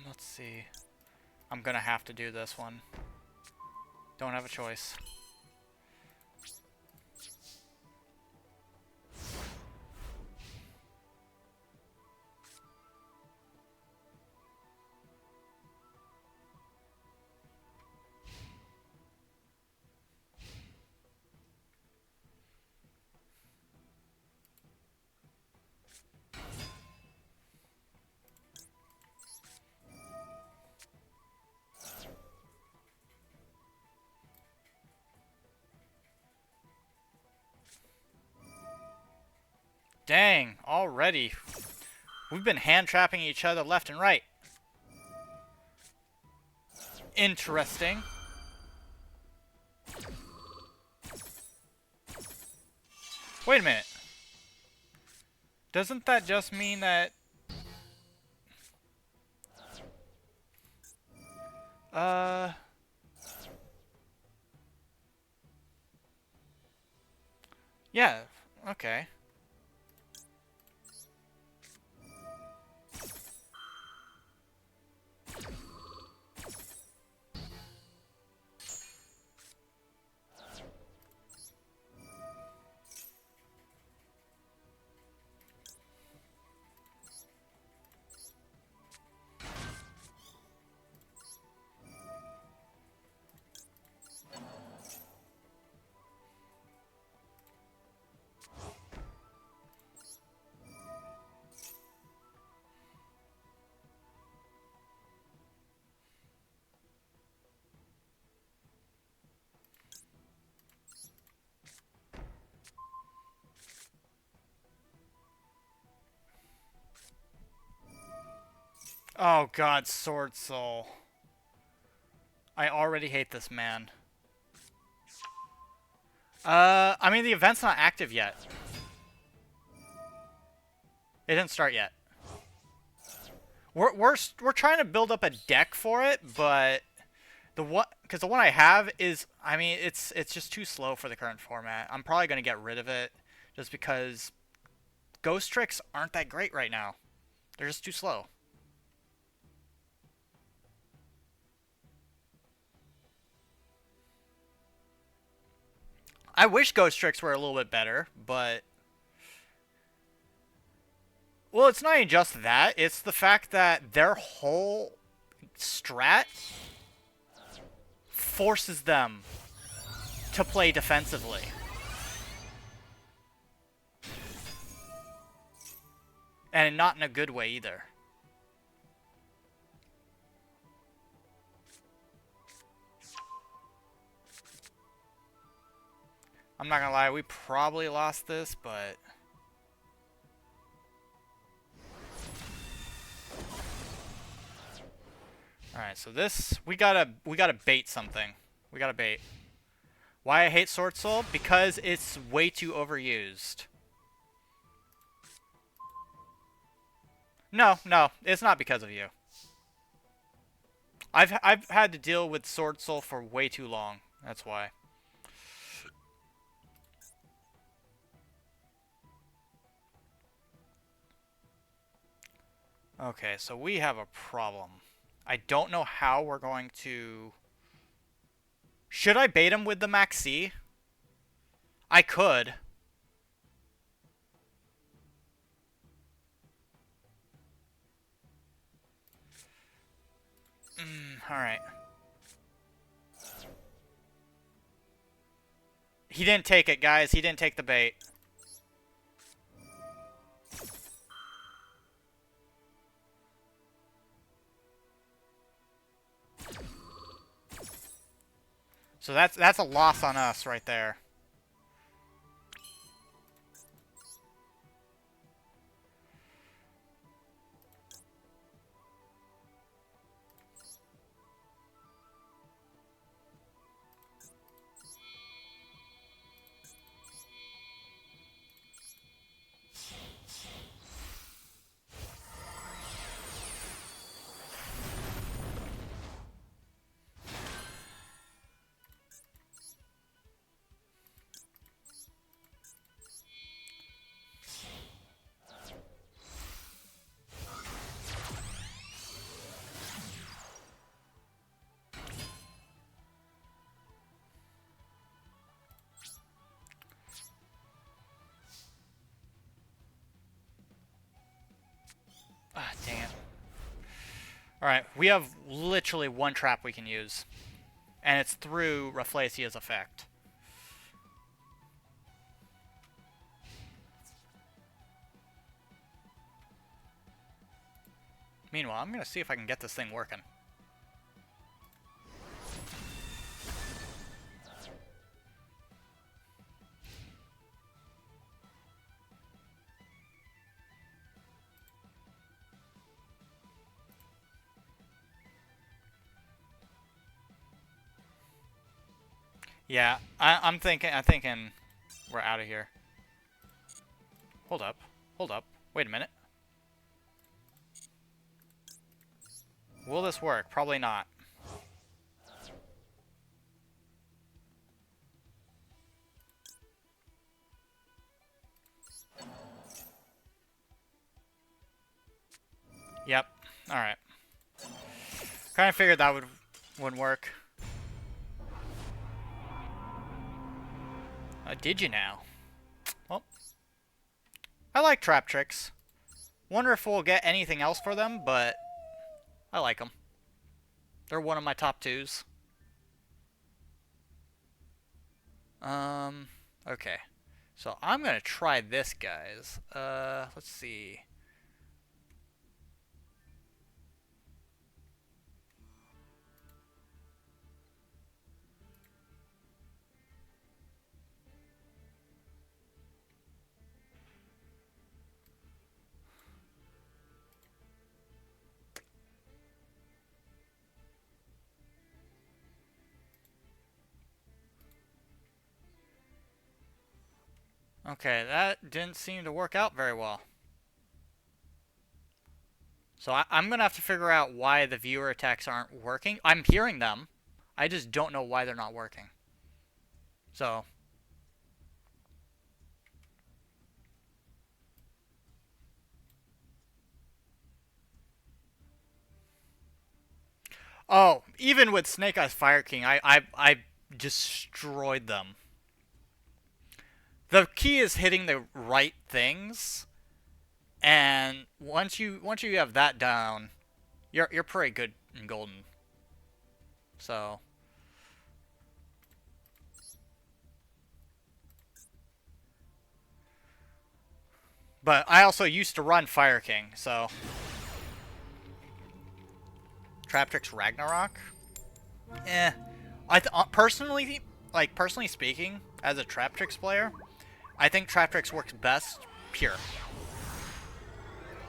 Let's see. I'm gonna have to do this one. Don't have a choice. Dang, already. We've been hand-trapping each other left and right. Interesting. Wait a minute. Doesn't that just mean that... Yeah, okay. Oh god, Sword Soul. I already hate this man. I mean the event's not active yet. It didn't start yet. We're trying to build up a deck for it, but because the one I have is, I mean, it's just too slow for the current format. I'm probably gonna get rid of it just because ghost tricks aren't that great right now. They're just too slow. I wish ghost tricks were a little bit better, but well, it's not even just that. It's the fact that their whole strat forces them to play defensively. And not in a good way either. I'm not gonna lie, we probably lost this, but... Alright, so this, we gotta bait something. We gotta bait. Why I hate Sword Soul? Because it's way too overused. No, it's not because of you. I've had to deal with Sword Soul for way too long. That's why. Okay, so we have a problem. I don't know how we're going to... Should I bait him with the Maxi? I could. Alright. He didn't take it, guys. He didn't take the bait. So that's a loss on us right there. Alright, we have literally one trap we can use. And it's through Rafflesia's effect. Meanwhile, I'm going to see if I can get this thing working. Yeah, I'm thinking we're out of here. Hold up. Hold up. Wait a minute. Will this work? Probably not. Yep. Alright. Kinda figured that wouldn't work. Did you now? Well, I like trap tricks. Wonder if we'll get anything else for them, but I like them. They're one of my top 2s. Okay. So I'm gonna try this, guys. Let's see. Okay, that didn't seem to work out very well. So I'm going to have to figure out why the viewer attacks aren't working. I'm hearing them. I just don't know why they're not working. So. Oh, even with Snake Eyes Fire King, I destroyed them. The key is hitting the right things. And once you have that down, you're pretty good in Golden. So, but I also used to run Fire King, so Traptrix Ragnarok. Personally, personally speaking, as a Traptrix player, I think Traptrix works best pure.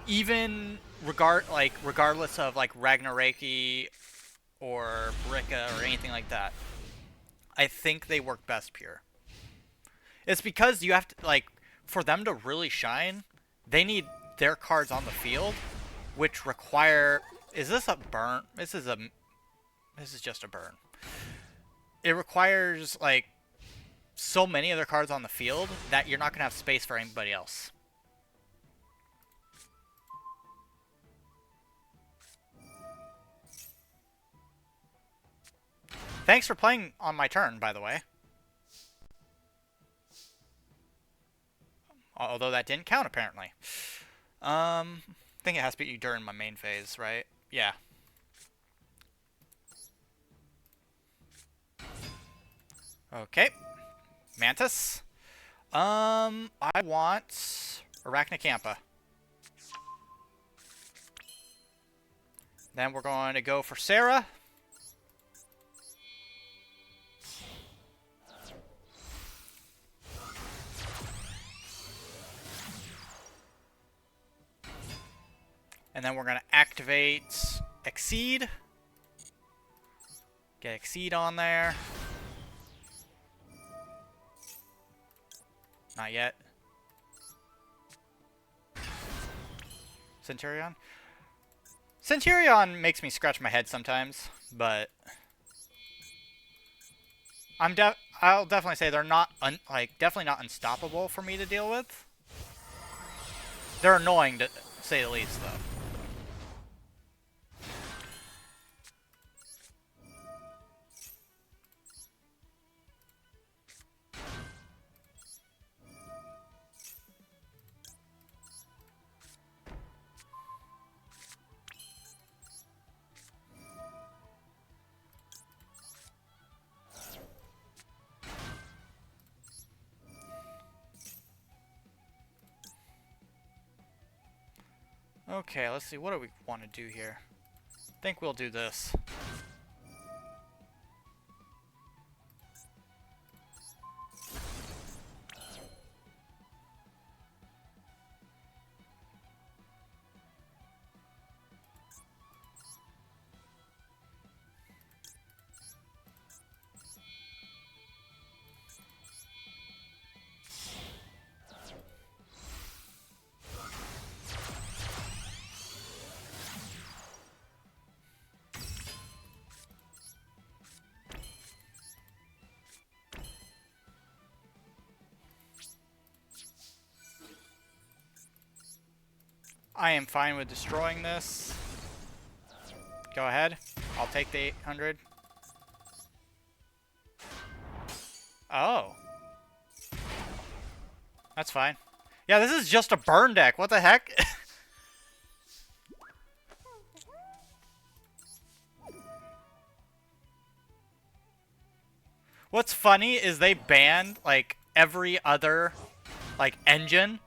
Even regardless of Ragnaraki or Bricka or anything like that, I think they work best pure. It's because you have to for them to really shine, they need their cards on the field, which require. Is this a burn? This is just a burn. It requires so many of their cards on the field that you're not gonna have space for anybody else. Thanks for playing on my turn, by the way. Although that didn't count, apparently. I think it has to be during my main phase, right? Yeah. Okay. Mantis. I want Arachnacampa. Then we're going to go for Sarah. And then we're going to activate Exceed. Get Exceed on there. Not yet. Centurion? Centurion makes me scratch my head sometimes, but I'll definitely say they're not definitely not unstoppable for me to deal with. They're annoying to say the least, though. Okay, let's see. What do we want to do here? I think we'll do this. I am fine with destroying this. Go ahead. I'll take the 800. Oh. That's fine. Yeah, this is just a burn deck. What the heck? What's funny is they banned, like, every other, like, engine.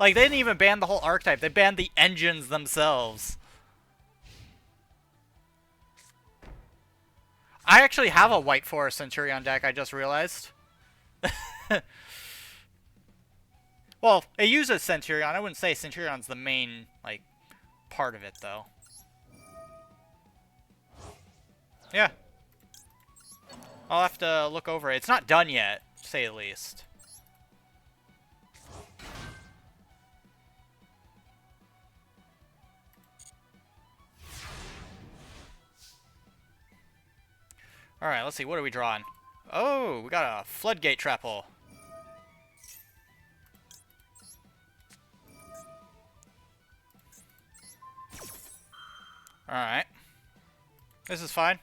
Like, they didn't even ban the whole archetype. They banned the engines themselves. I actually have a White Forest Centurion deck, I just realized. Well, it uses Centurion. I wouldn't say Centurion's the main, like, part of it, though. Yeah. I'll have to look over it. It's not done yet, to say the least. Alright, let's see. What are we drawing? Oh, we got a Floodgate Trapple. Alright. This is fine.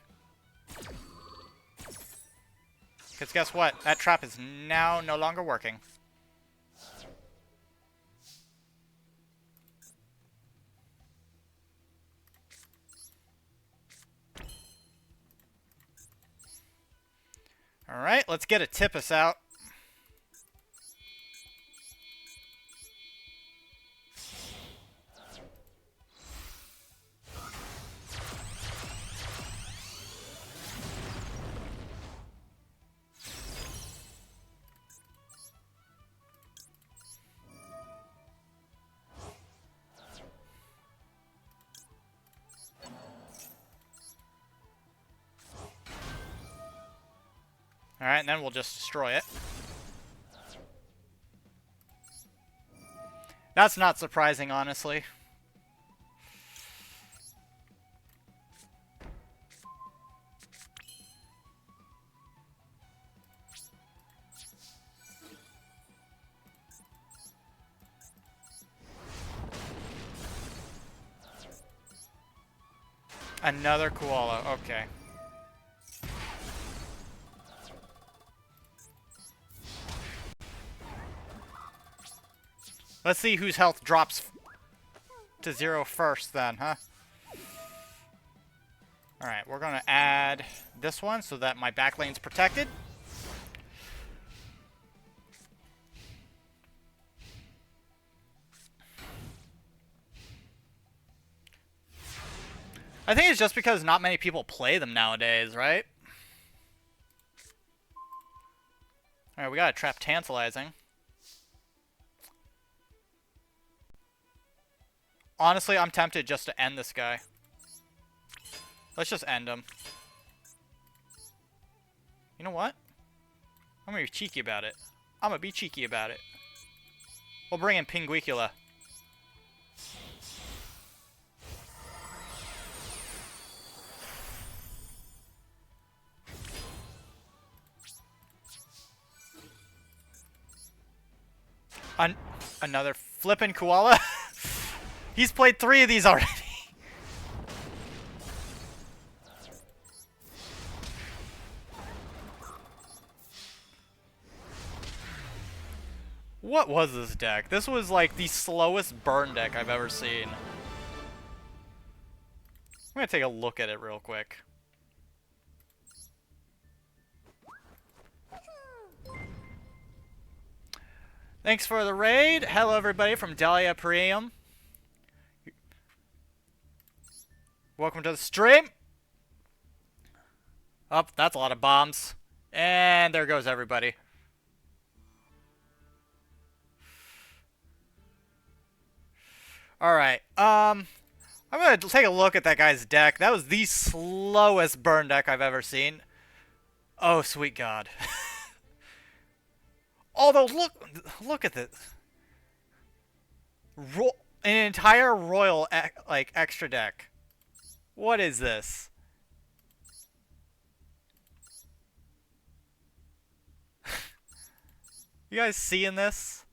Because guess what? That trap is now no longer working. Alright, let's get a Tippus out. Alright, and then we'll just destroy it. That's not surprising, honestly. Another koala, okay. Let's see whose health drops to 0 first then, huh? Alright, we're gonna add this one so that my back lane's protected. I think it's just because not many people play them nowadays, right? Alright, we got a trap Tantalizing. Honestly, I'm tempted just to end this guy. Let's just end him. You know what? I'm gonna be cheeky about it. I'm gonna be cheeky about it. We'll bring in Pinguicula. Another flippin' koala? He's played 3 of these already. What was this deck? This was like the slowest burn deck I've ever seen. I'm gonna take a look at it real quick. Thanks for the raid. Hello everybody from Dahlia Priam. Welcome to the stream. Oh, that's a lot of bombs. And there goes everybody. Alright, I'm gonna take a look at that guy's deck. That was the slowest burn deck I've ever seen. Oh, sweet God. Although, look at this. An entire royal, like, extra deck. What is this? You guys seeing this?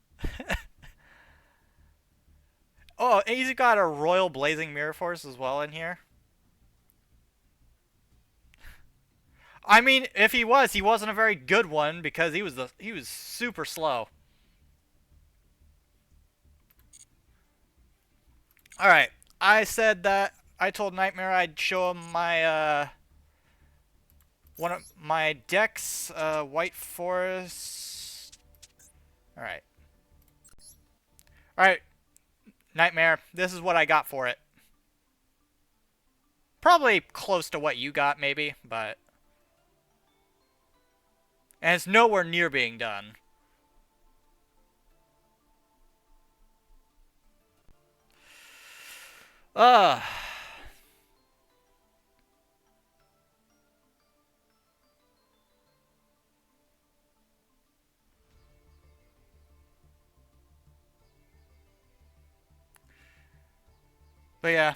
Oh, and he's got a Royal Blazing Mirror Force as well in here. I mean, if he wasn't a very good one because he was super slow. All right, I said that I told Nightmare I'd show him my one of my decks, White Forest. All right, all right, Nightmare. This is what I got for it. Probably close to what you got, maybe, but and it's nowhere near being done. Ugh. But yeah,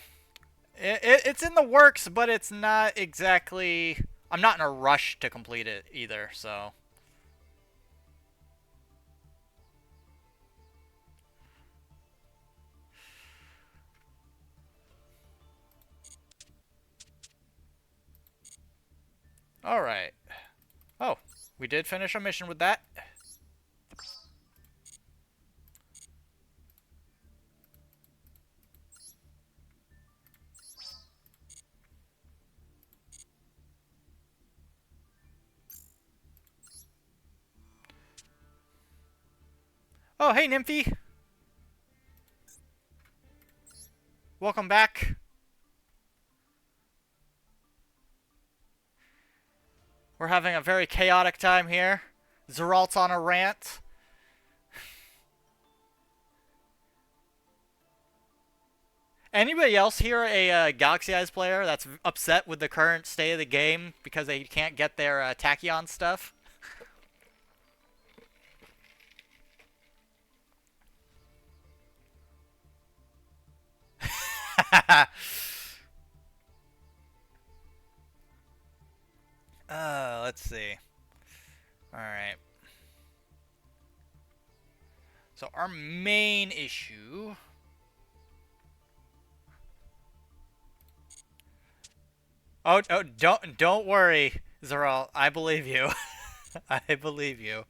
it's in the works, but it's not exactly. I'm not in a rush to complete it either, so. Alright. Oh, we did finish our mission with that. Oh, hey, Nymphy. Welcome back. We're having a very chaotic time here. Zeralt's on a rant. Anybody else here a Galaxy Eyes player that's upset with the current state of the game because they can't get their Tachyon stuff? Let's see. Alright. So our main issue... Oh, don't worry, Zeral. I believe you. I believe you.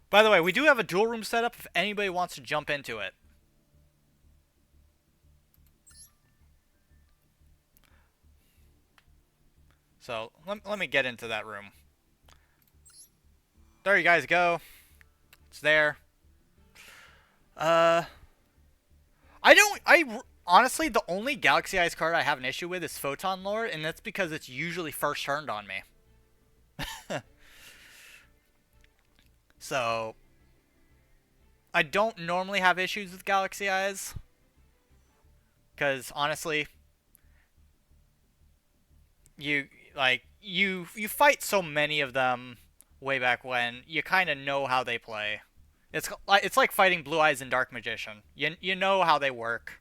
By the way, we do have a duel room set up if anybody wants to jump into it. So, let me get into that room. There you guys go. It's there. Honestly, the only Galaxy Eyes card I have an issue with is Photon Lore, and that's because it's usually first turned on me. So, I don't normally have issues with Galaxy Eyes. Because, honestly, you fight so many of them way back when, you kind of know how they play. It's like fighting Blue Eyes and Dark Magician. You know how they work.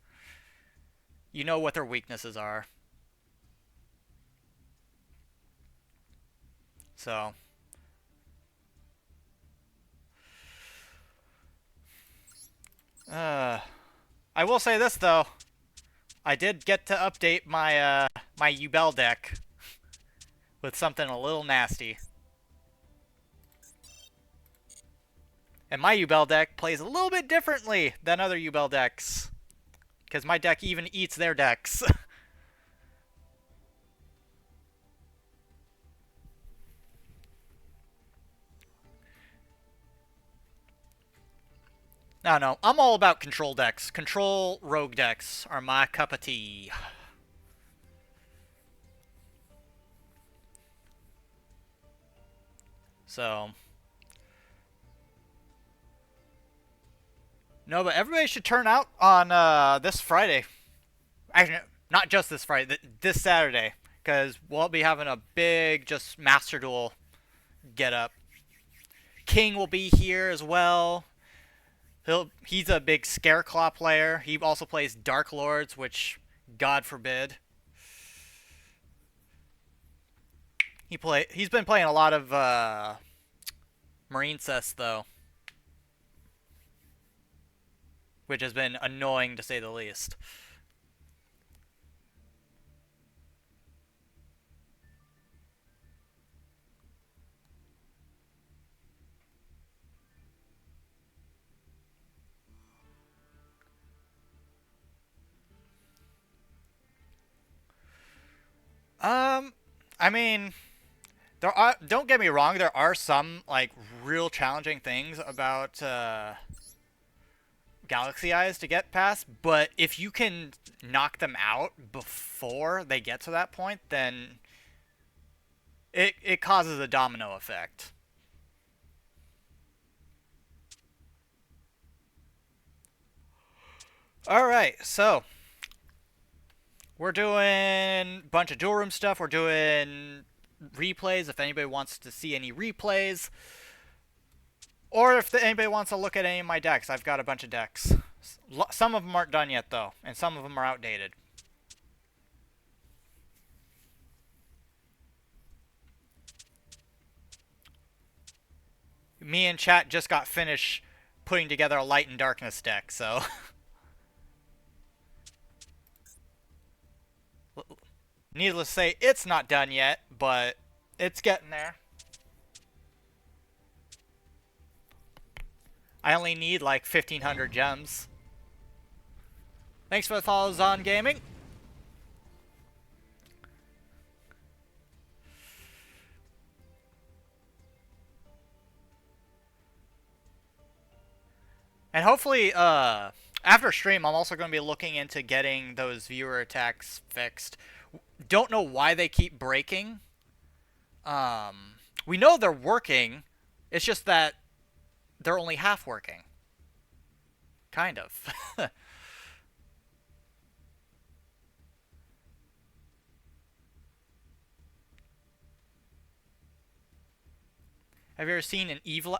You know what their weaknesses are. So. I will say this, though. I did get to update my, my Ubel deck with something a little nasty. And my Ubel deck plays a little bit differently than other Ubel decks. Because my deck even eats their decks. No, I'm all about control decks. Control rogue decks are my cup of tea. So no, but everybody should turn out on this Friday. Actually, not just this Friday, this Saturday, because we'll be having a big just Master Duel get up. King will be here as well. He's a big Scareclaw player. He also plays Dark Lords, which God forbid. He's been playing a lot of Marine Cess though, which has been annoying to say the least. I mean, there are. Don't get me wrong. There are some like real challenging things about Galaxy Eyes to get past, but if you can knock them out before they get to that point, then it causes a domino effect. All right, so we're doing a bunch of dual room stuff. We're doing replays if anybody wants to see any replays. Or if anybody wants to look at any of my decks, I've got a bunch of decks. Some of them aren't done yet, though, and some of them are outdated. Me and chat just got finished putting together a Light and Darkness deck, so... Needless to say, it's not done yet, but it's getting there. I only need like 1,500 gems. Thanks for the follow, Zon Gaming. And hopefully, after stream, I'm also going to be looking into getting those viewer attacks fixed. Don't know why they keep breaking. We know they're working. It's just that they're only half working. Kind of. Have you ever seen an Evil...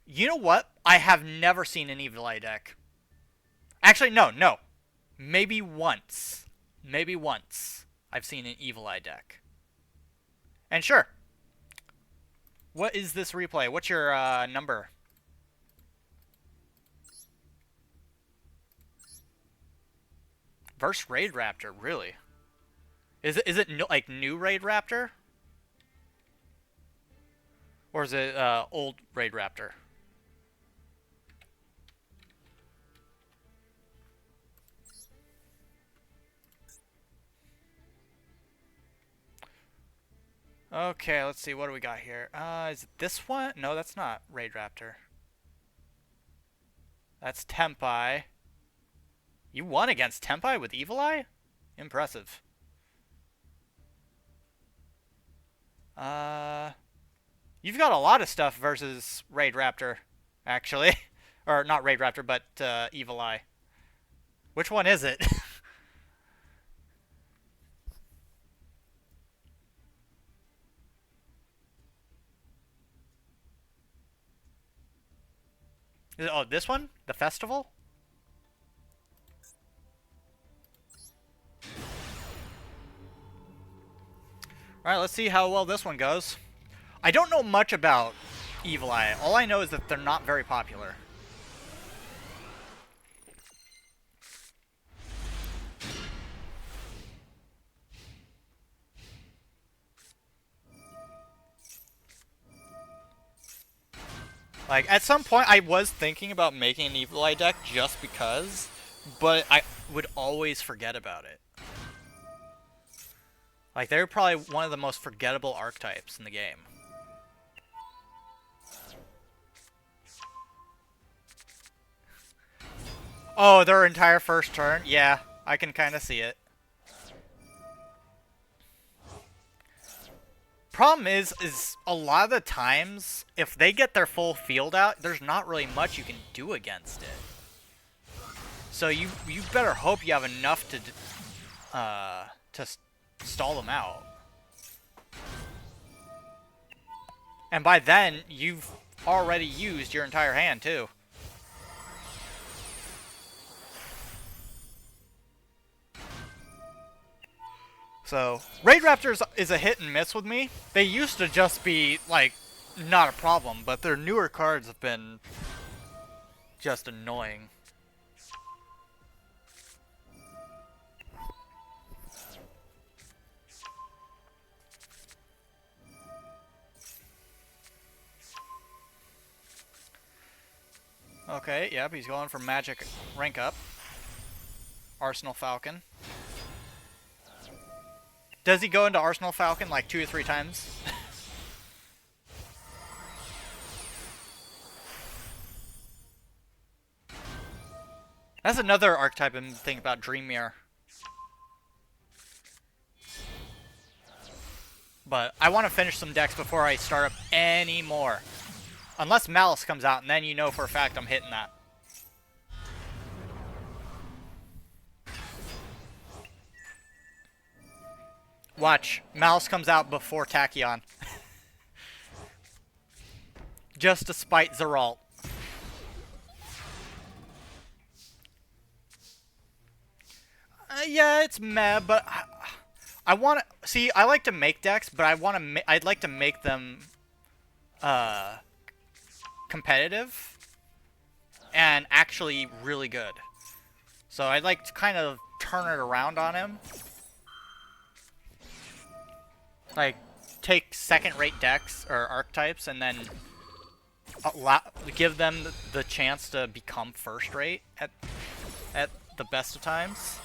You know what? I have never seen an Evil Eye deck. Actually, no. Maybe once. Maybe once I've seen an Evil Eye deck. And sure. What is this replay? What's your number? Verse Raid Raptor, really? Is it like new Raid Raptor? Or is it old Raid Raptor? Okay, let's see. What do we got here? Is it this one? No, that's not Raid Raptor. That's Tempai. You won against Tempai with Evil Eye? Impressive. You've got a lot of stuff versus Raid Raptor, actually. Or not Raid Raptor, but Evil Eye. Which one is it? Oh, this one? The festival? Alright, let's see how well this one goes. I don't know much about Evil Eye. All I know is that they're not very popular. Like, at some point, I was thinking about making an Evil Eye deck just because, but I would always forget about it. Like, they're probably one of the most forgettable archetypes in the game. Oh, their entire first turn? Yeah, I can kind of see it. Problem is a lot of the times, if they get their full field out, there's not really much you can do against it. So you better hope you have enough to stall them out. And by then, you've already used your entire hand, too. So, Raid Raptors is a hit and miss with me. They used to just be, like, not a problem, but their newer cards have been just annoying. Okay, yep, he's going for Magic rank up. Arsenal Falcon. Does he go into Arsenal Falcon like 2 or 3 times? That's another archetype I'm thinking about, Dream Mirror. But I want to finish some decks before I start up any more. Unless Malice comes out, and then you know for a fact I'm hitting that. Watch. Malice comes out before Tachyon. Just to spite Zeralt. Yeah, it's meh, but I want to see. I like to make decks, but I'd like to make them competitive and actually really good. So I'd like to kind of turn it around on him. Like, take second-rate decks or archetypes and then give them the chance to become first-rate at the best of times.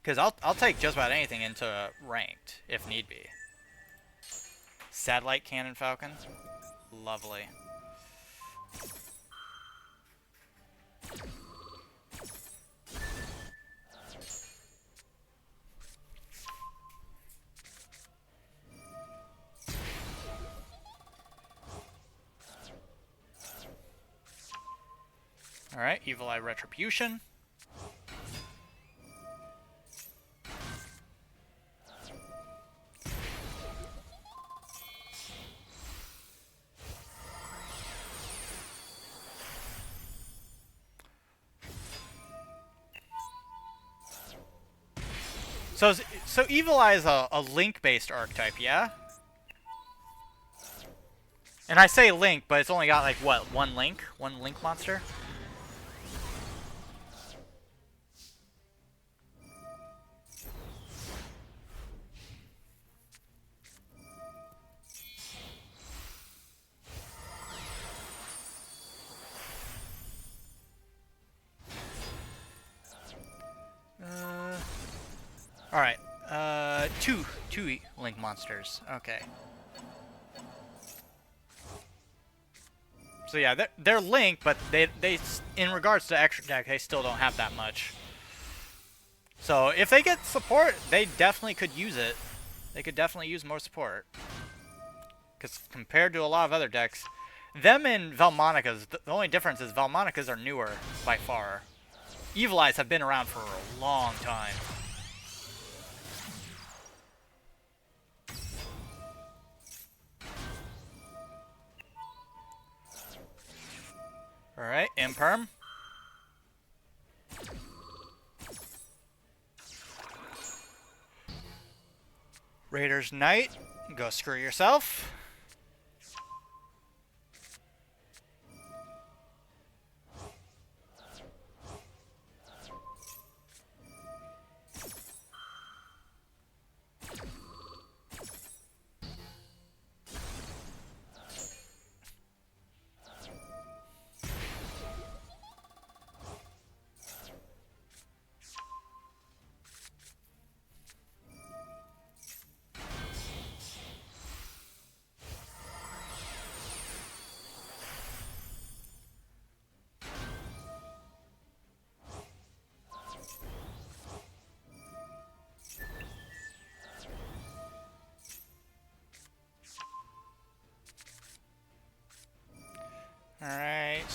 Because I'll take just about anything into ranked, if need be. Satellite Cannon Falcon. Lovely. Alright, Evil Eye Retribution. So Evil Eye is a link-based archetype, yeah? And I say link, but it's only got like what, one link monster? Alright. Two link monsters. Okay. So yeah, they're link, but they in regards to extra deck, they still don't have that much. So if they get support, they definitely could use it. They could definitely use more support. Because compared to a lot of other decks, them and Valmonicas, the only difference is Valmonicas are newer by far. Evil Eyes have been around for a long time. Alright, Imperm. Raiders Knight, go screw yourself.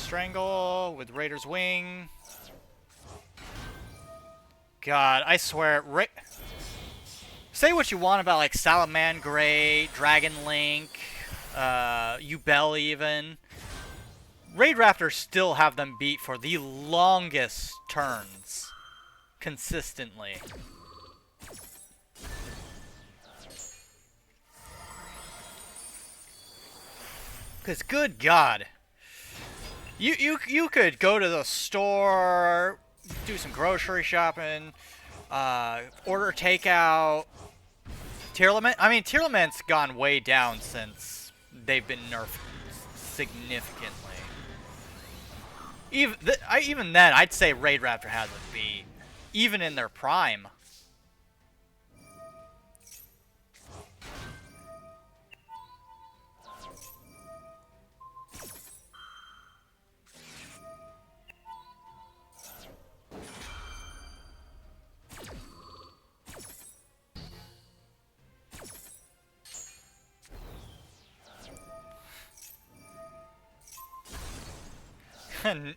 Strangle with Raider's Wing. God, I swear, say what you want about like Salamangreat, Dragon Link, Ubel even. Raid Raptors still have them beat for the longest turns. Consistently. Because good God. You could go to the store, do some grocery shopping, order takeout. Tearlament? I mean, Tearlament's gone way down since they've been nerfed significantly. Even then, I'd say Raid Raptor has a beat. Even in their prime.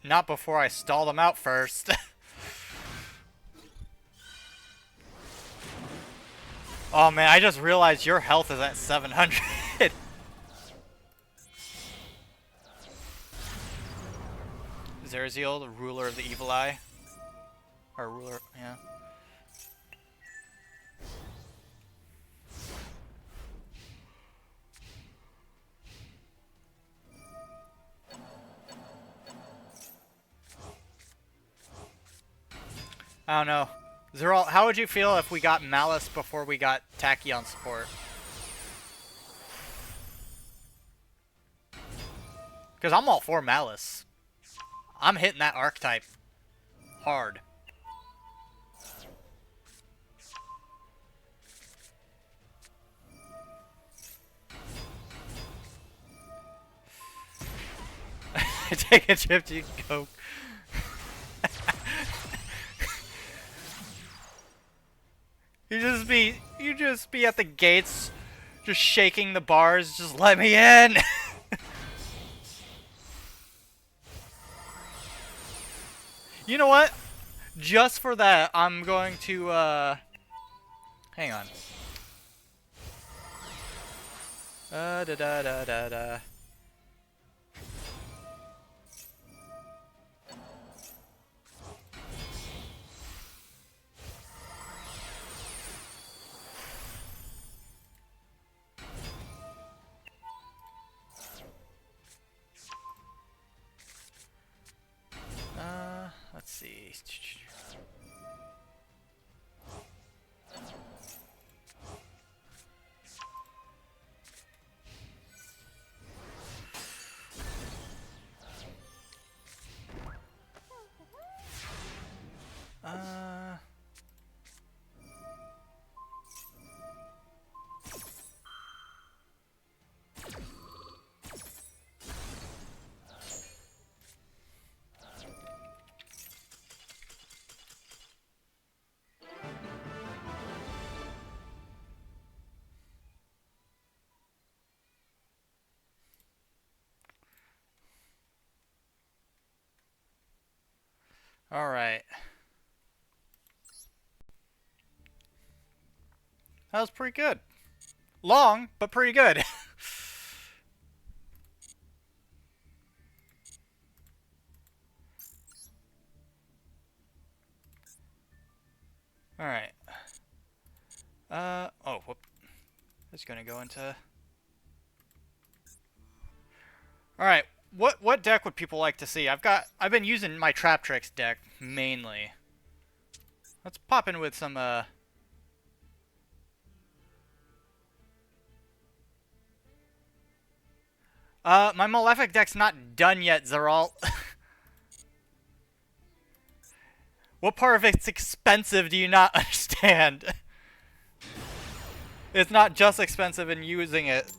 Not before I stall them out first. Oh man, I just realized your health is at 700. Zerziel, the ruler of the evil eye. Or ruler, yeah. I don't know. Zeral, how would you feel if we got Malice before we got Tachyon support? Because I'm all for Malice. I'm hitting that archetype hard. Take a trip to go. You just be at the gates, just shaking the bars, just let me in. You know what? Just for that, I'm going to, hang on. Da da da da da. Let's see. All right. That was pretty good. Long, but pretty good. All right. Oh, whoop. It's gonna go into. All right. What deck would people like to see? I've been using my Trap Tricks deck mainly. Let's pop in with some my Malefic deck's not done yet, Zeral. What part of it's expensive do you not understand? It's not just expensive in using it.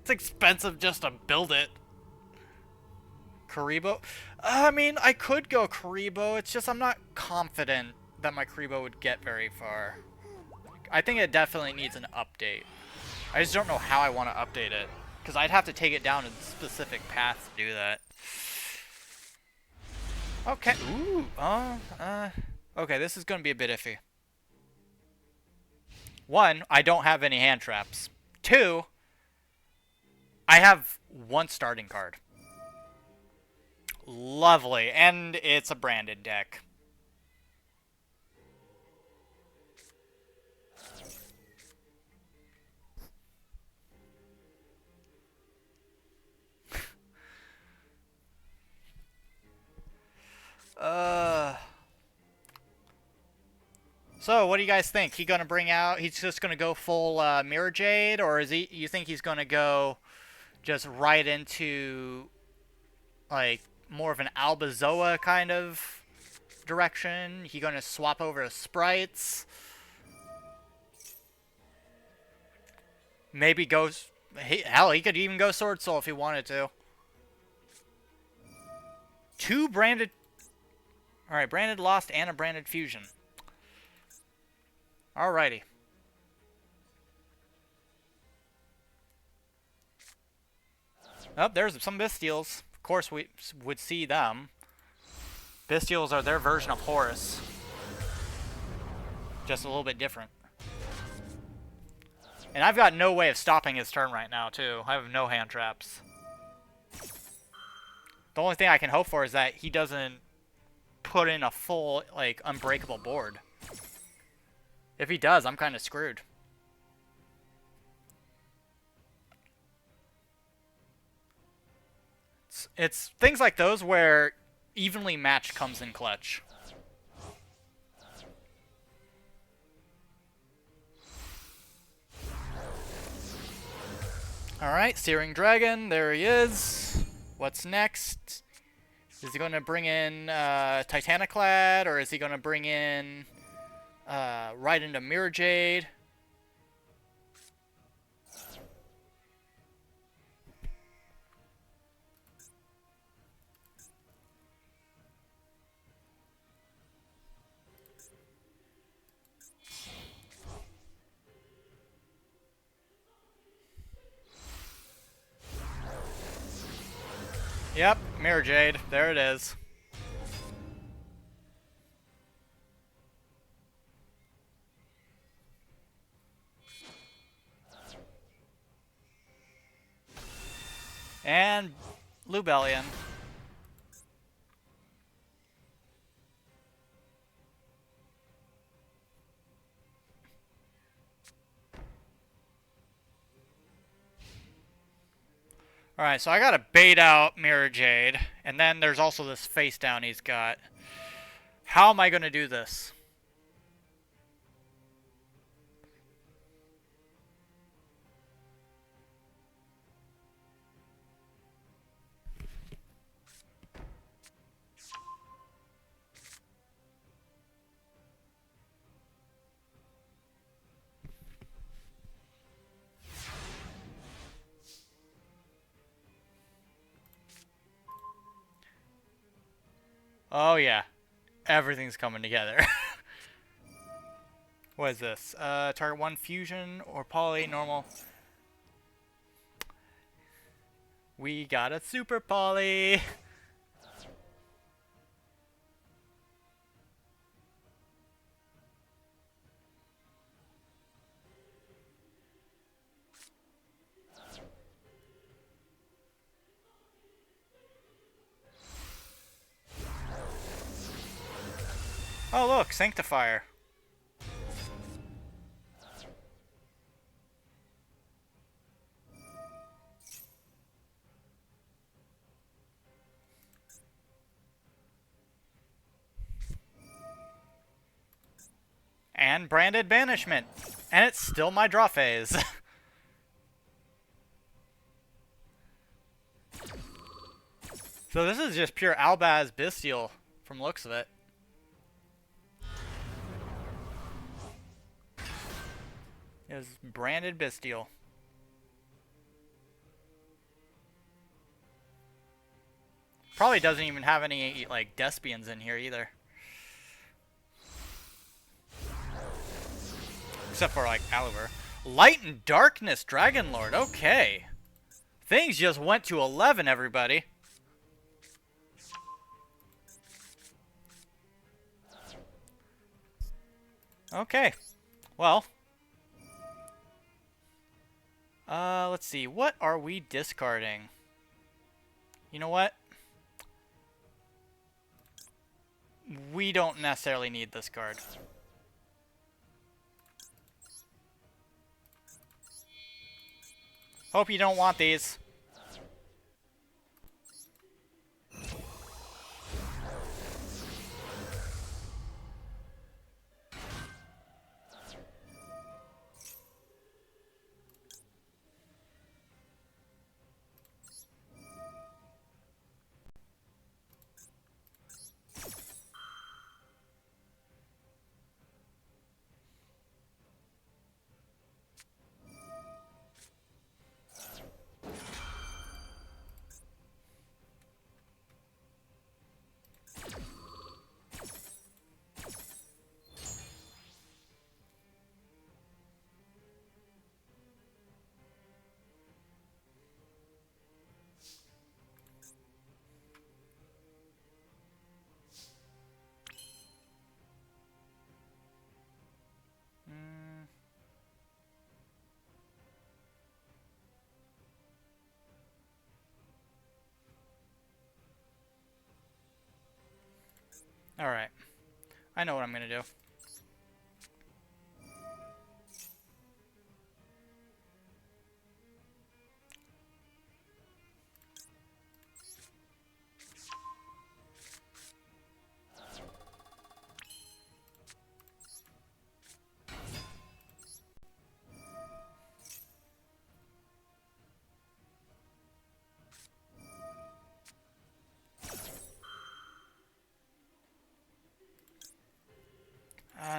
It's expensive just to build it. Karibo? I mean, I could go Karibo. It's just I'm not confident that my Karibo would get very far. I think it definitely needs an update. I just don't know how I want to update it. Because I'd have to take it down a specific path to do that. Okay. Ooh. Okay, this is going to be a bit iffy. One, I don't have any hand traps. Two, I have one starting card. Lovely. And it's a branded deck. So, what do you guys think? He gonna bring out? He's just gonna go full Mirror Jade, or is he? You think he's gonna go just right into like more of an Albazoa kind of direction? He gonna swap over to sprites? Maybe goes. Hell, he could even go Sword Soul if he wanted to. Two branded. All right, branded Lost and a branded Fusion. Alrighty. Oh, there's some Bystials. Of course, we would see them. Bystials are their version of Horus. Just a little bit different. And I've got no way of stopping his turn right now, too. I have no hand traps. The only thing I can hope for is that he doesn't put in a full, like, unbreakable board. If he does, I'm kind of screwed. It's things like those where evenly matched comes in clutch. Alright, Searing Dragon, there he is. What's next? Is he going to bring in Titaniclad, or is he going to bring in right into Mirror Jade? Yep, Mirror Jade. There it is. And Lubellion. Alright, so I gotta bait out Mirror Jade, and then there's also this face down he's got. How am I gonna do this? Oh yeah, everything's coming together. What is this? Target 1 fusion or poly, normal. We got a super poly! Oh look, Sanctifier. And Branded Banishment. And it's still my draw phase. So this is just pure Albaz Bystial from looks of it. Is Branded Bystial. Probably doesn't even have any like Despians in here either. Except for like Aliver. Light and Darkness Dragon Lord, okay. Things just went to 11, everybody. Okay. Well. Let's see. What are we discarding? You know what? We don't necessarily need this card. Hope you don't want these. Alright. I know what I'm gonna do.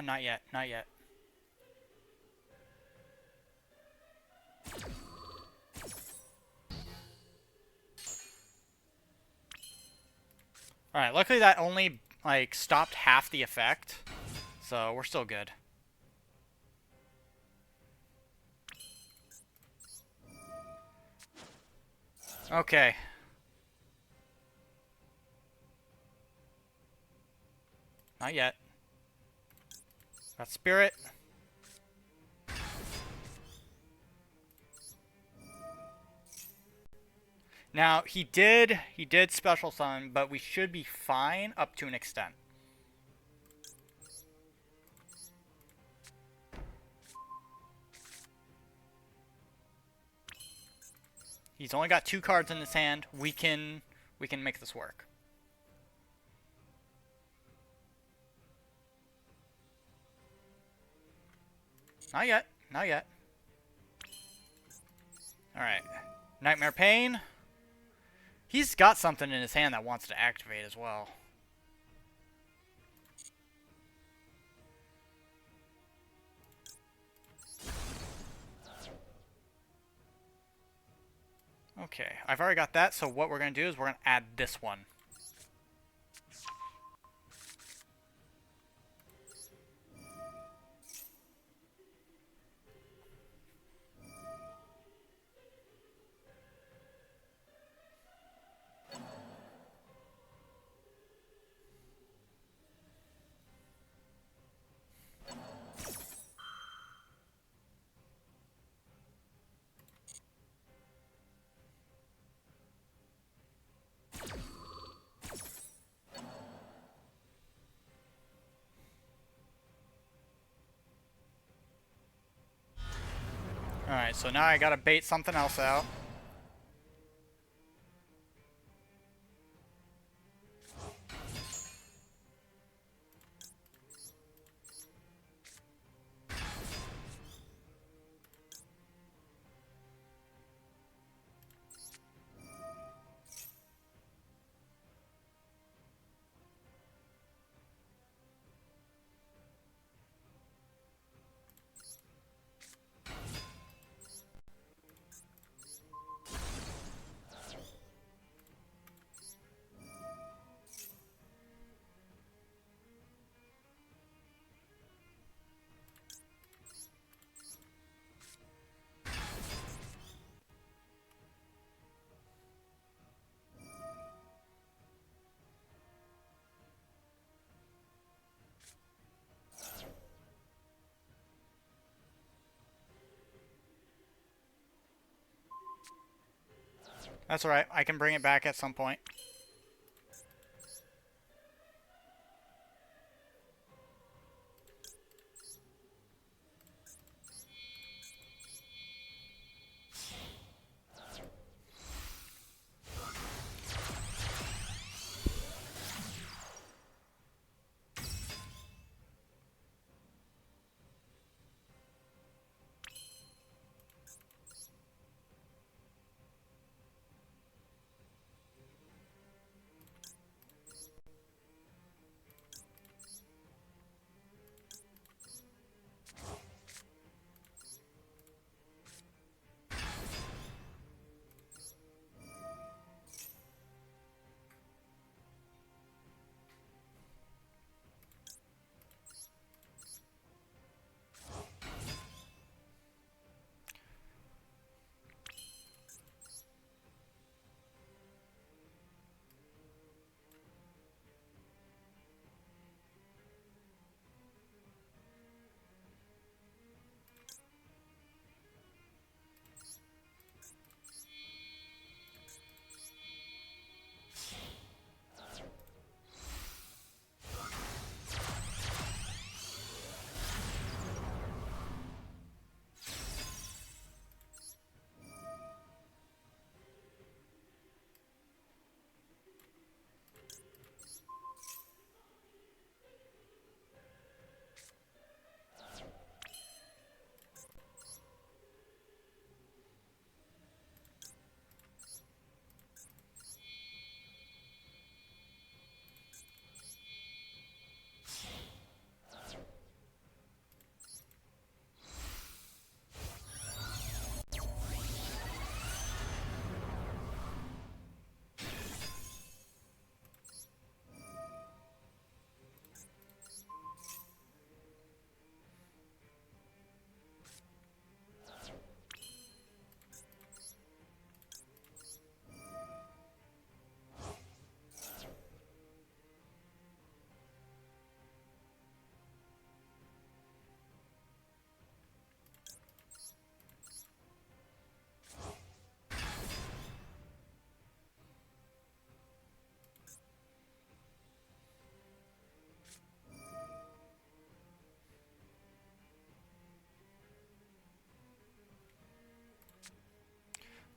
Not yet. Not yet. Alright, luckily that only, like, stopped half the effect. So, we're still good. Okay. Not yet. Got spirit. Now, he did special summon, but we should be fine up to an extent. He's only got 2 cards in his hand. We can make this work. Not yet. Not yet. Alright. Nightmare Pain. He's got something in his hand that wants to activate as well. Okay, I've already got that, so what we're going to do is we're going to add this one. Alright, so now I gotta bait something else out. That's alright. I can bring it back at some point.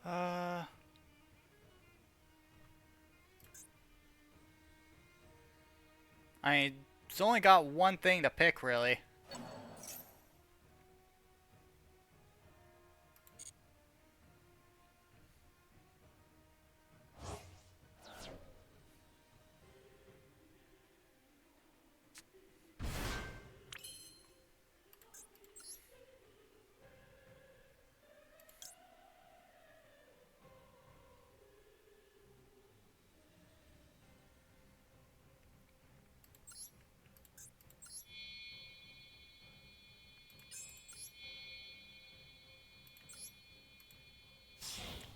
Uh... I mean, it's only got one thing to pick, really.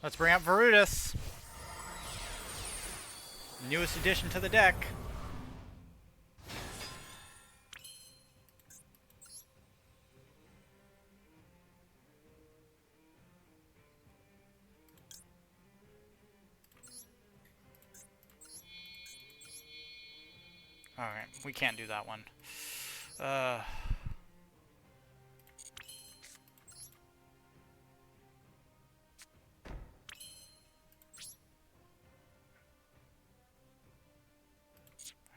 Let's bring up Varudis. Newest addition to the deck. Alright, we can't do that one.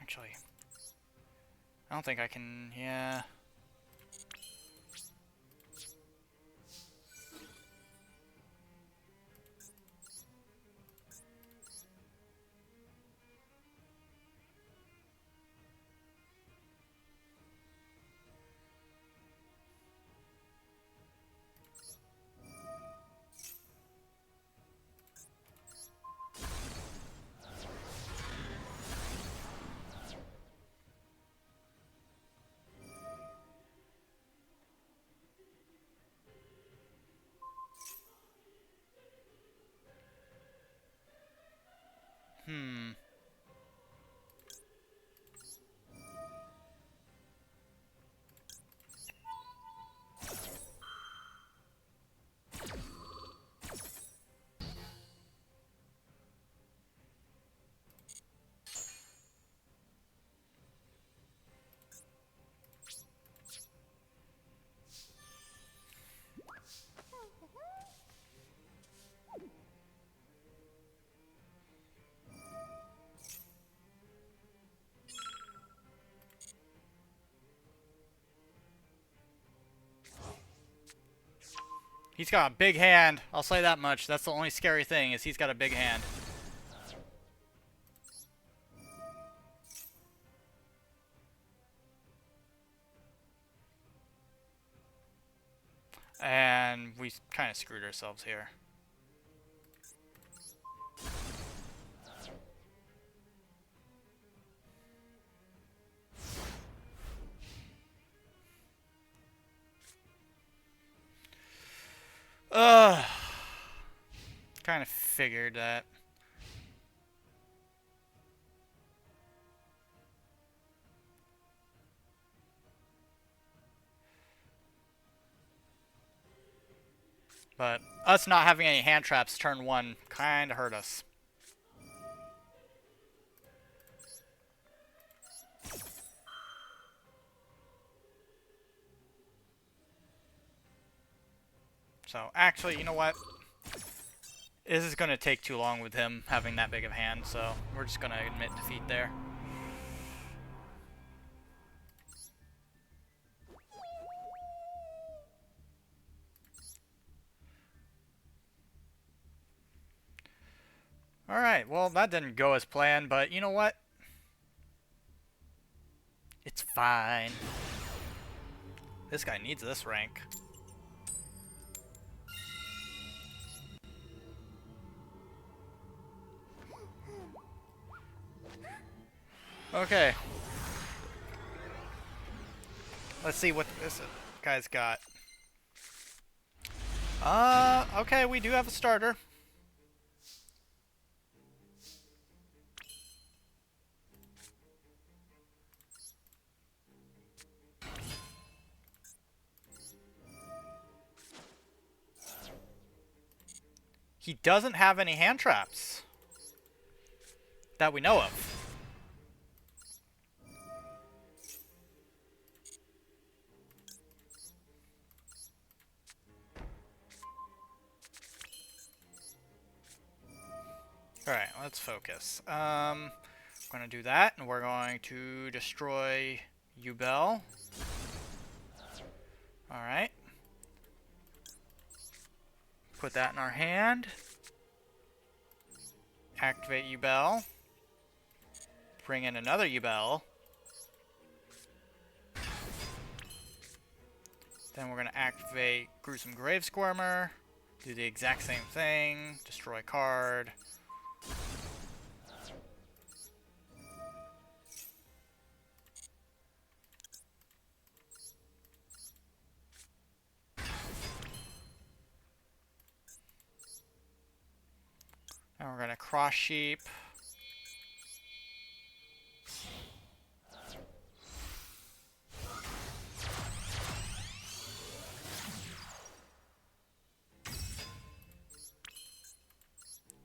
Actually, I don't think I can, yeah. Hmm. He's got a big hand. I'll say that much. That's the only scary thing, is he's got a big hand. And we kind of screwed ourselves here. Ugh. Kind of figured that. But us not having any hand traps turn one kind of hurt us. So, actually, you know what? This is going to take too long with him having that big of a hand, so we're just going to admit defeat there. Alright, well, that didn't go as planned, but you know what? It's fine. This guy needs this rank. Okay. Let's see what this guy's got. Okay, we do have a starter. He doesn't have any hand traps that we know of. Alright, let's focus. We're going to do that, and we're going to destroy Ubel. Alright. Put that in our hand. Activate Ubel. Bring in another Ubel. Then we're going to activate Gruesome Grave Squirmer. Do the exact same thing. Destroy card. And we're going to Cross Sheep.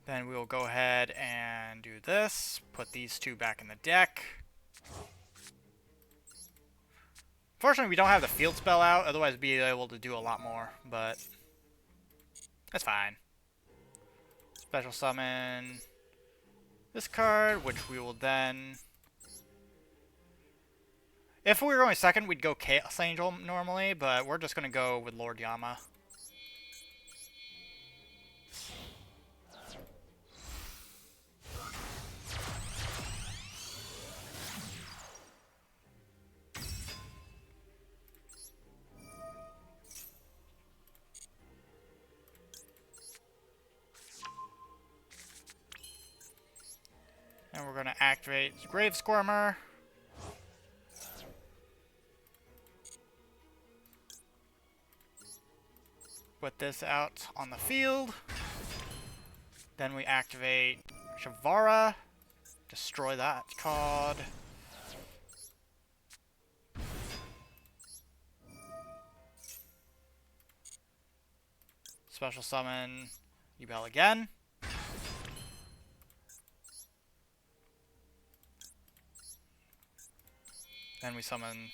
Then we will go ahead and do this. Put these two back in the deck. Fortunately, we don't have the field spell out. Otherwise, we'd be able to do a lot more. But that's fine. Special summon this card, which we will then... If we were going second, we'd go Chaos Angel normally, but we're just going to go with Lord Yama. And we're going to activate Grave Squirmer. Put this out on the field. Then we activate Shavara. Destroy that card. Special summon Ubel again. Then we summon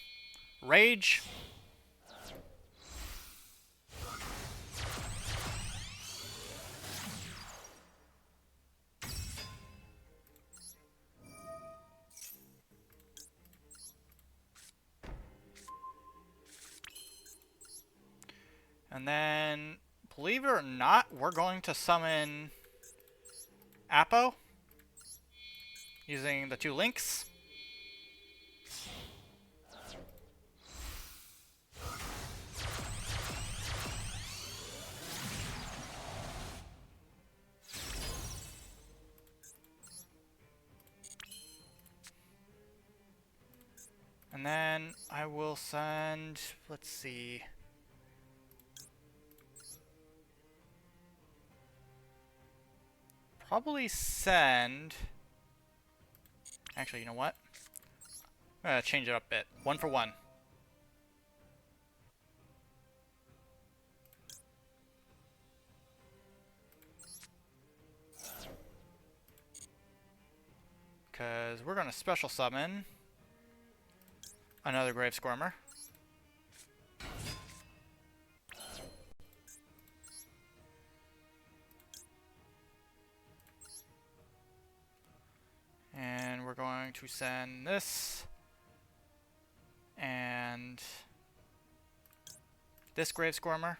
Rage. And then believe it or not, we're going to summon Apo using the 2 links. And then I will send, let's see. Probably send, actually, you know what? I'm gonna change it up a bit. 1 for 1. Because we're gonna special summon another Grave Squirmer. And we're going to send this and this Grave Squirmer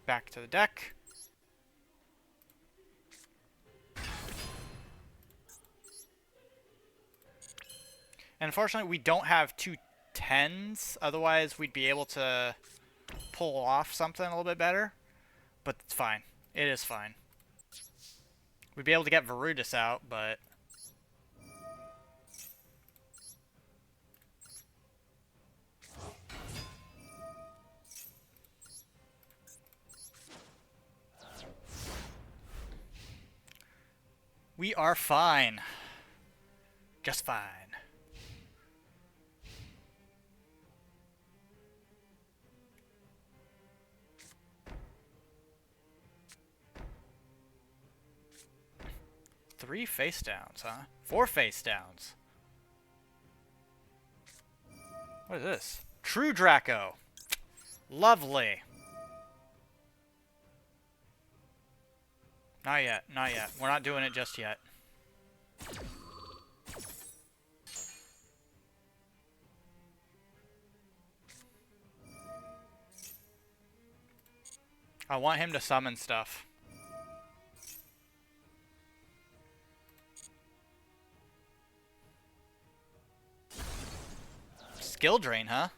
back to the deck. And unfortunately, we don't have 2 10s. Otherwise, we'd be able to pull off something a little bit better. But it's fine. It is fine. We'd be able to get Varudis out, but... we are fine. Just fine. Three face downs, huh? 4 face downs. What is this? True Draco. Lovely. Not yet, not yet. We're not doing it just yet. I want him to summon stuff. Skill drain, huh?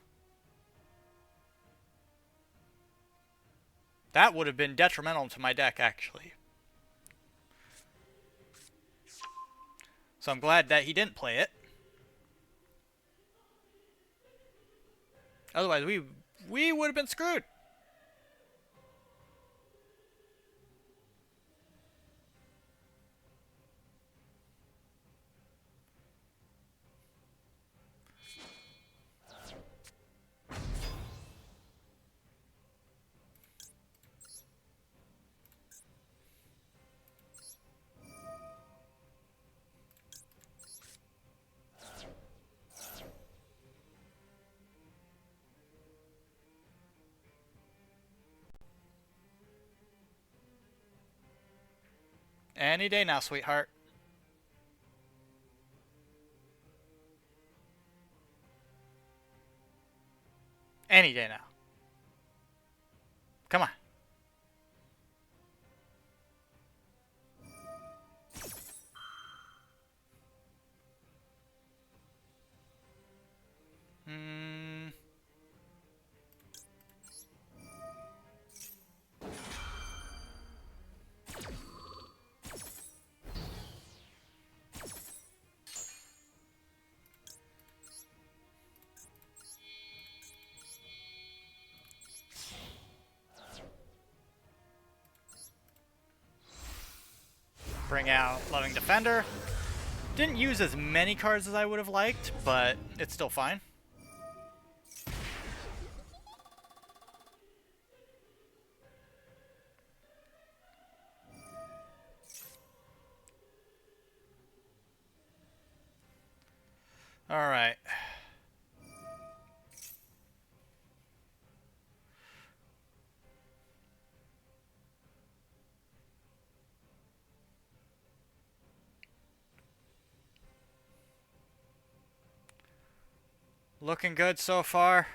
That would have been detrimental to my deck, actually. So I'm glad that he didn't play it. Otherwise, we would have been screwed. Any day now, sweetheart. Any day now. Come on. Bring out Loving Defender. Didn't use as many cards as I would have liked, but it's still fine. Alright. Looking good so far.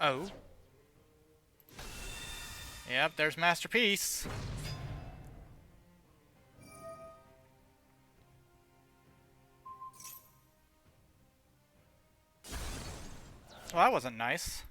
Oh. Yep, there's Masterpiece. Well, that wasn't nice.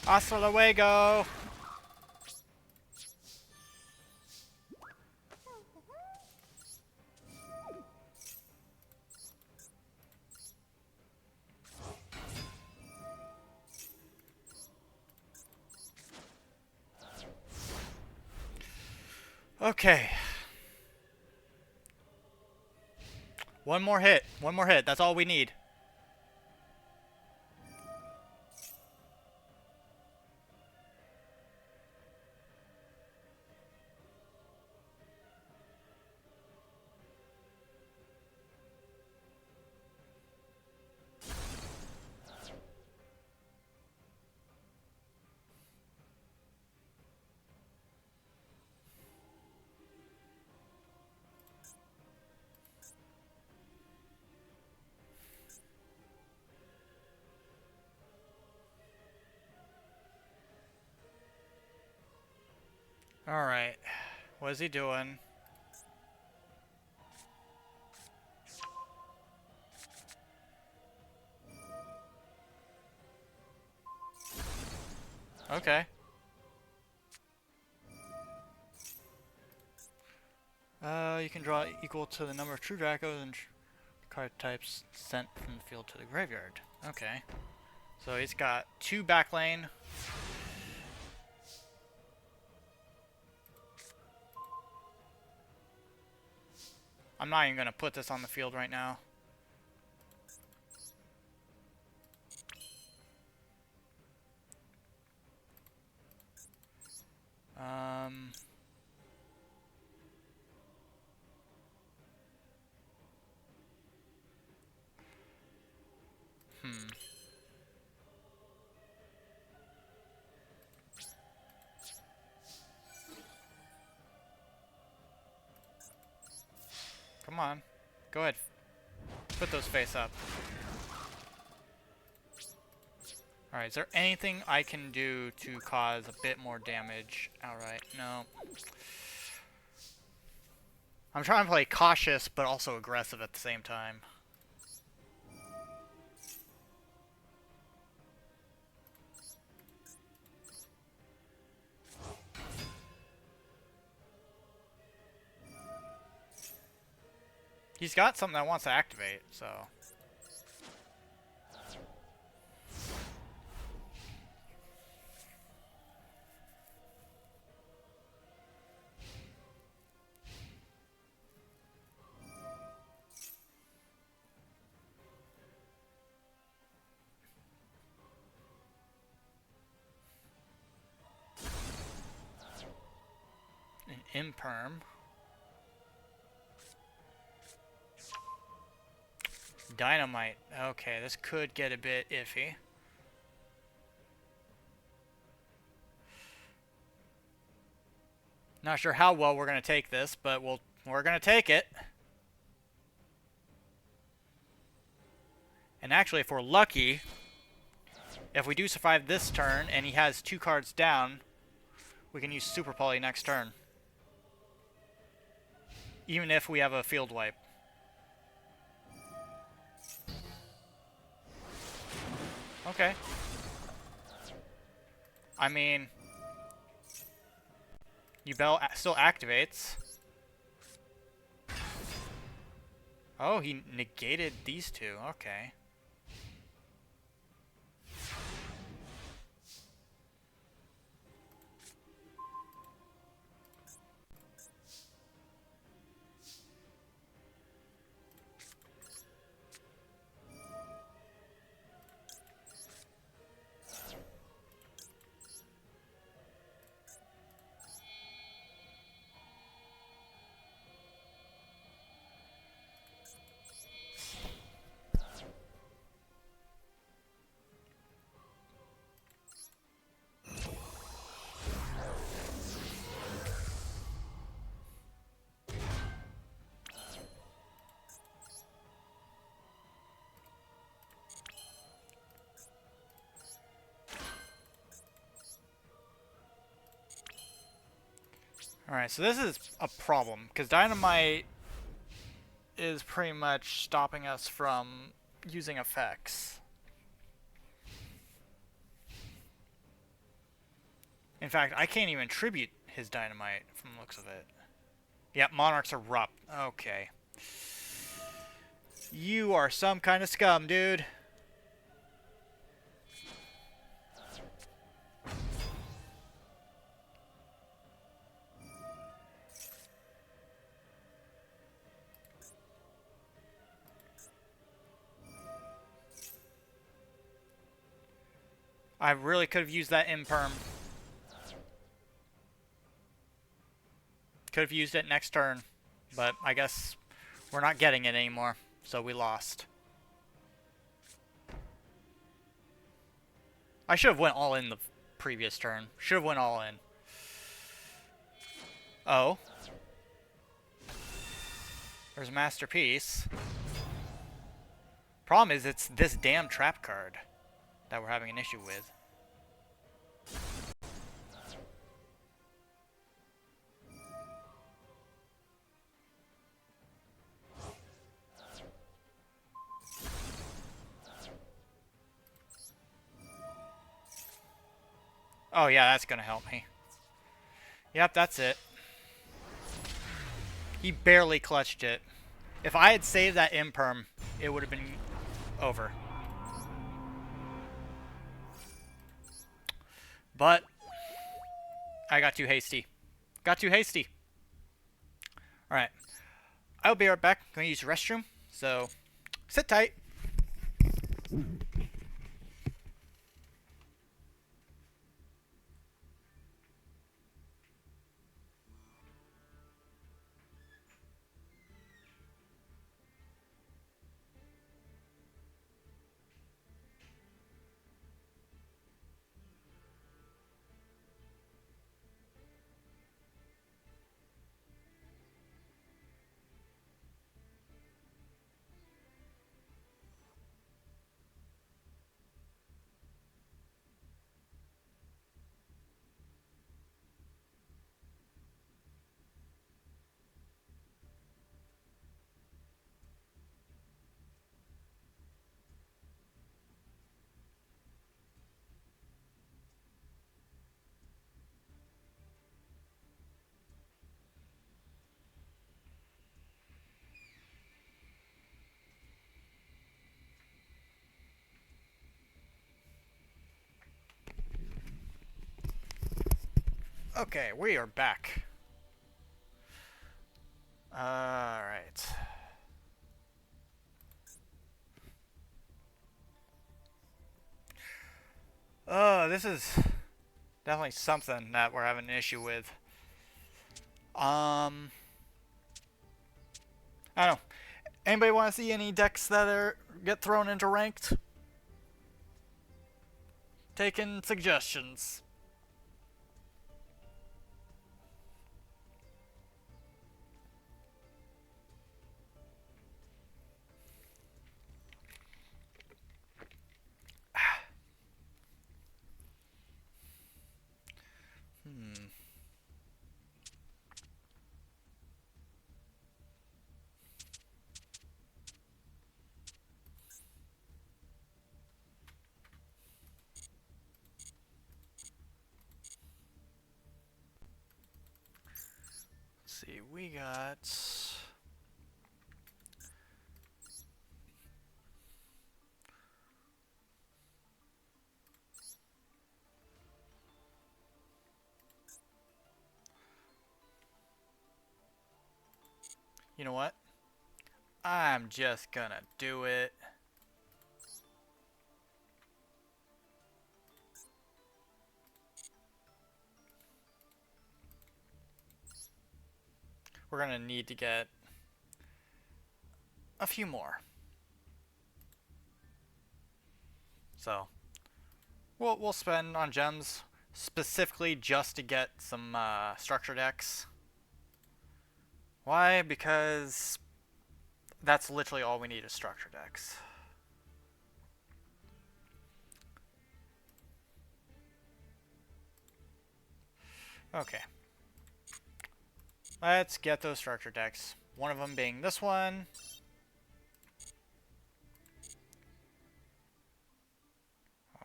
Hasta luego! Okay. One more hit. One more hit. That's all we need. Alright. What is he doing? Okay. You can draw equal to the number of true Dracos and card types sent from the field to the graveyard. Okay. So he's got 2 back lane. I'm not even going to put this on the field right now. Hmm. Come on. Go ahead. Put those face up. Alright, is there anything I can do to cause a bit more damage outright? No. I'm trying to play cautious, but also aggressive at the same time. He's got something that wants to activate, so... Imperm. Dynamite. Okay, this could get a bit iffy. Not sure how well we're going to take this, but we're going to take it. And actually, if we're lucky, if we do survive this turn and he has 2 cards down, we can use Super Poly next turn. Even if we have a field wipe. Okay. I mean, Yubel still activates. Oh, he negated these 2. Okay. Alright, so this is a problem, because Dynamite is pretty much stopping us from using effects. In fact, I can't even tribute his Dynamite from the looks of it. Yep, Monarch's Erupt. Okay. You are some kind of scum, dude. I really could have used that Imperm. Could have used it next turn, but I guess we're not getting it anymore, so we lost. I should have went all in the previous turn. Should have went all in. Oh. There's Masterpiece. Problem is, it's this damn trap card that we're having an issue with. Oh yeah, that's gonna help me. Yep, that's it. He barely clutched it. If I had saved that Imperm, it would have been over. But I got too hasty. Got too hasty. Alright. I'll be right back. I'm going to use the restroom. So, sit tight. Okay, we are back. Alright. This is definitely something that we're having an issue with. Um, I don't know. Anybody want to see any decks that get thrown into ranked? Taking suggestions. Hmm. Let's see. We got. You know what? I'm just gonna do it. We're gonna need to get a few more. So we'll spend on gems specifically just to get some structure decks. Why? Because that's literally all we need is structure decks. Okay. Let's get those structure decks. One of them being this one.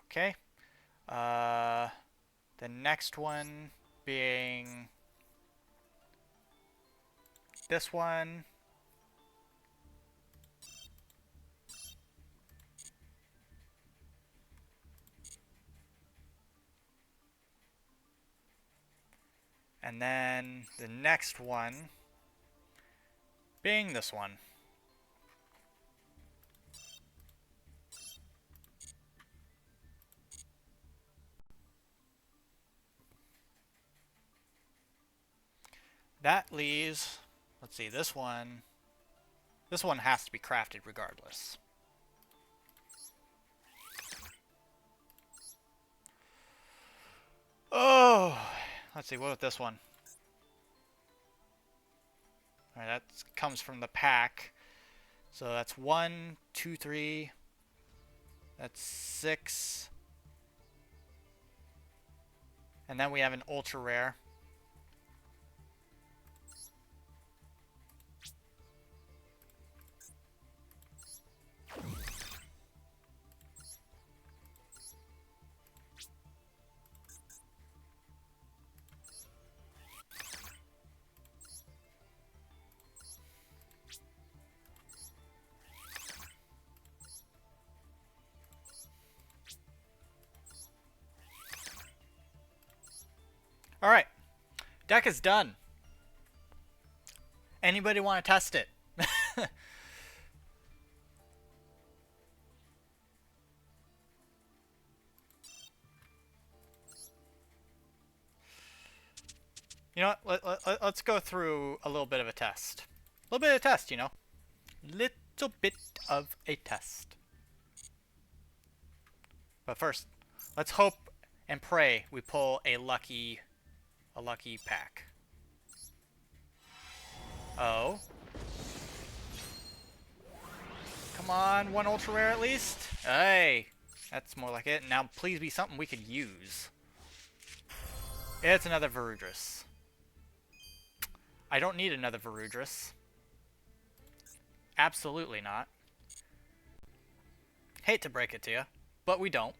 Okay. The next one being this one. And then the next one being this one. That leaves, let's see, this one. This one has to be crafted regardless. Oh, let's see, what with this one? Alright, that comes from the pack. So that's 1, 2, 3. That's 6. And then we have an ultra rare. Alright, deck is done. Anybody want to test it? You know what? Let's go through a little bit of a test. A little bit of a test, you know. Little bit of a test. But first, let's hope and pray we pull a lucky pack. Oh. Come on, one ultra rare at least. Hey, that's more like it. Now please be something we could use. It's another Varudris. I don't need another Varudris. Absolutely not. Hate to break it to you, but we don't.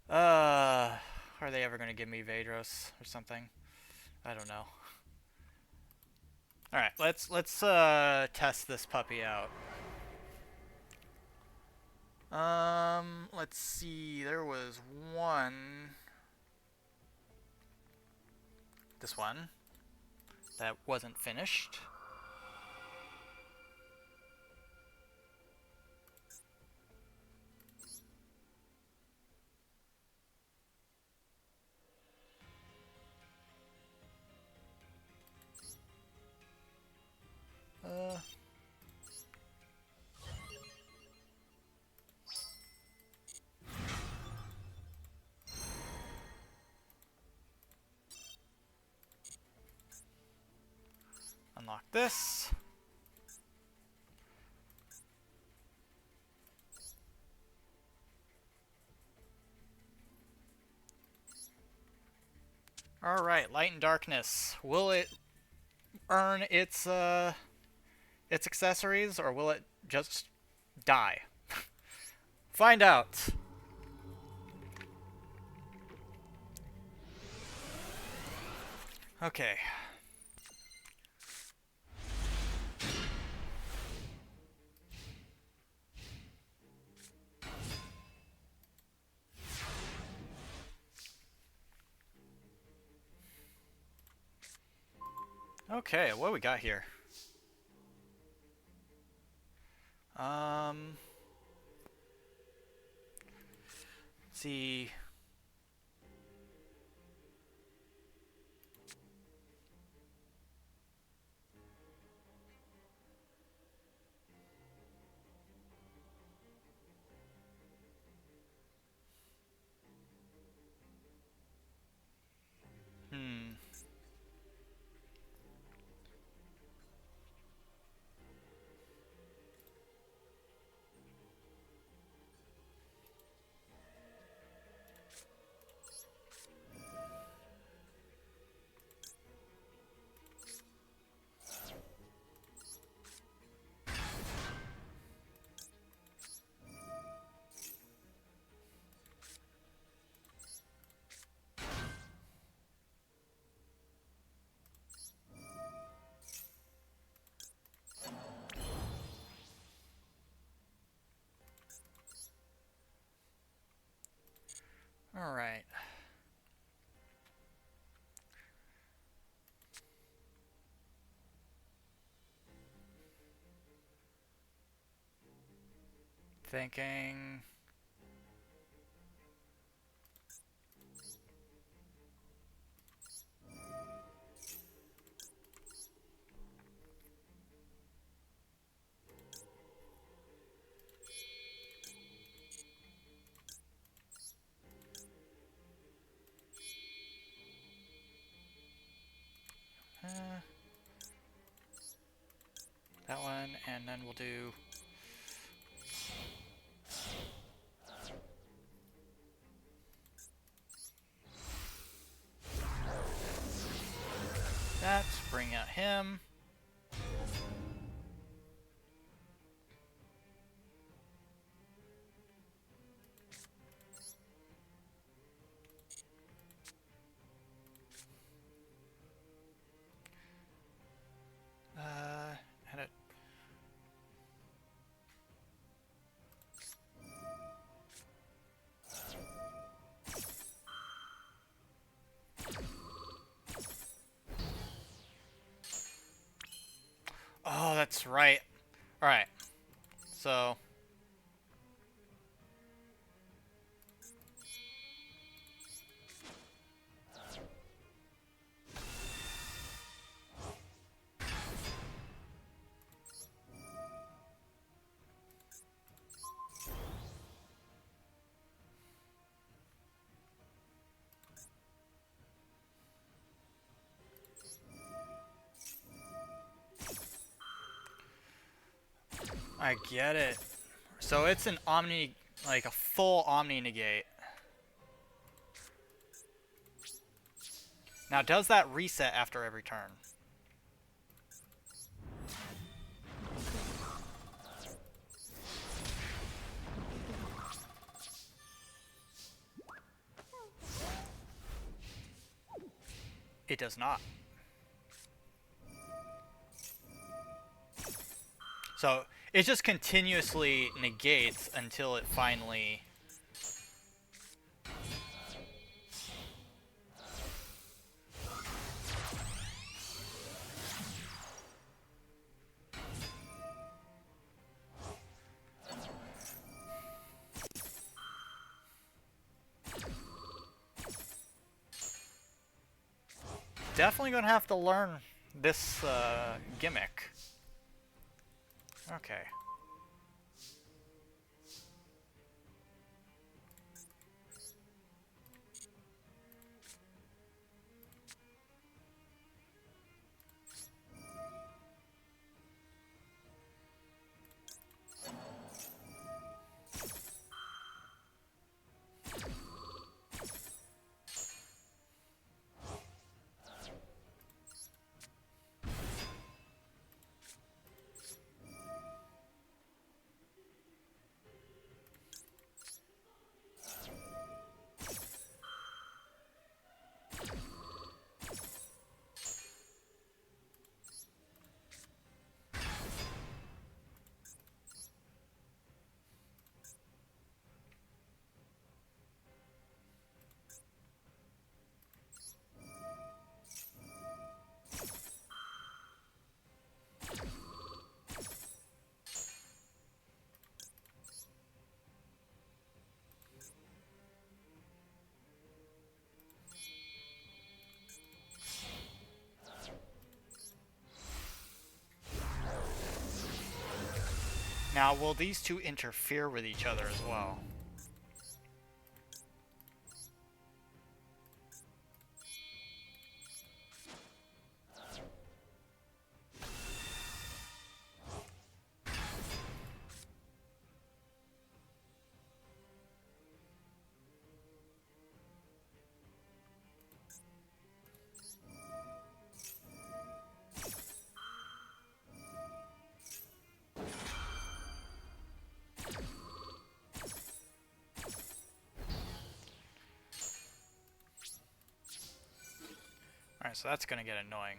Are they ever gonna give me Vadros or something? I don't know. All right, let's test this puppy out. Let's see. There was one. This one that wasn't finished. unlock this. Alright, Light and Darkness. Will it earn its accessories, or will it just die? Find out. Okay. Okay, what do we got here? Let's see. Hmm. Alright. Thinking. That one, and then we'll do. That, bring out him. And it. Oh, that's right. Alright. So. I get it. So it's an Omni, like a full Omni negate. Now, does that reset after every turn? It does not. So it just continuously negates until it finally. Definitely gonna have to learn this gimmick. Okay. Now, will these two interfere with each other as well? Alright, so that's gonna get annoying.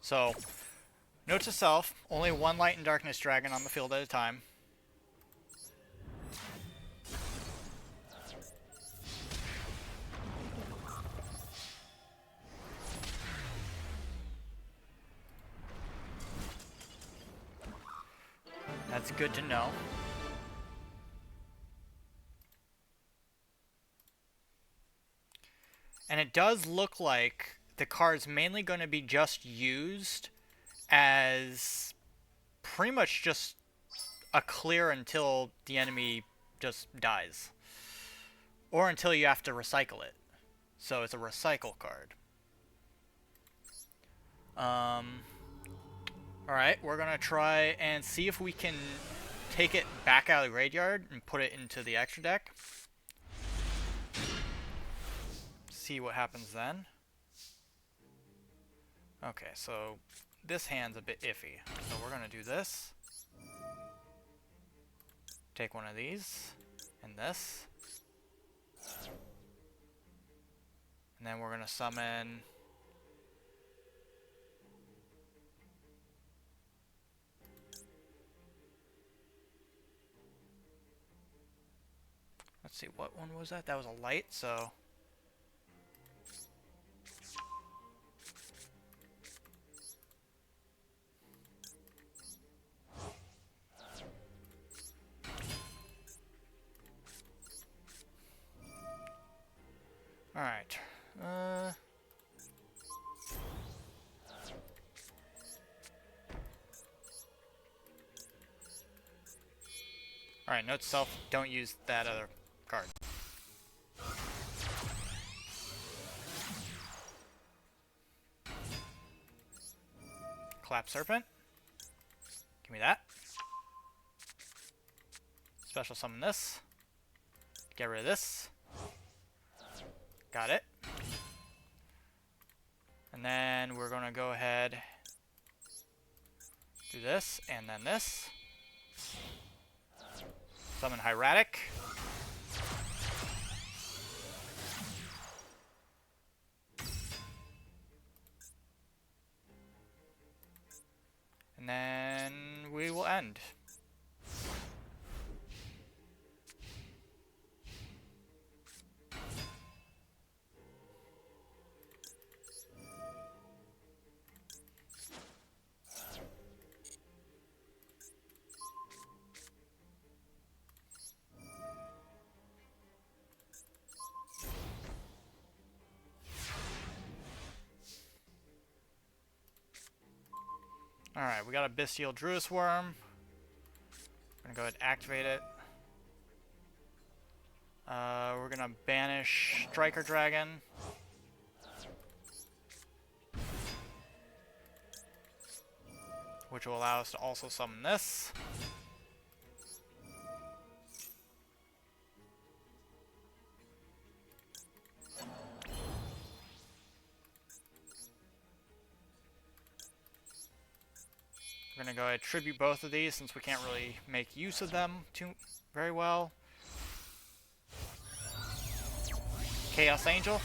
So, note to self, only one light and darkness dragon on the field at a time. That's good to know. And it does look like the card's mainly going to be just used as pretty much just a clear until the enemy just dies. Or until you have to recycle it. So it's a recycle card. Alright, we're going to try and see if we can take it back out of the graveyard and put it into the extra deck. See what happens then. Okay, so this hand's a bit iffy. So we're going to do this. Take one of these and this. And then we're going to summon... Let's see, what one was that? That was a light, so... Alright. Alright, note to self, don't use that other card. Clap Serpent. Give me that. Special summon this. Get rid of this. Got it. And then we're going to go ahead, do this, and then this. Summon Hieratic. And then we will end. Alright, we got a Bestial Druis Worm. We're gonna go ahead and activate it. We're gonna banish Striker Dragon. Which will allow us to also summon this. We're going to go ahead and tribute both of these since we can't really make use of them very well. Chaos Angel,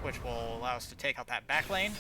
which will allow us to take out that back lane.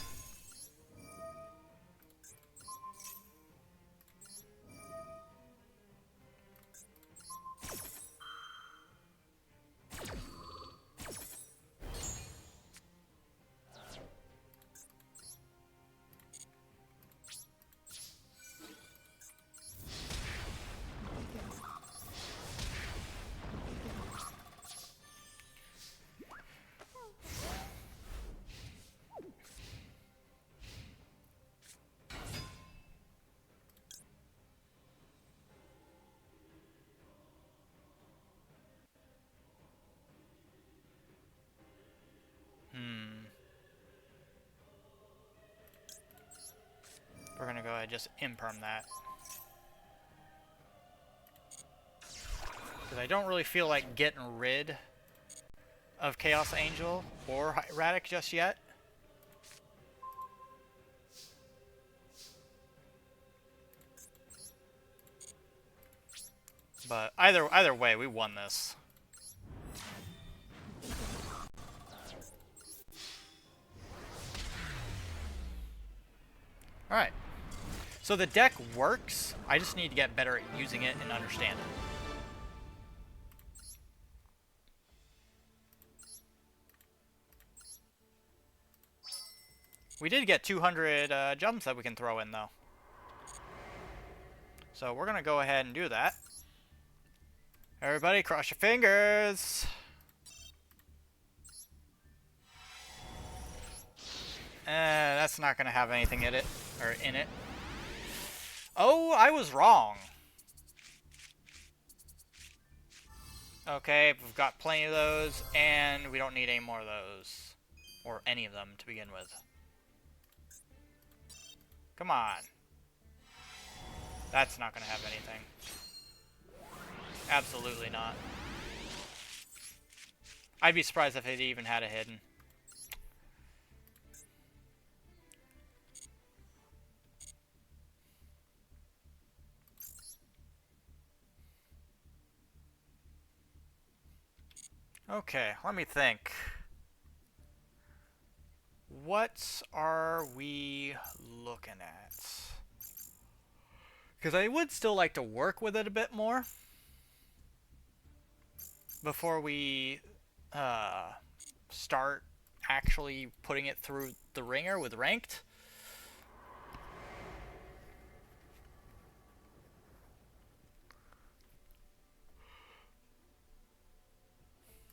We're gonna go ahead and just imperm that. Because I don't really feel like getting rid of Chaos Angel or Radic just yet. But either way, we won this. Alright. So the deck works, I just need to get better at using it and understand it. We did get 200 jumps that we can throw in, though. So we're going to go ahead and do that. Everybody, cross your fingers! That's not going to have anything in it. Or in it. Oh, I was wrong. Okay, we've got plenty of those, and we don't need any more of those. Or any of them to begin with. Come on. That's not going to have anything. Absolutely not. I'd be surprised if it even had a hidden. Okay, let me think. What are we looking at? Because I would still like to work with it a bit more before we start actually putting it through the ringer with ranked.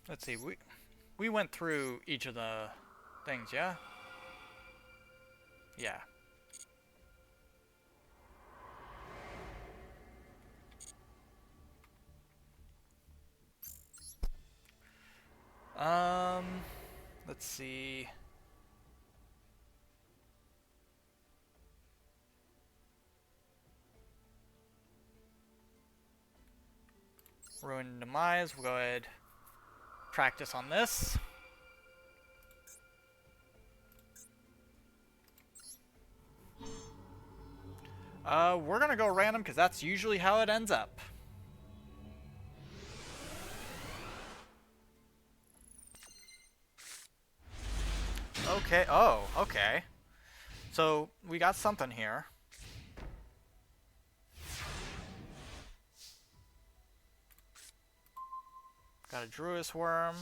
Let's see, we went through each of the things, yeah? Yeah. Let's see. Ruin Demise, we'll go ahead practice on this. We're gonna go random because that's usually how it ends up. Okay, oh, okay. So, we got something here. Got a Druid's Worm.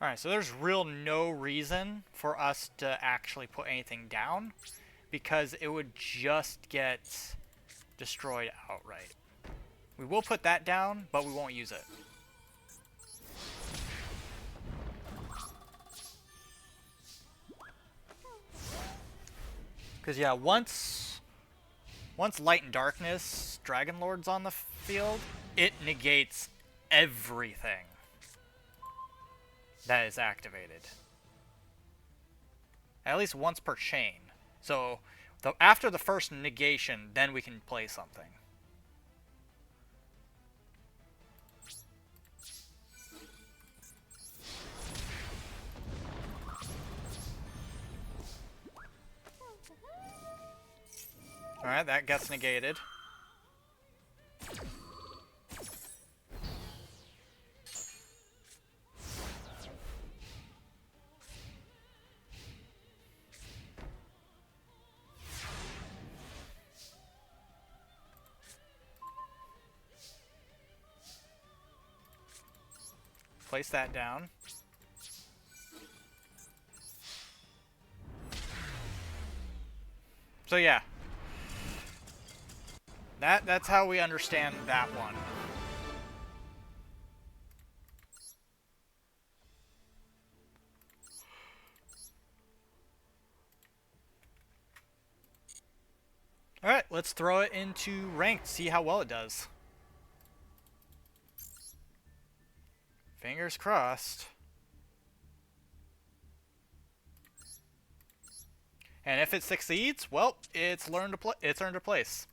Alright, so there's real no reason for us to actually put anything down, because it would just get destroyed outright. We will put that down, but we won't use it. Because yeah, once Light and Darkness Dragon Lord's on the field, it negates everything that is activated. At least once per chain. So after the first negation, then we can play something. Alright, that gets negated. place that down. So yeah. That's how we understand that one. Alright, let's throw it into ranked, see how well it does. Fingers crossed. And if it succeeds, well, it's earned a place.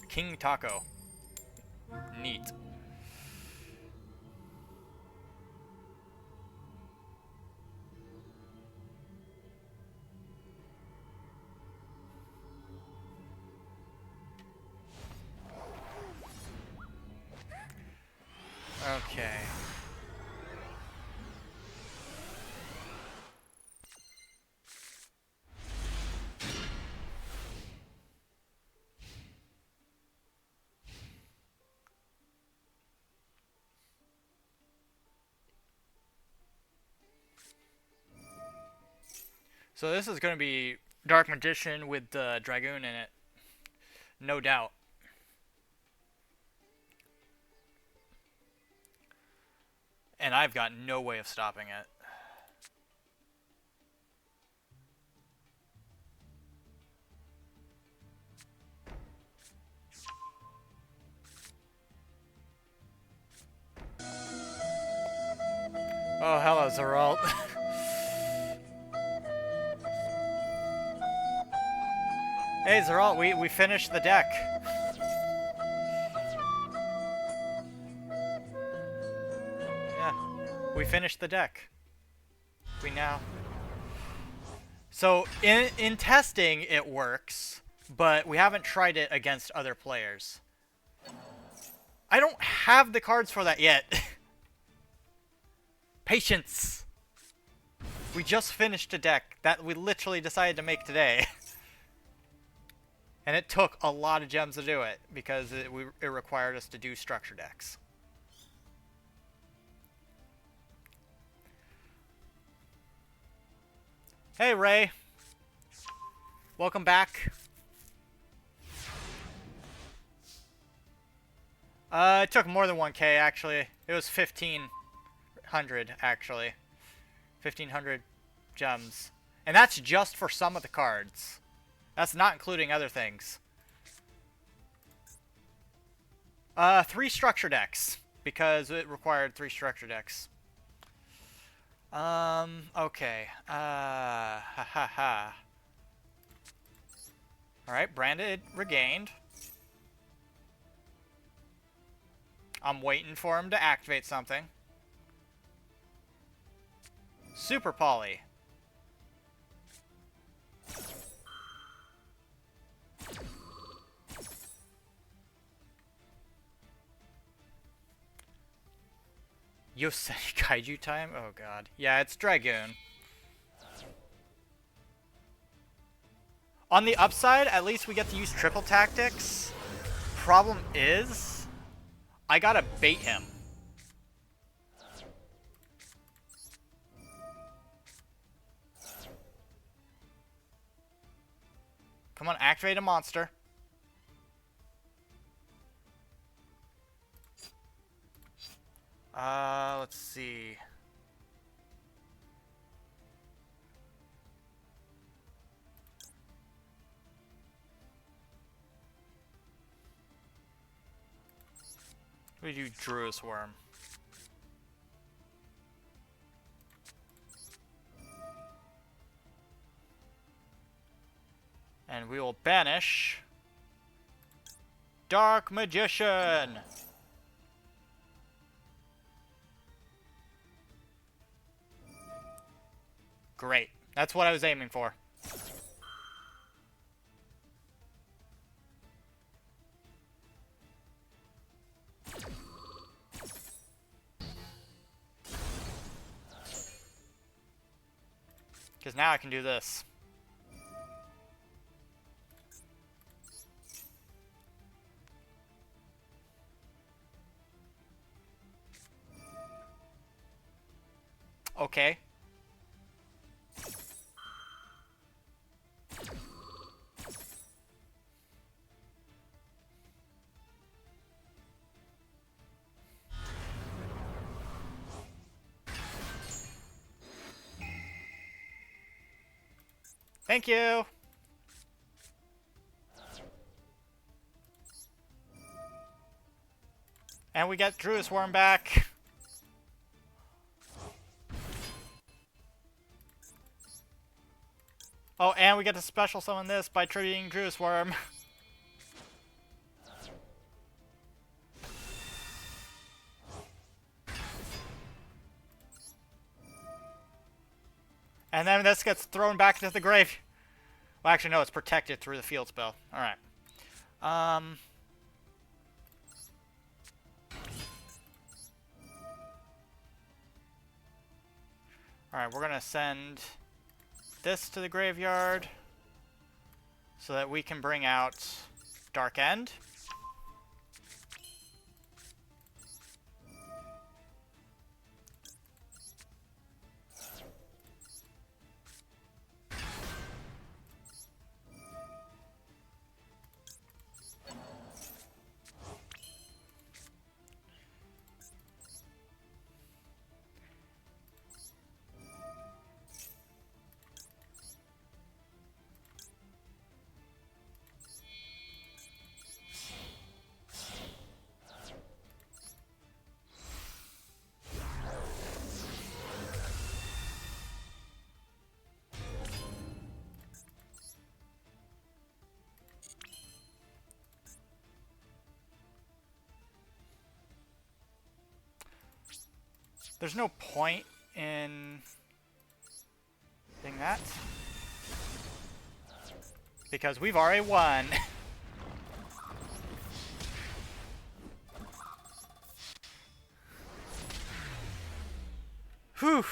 King Taco. Neat. Okay. So this is going to be Dark Magician with the Dragoon in it. No doubt. And I've got no way of stopping it. Oh, hello, Zeralt. Hey, Zeralt, we finished the deck. Yeah, we finished the deck. We now... So, in testing, it works, but we haven't tried it against other players. I don't have the cards for that yet. Patience! We just finished a deck that we literally decided to make today. And it took a lot of gems to do it, because it required us to do structure decks. Hey, Ray. Welcome back. It took more than 1K, actually. It was 1,500, actually. 1,500 gems. And that's just for some of the cards. That's not including other things. 3 structure decks, because it required 3 structure decks. Okay. Ha ha ha. Alright, Branded regained. I'm waiting for him to activate something. Super Poly. Yosei Kaiju time? Oh god. Yeah, it's Dragoon. On the upside, at least we get to use triple tactics. Problem is, I gotta bait him. Come on, activate a monster. Let's see. We do Druid's Worm. And we will banish Dark Magician. Great. That's what I was aiming for. Because now I can do this. Okay. Thank you. And we get Druis Worm back. Oh, and we get to special summon this by tributing Druis Worm. And then this gets thrown back into the grave. Well, actually, no, it's protected through the field spell. Alright. Alright, we're gonna send this to the graveyard so that we can bring out Dark End. There's no point in doing that, because we've already won. Whew.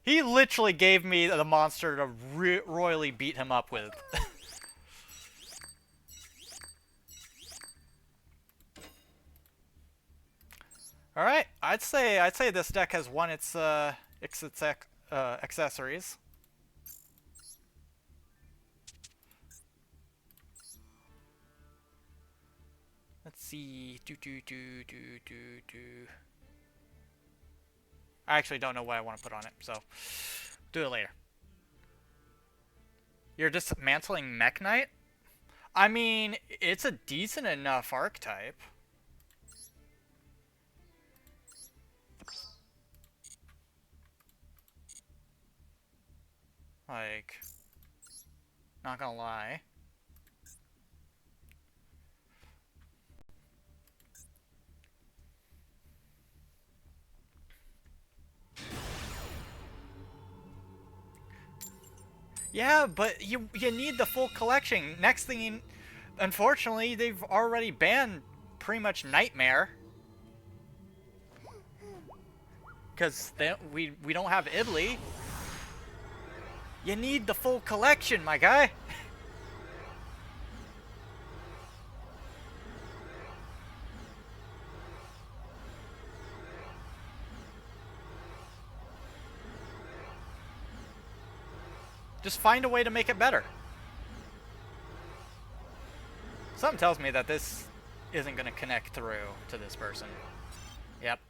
He literally gave me the monster to royally beat him up with. All right, I'd say this deck has won its accessories. Let's see. I actually don't know what I want to put on it, so do it later. You're dismantling Mech Knight? I mean, it's a decent enough archetype. Like, not gonna lie. Yeah, but you need the full collection. Next thing, unfortunately, they've already banned pretty much Nightmare. Because we don't have Ibly. You need the full collection, my guy. Just find a way to make it better. Something tells me that this isn't going to connect through to this person. Yep.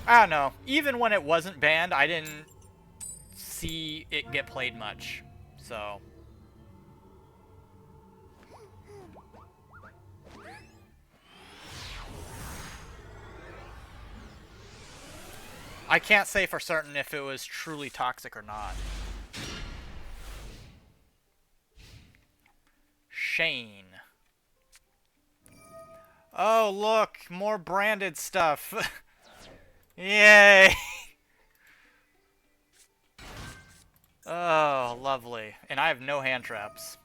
I don't know. Even when it wasn't banned, I didn't see it get played much. So... I can't say for certain if it was truly toxic or not. Shane. Oh, look, more branded stuff. Yay! Oh, lovely. And I have no hand traps.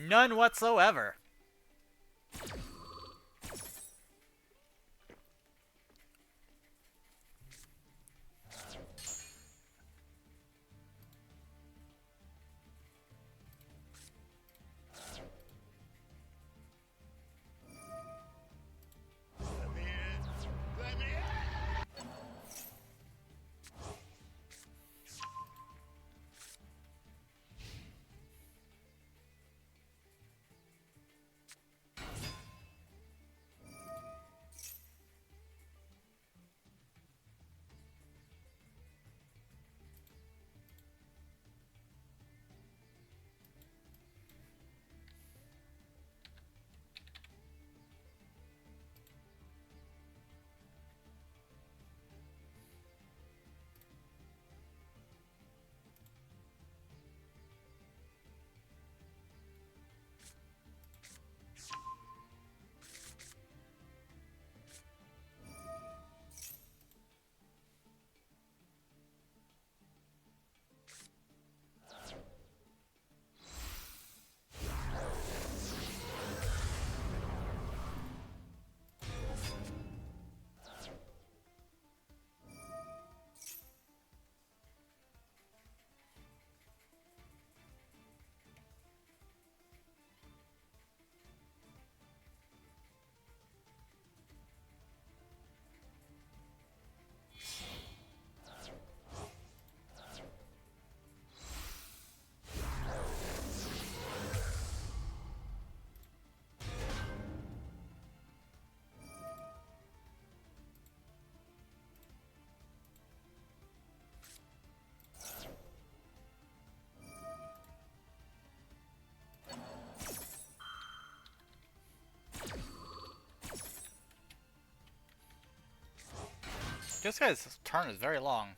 None whatsoever. This guy's turn is very long.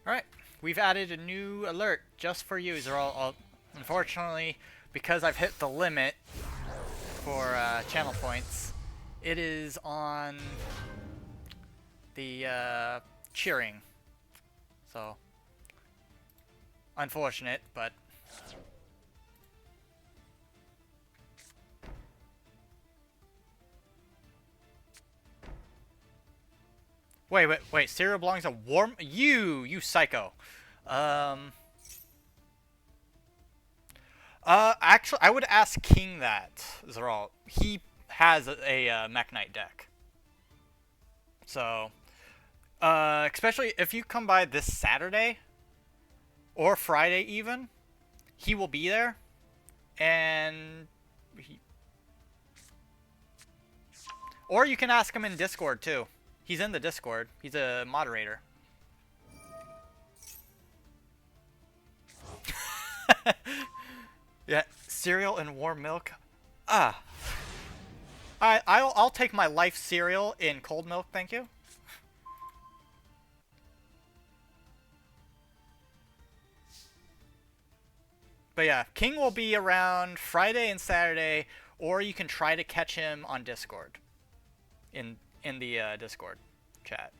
Alright, we've added a new alert just for you, Zerol. Unfortunately, because I've hit the limit for channel points, it is on the cheering. So, unfortunate, but... Wait, cereal belongs to Warm... You psycho. Actually, I would ask King that, Zerol. He has a Mech Knight deck. So, especially if you come by this Saturday, or Friday even, he will be there, and... Or you can ask him in Discord, too. He's in the Discord. He's a moderator. Yeah, cereal and warm milk. Ah. I'll take my life cereal in cold milk, thank you. But yeah, King will be around Friday and Saturday, or you can try to catch him on Discord. In the Discord chat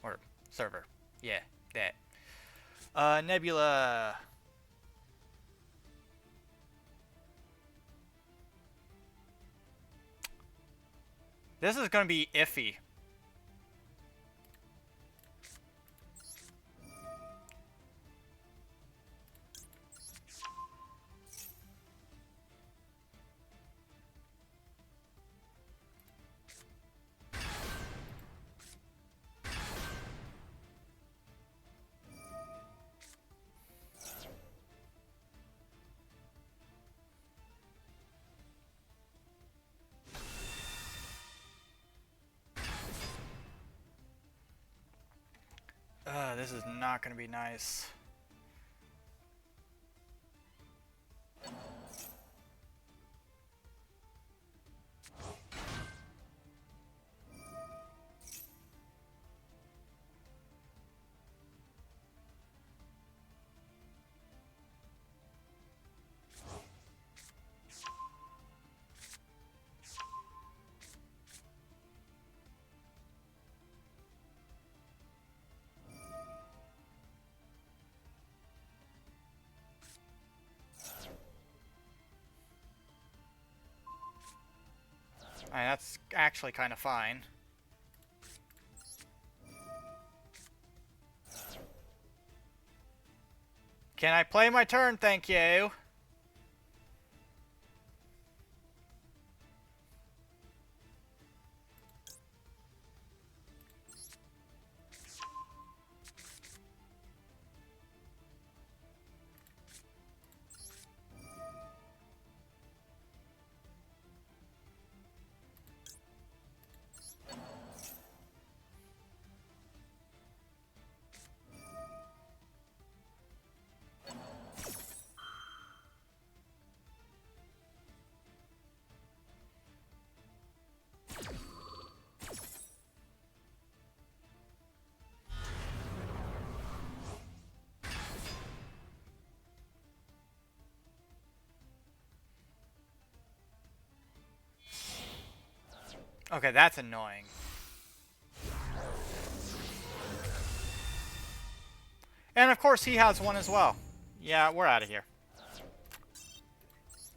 or server. Yeah, that. Nebula. This is gonna be iffy. This is not gonna be nice. That's actually kind of fine. Can I play my turn? Thank you. Okay, that's annoying. And of course he has one as well. Yeah, we're out of here.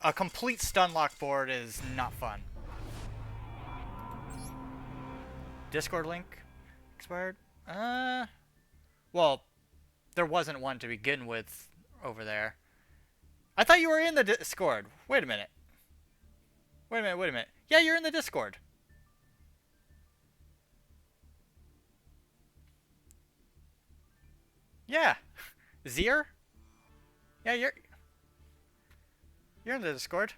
A complete stun lock board is not fun. Discord link expired? Well, there wasn't one to begin with over there. I thought you were in the Discord. Wait a minute. Wait a minute, wait a minute. Yeah, you're in the Discord. Yeah. Zier? Yeah, you're in the Discord.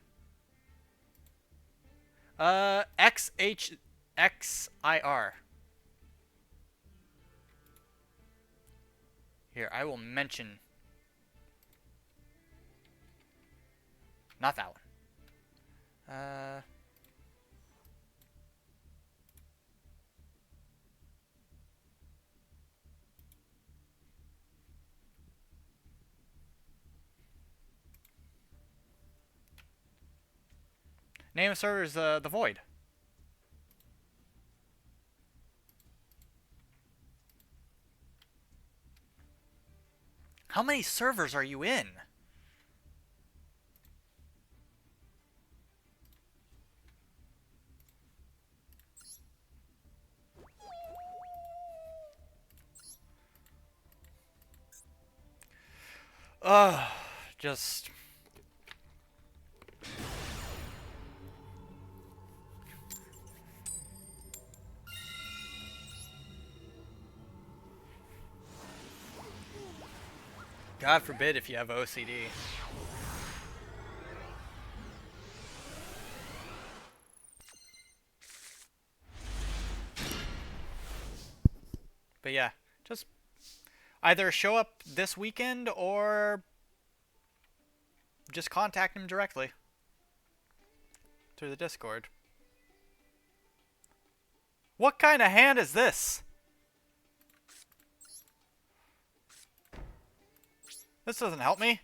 XHXIR. Here, I will mention. Not that one. Name of server is the Void. How many servers are you in? Just... God forbid if you have OCD. But yeah, just either show up this weekend or just contact him directly through the Discord. What kind of hand is this? This doesn't help me.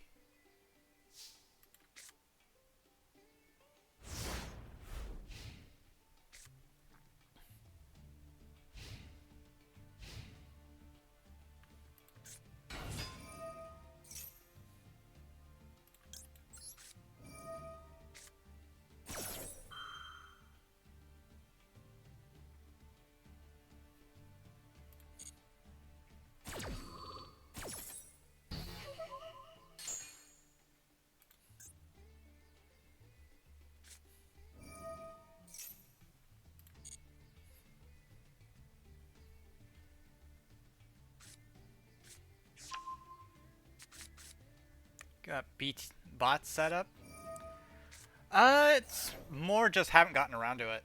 Got bots set up. It's more just haven't gotten around to it.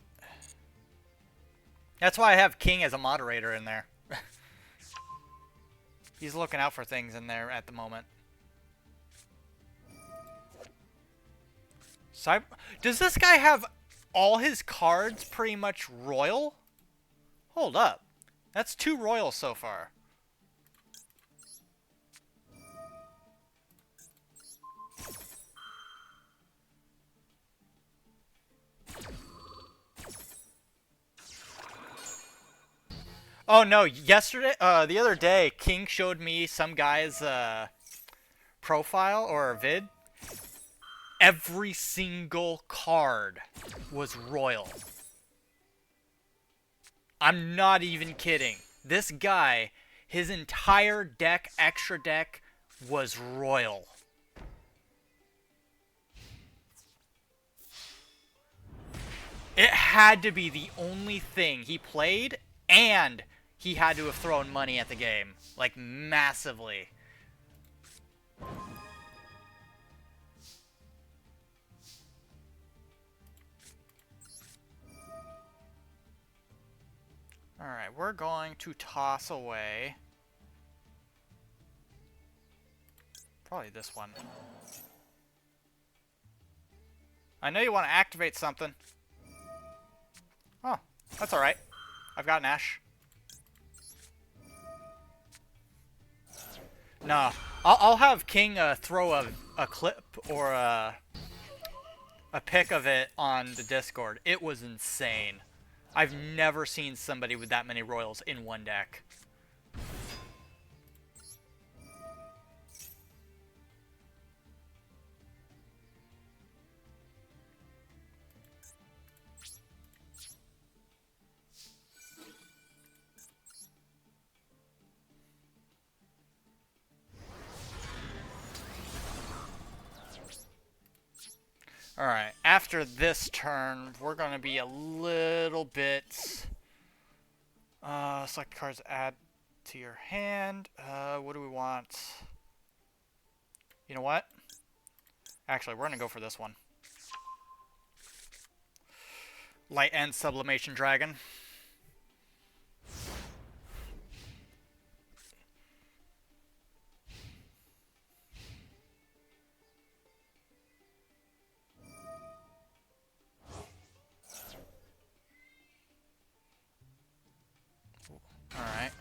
That's why I have King as a moderator in there. He's looking out for things in there at the moment. Does this guy have all his cards pretty much royal? Hold up. That's 2 royals so far. Oh no, yesterday, the other day, King showed me some guy's profile or vid. Every single card was royal. I'm not even kidding. This guy, his entire deck, extra deck, was royal. It had to be the only thing he played, and he had to have thrown money at the game. Like, massively. Alright, we're going to toss away. Probably this one. I know you want to activate something. Oh, that's alright. I've got an Ash. No, I'll have King throw a clip or a pic of it on the Discord. It was insane. I've never seen somebody with that many royals in one deck. Alright, after this turn, we're going to be a little bit... select cards, add to your hand. What do we want? You know what? Actually, we're going to go for this one. Light and Sublimation Dragon. Alright.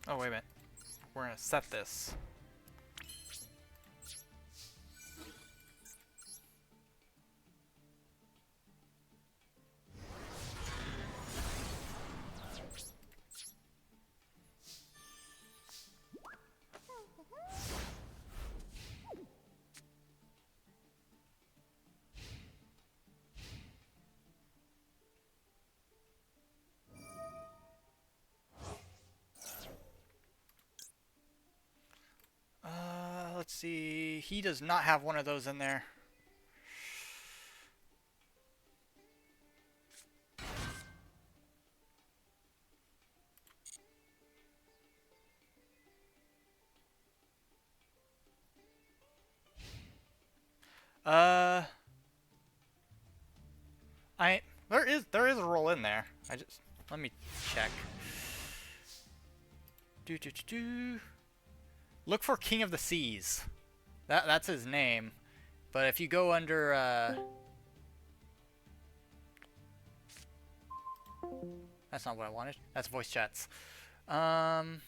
Oh, wait a minute. We're going to set this. Let's see. He does not have one of those in there. There is a roll in there. Let me check. Look for King of the Seas. That's his name. But if you go under that's not what I wanted. That's voice chats. Hang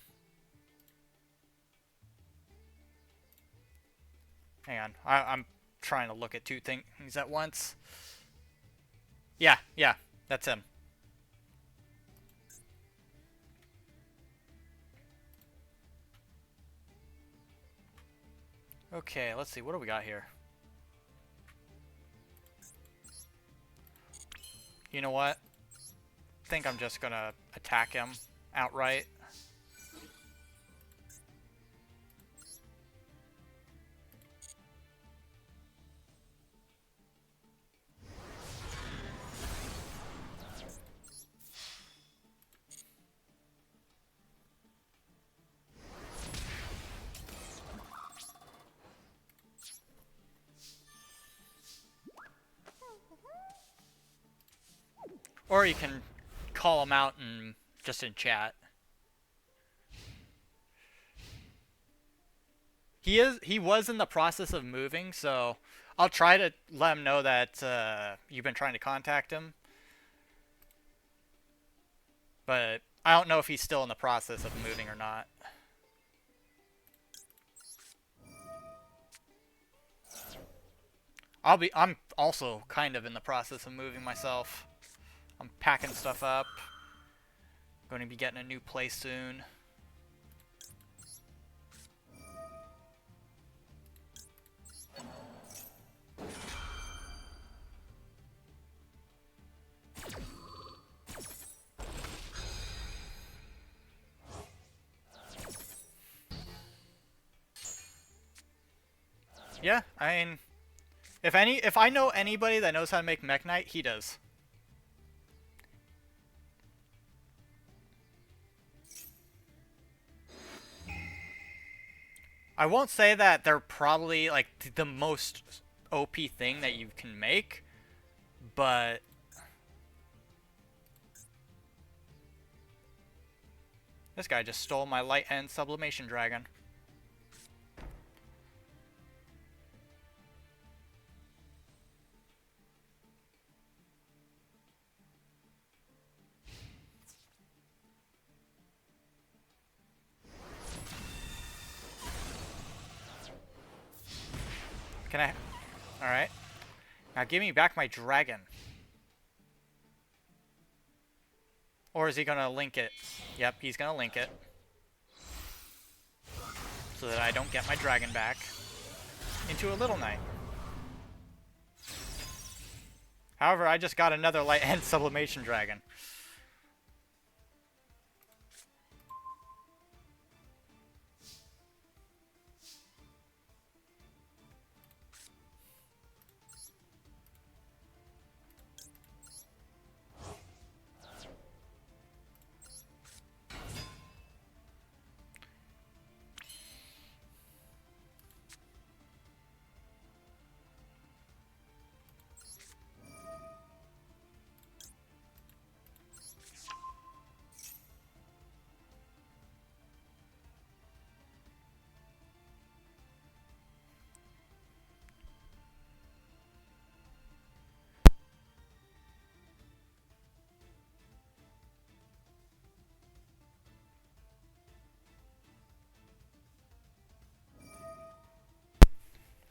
on. I'm trying to look at two things at once. Yeah, that's him. Okay, let's see. What do we got here? You know what? I think I'm just gonna attack him outright. Or you can call him out and just in chat. He was in the process of moving, so I'll try to let him know that you've been trying to contact him. But I don't know if he's still in the process of moving or not. I'm also kind of in the process of moving myself. I'm packing stuff up. Going to be getting a new place soon. Yeah, I mean, if I know anybody that knows how to make Mech Knight, he does. I won't say that they're probably like the most OP thing that you can make, but this guy just stole my light end sublimation dragon. Can I? Alright. Now give me back my dragon. Or is he gonna link it? Yep, he's gonna link it. So that I don't get my dragon back. Into a little knight. However, I just got another light end sublimation dragon.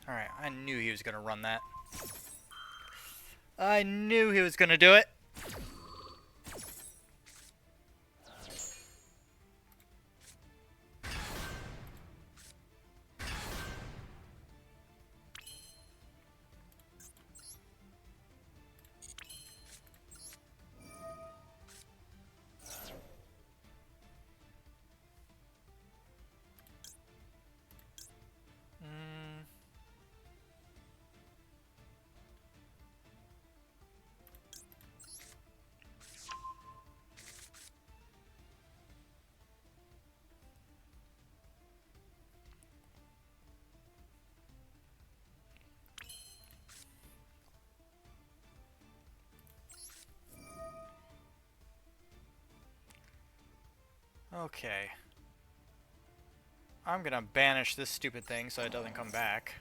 Alright, I knew he was gonna run that. I knew he was gonna do it. Okay. I'm gonna banish this stupid thing so it doesn't come back.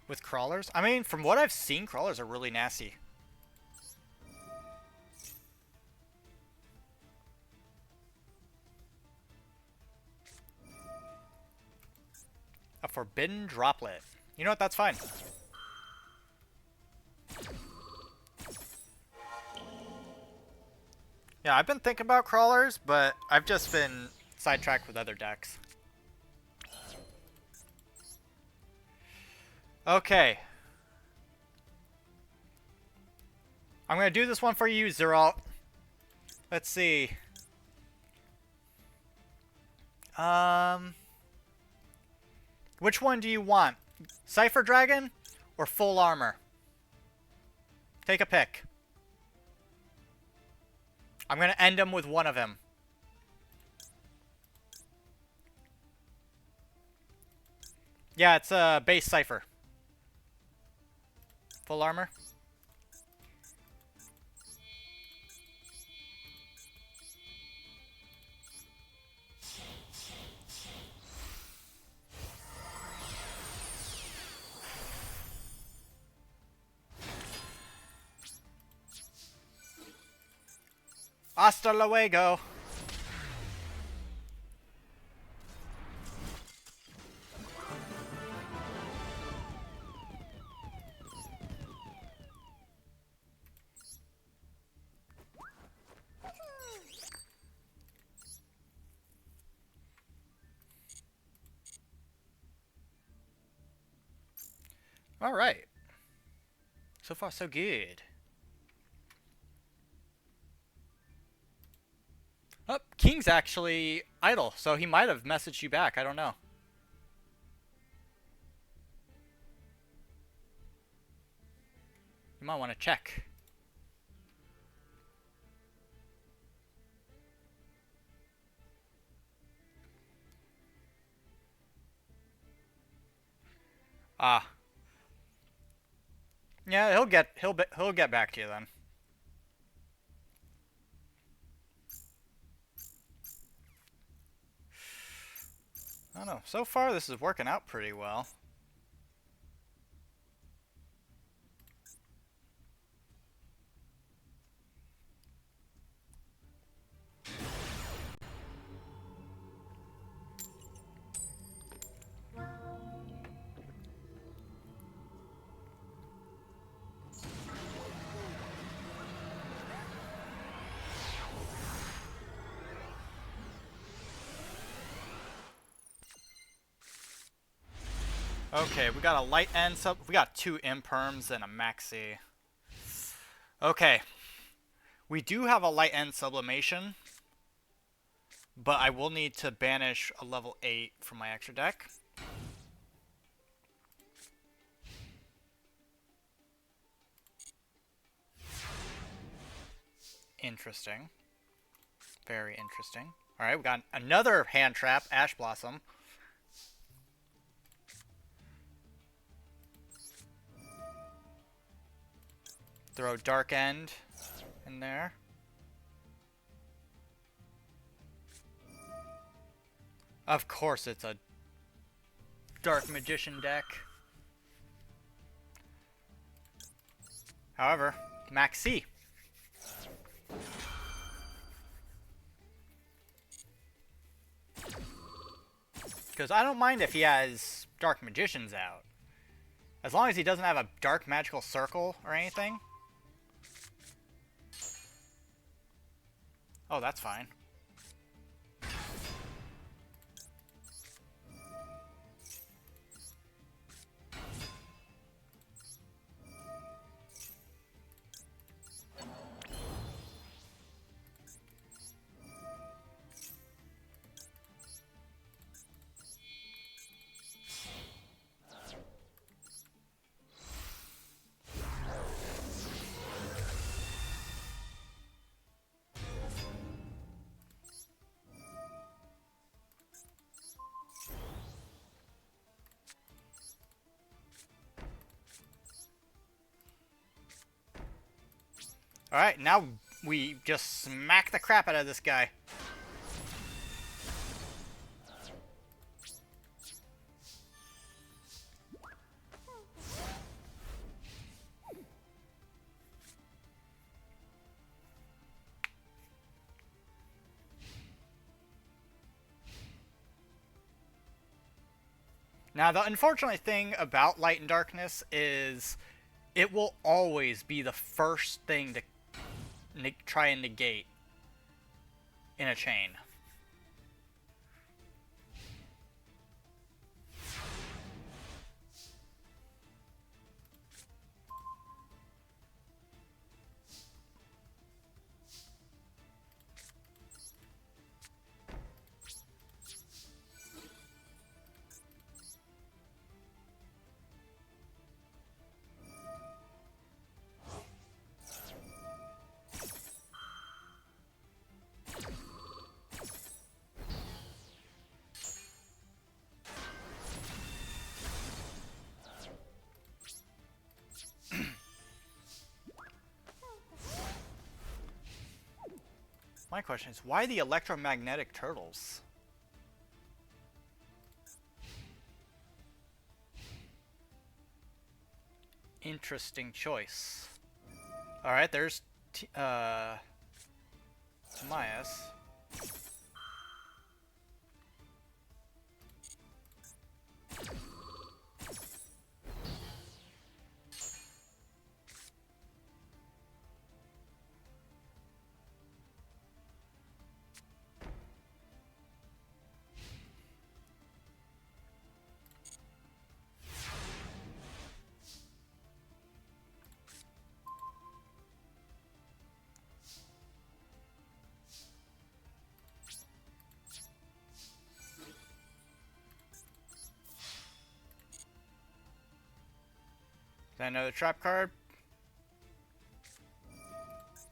With crawlers? I mean, from what I've seen, crawlers are really nasty. A forbidden droplet. You know what? That's fine. Yeah, I've been thinking about crawlers, but I've just been sidetracked with other decks. Okay. I'm gonna do this one for you, Zeralt. Let's see. Which one do you want? Cypher Dragon or full armor? Take a pick. I'm going to end him with one of them. Yeah, it's a base Cypher. Full armor. Hasta luego. All right. So far, so good. Oh, King's actually idle, so he might have messaged you back. I don't know. You might want to check. Ah. Yeah, he'll get back to you then. I don't know. So far, this is working out pretty well. Okay, we got a light end sub. We got 2 imperms and a maxi. Okay. We do have a light end sublimation, but I will need to banish a level 8 from my extra deck. Interesting. Very interesting. Alright, we got another hand trap, Ash Blossom. Throw Dark End in there. Of course it's a Dark Magician deck. However, Maxi. Because I don't mind if he has Dark Magicians out. As long as he doesn't have a Dark Magical Circle or anything. Oh, that's fine. Alright, now we just smack the crap out of this guy. Now, the unfortunate thing about Light and Darkness is it will always be the first thing to try and negate in a chain. My question is, why the electromagnetic turtles? Interesting choice. Alright, there's Timaeus. Is that another trap card?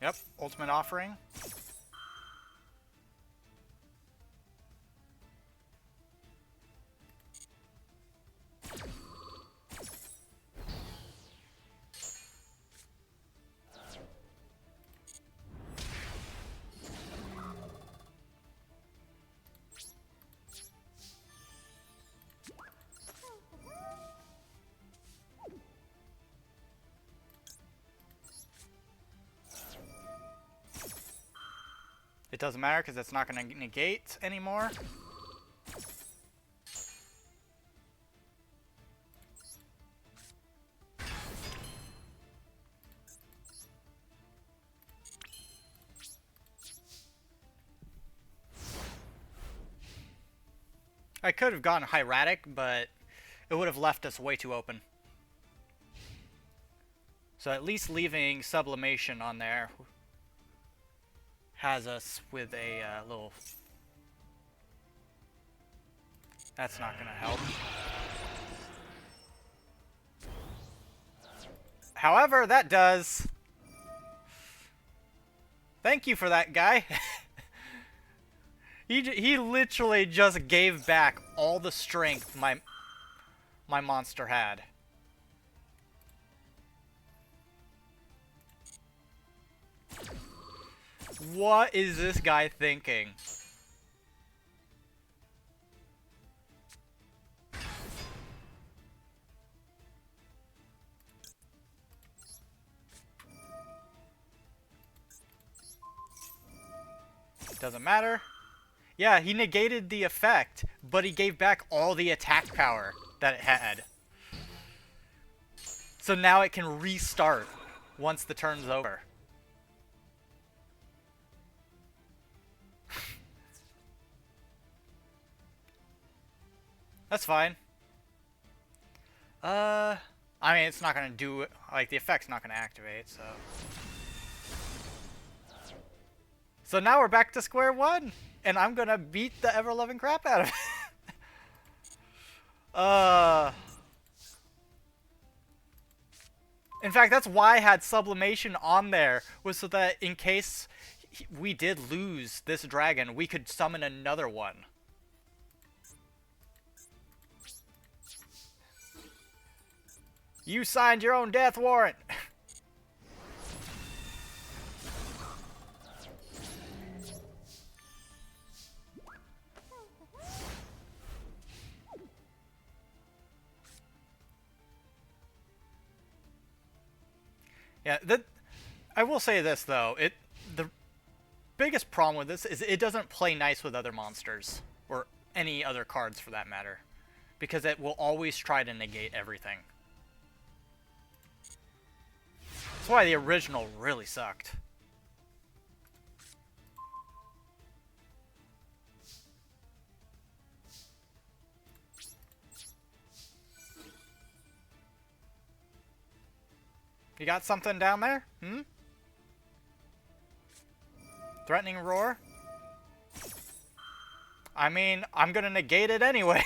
Yep, ultimate offering. It doesn't matter because it's not going to negate anymore. I could have gone hieratic, but it would have left us way too open. So at least leaving sublimation on there has us with a little... That's not going to help. However, that does. Thank you for that, guy. He literally just gave back all the strength my monster had. What is this guy thinking? Doesn't matter. Yeah, he negated the effect, but he gave back all the attack power that it had. So now it can restart once the turn's over. That's fine. I mean, it's not gonna do it. Like, the effect's not gonna activate, so. So now we're back to square one, and I'm gonna beat the ever-loving crap out of it. In fact, that's why I had sublimation on there, was so that in case we did lose this dragon, we could summon another one. You signed your own death warrant! Yeah, I will say this though, the biggest problem with this is it doesn't play nice with other monsters, or any other cards for that matter, because it will always try to negate everything. That's why the original really sucked. You got something down there? Hmm? Threatening roar? I mean, I'm gonna negate it anyways.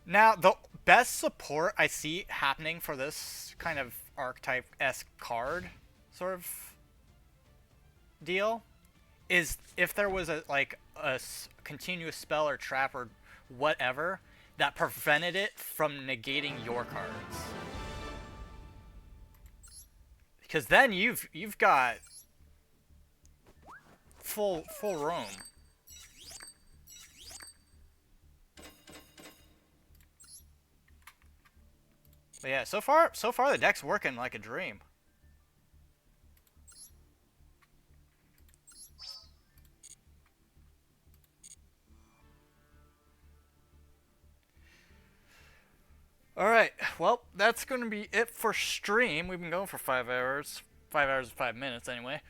Now, the best support I see happening for this kind of archetype-esque card, sort of deal is if there was a continuous spell or trap or whatever that prevented it from negating your cards. Because then you've got full room. But yeah, so far the deck's working like a dream. Alright, well, that's going to be it for stream. We've been going for 5 hours. 5 hours and 5 minutes, anyway.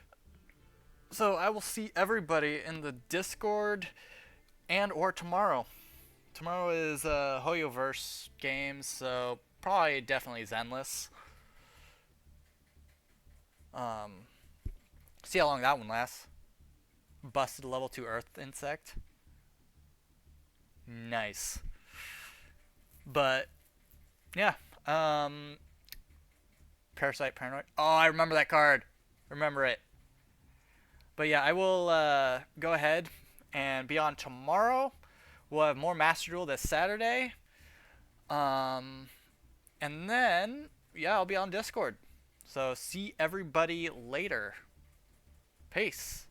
So I will see everybody in the Discord and or tomorrow. Tomorrow is Hoyoverse games, so probably definitely Zenless. See how long that one lasts. Busted level 2 Earth Insect. Nice. But yeah, Parasite Paranoid. Oh, I remember that card. Remember it. But yeah, I will go ahead and be on tomorrow. We'll have more Master Duel this Saturday. And then, yeah, I'll be on Discord. So see everybody later. Peace.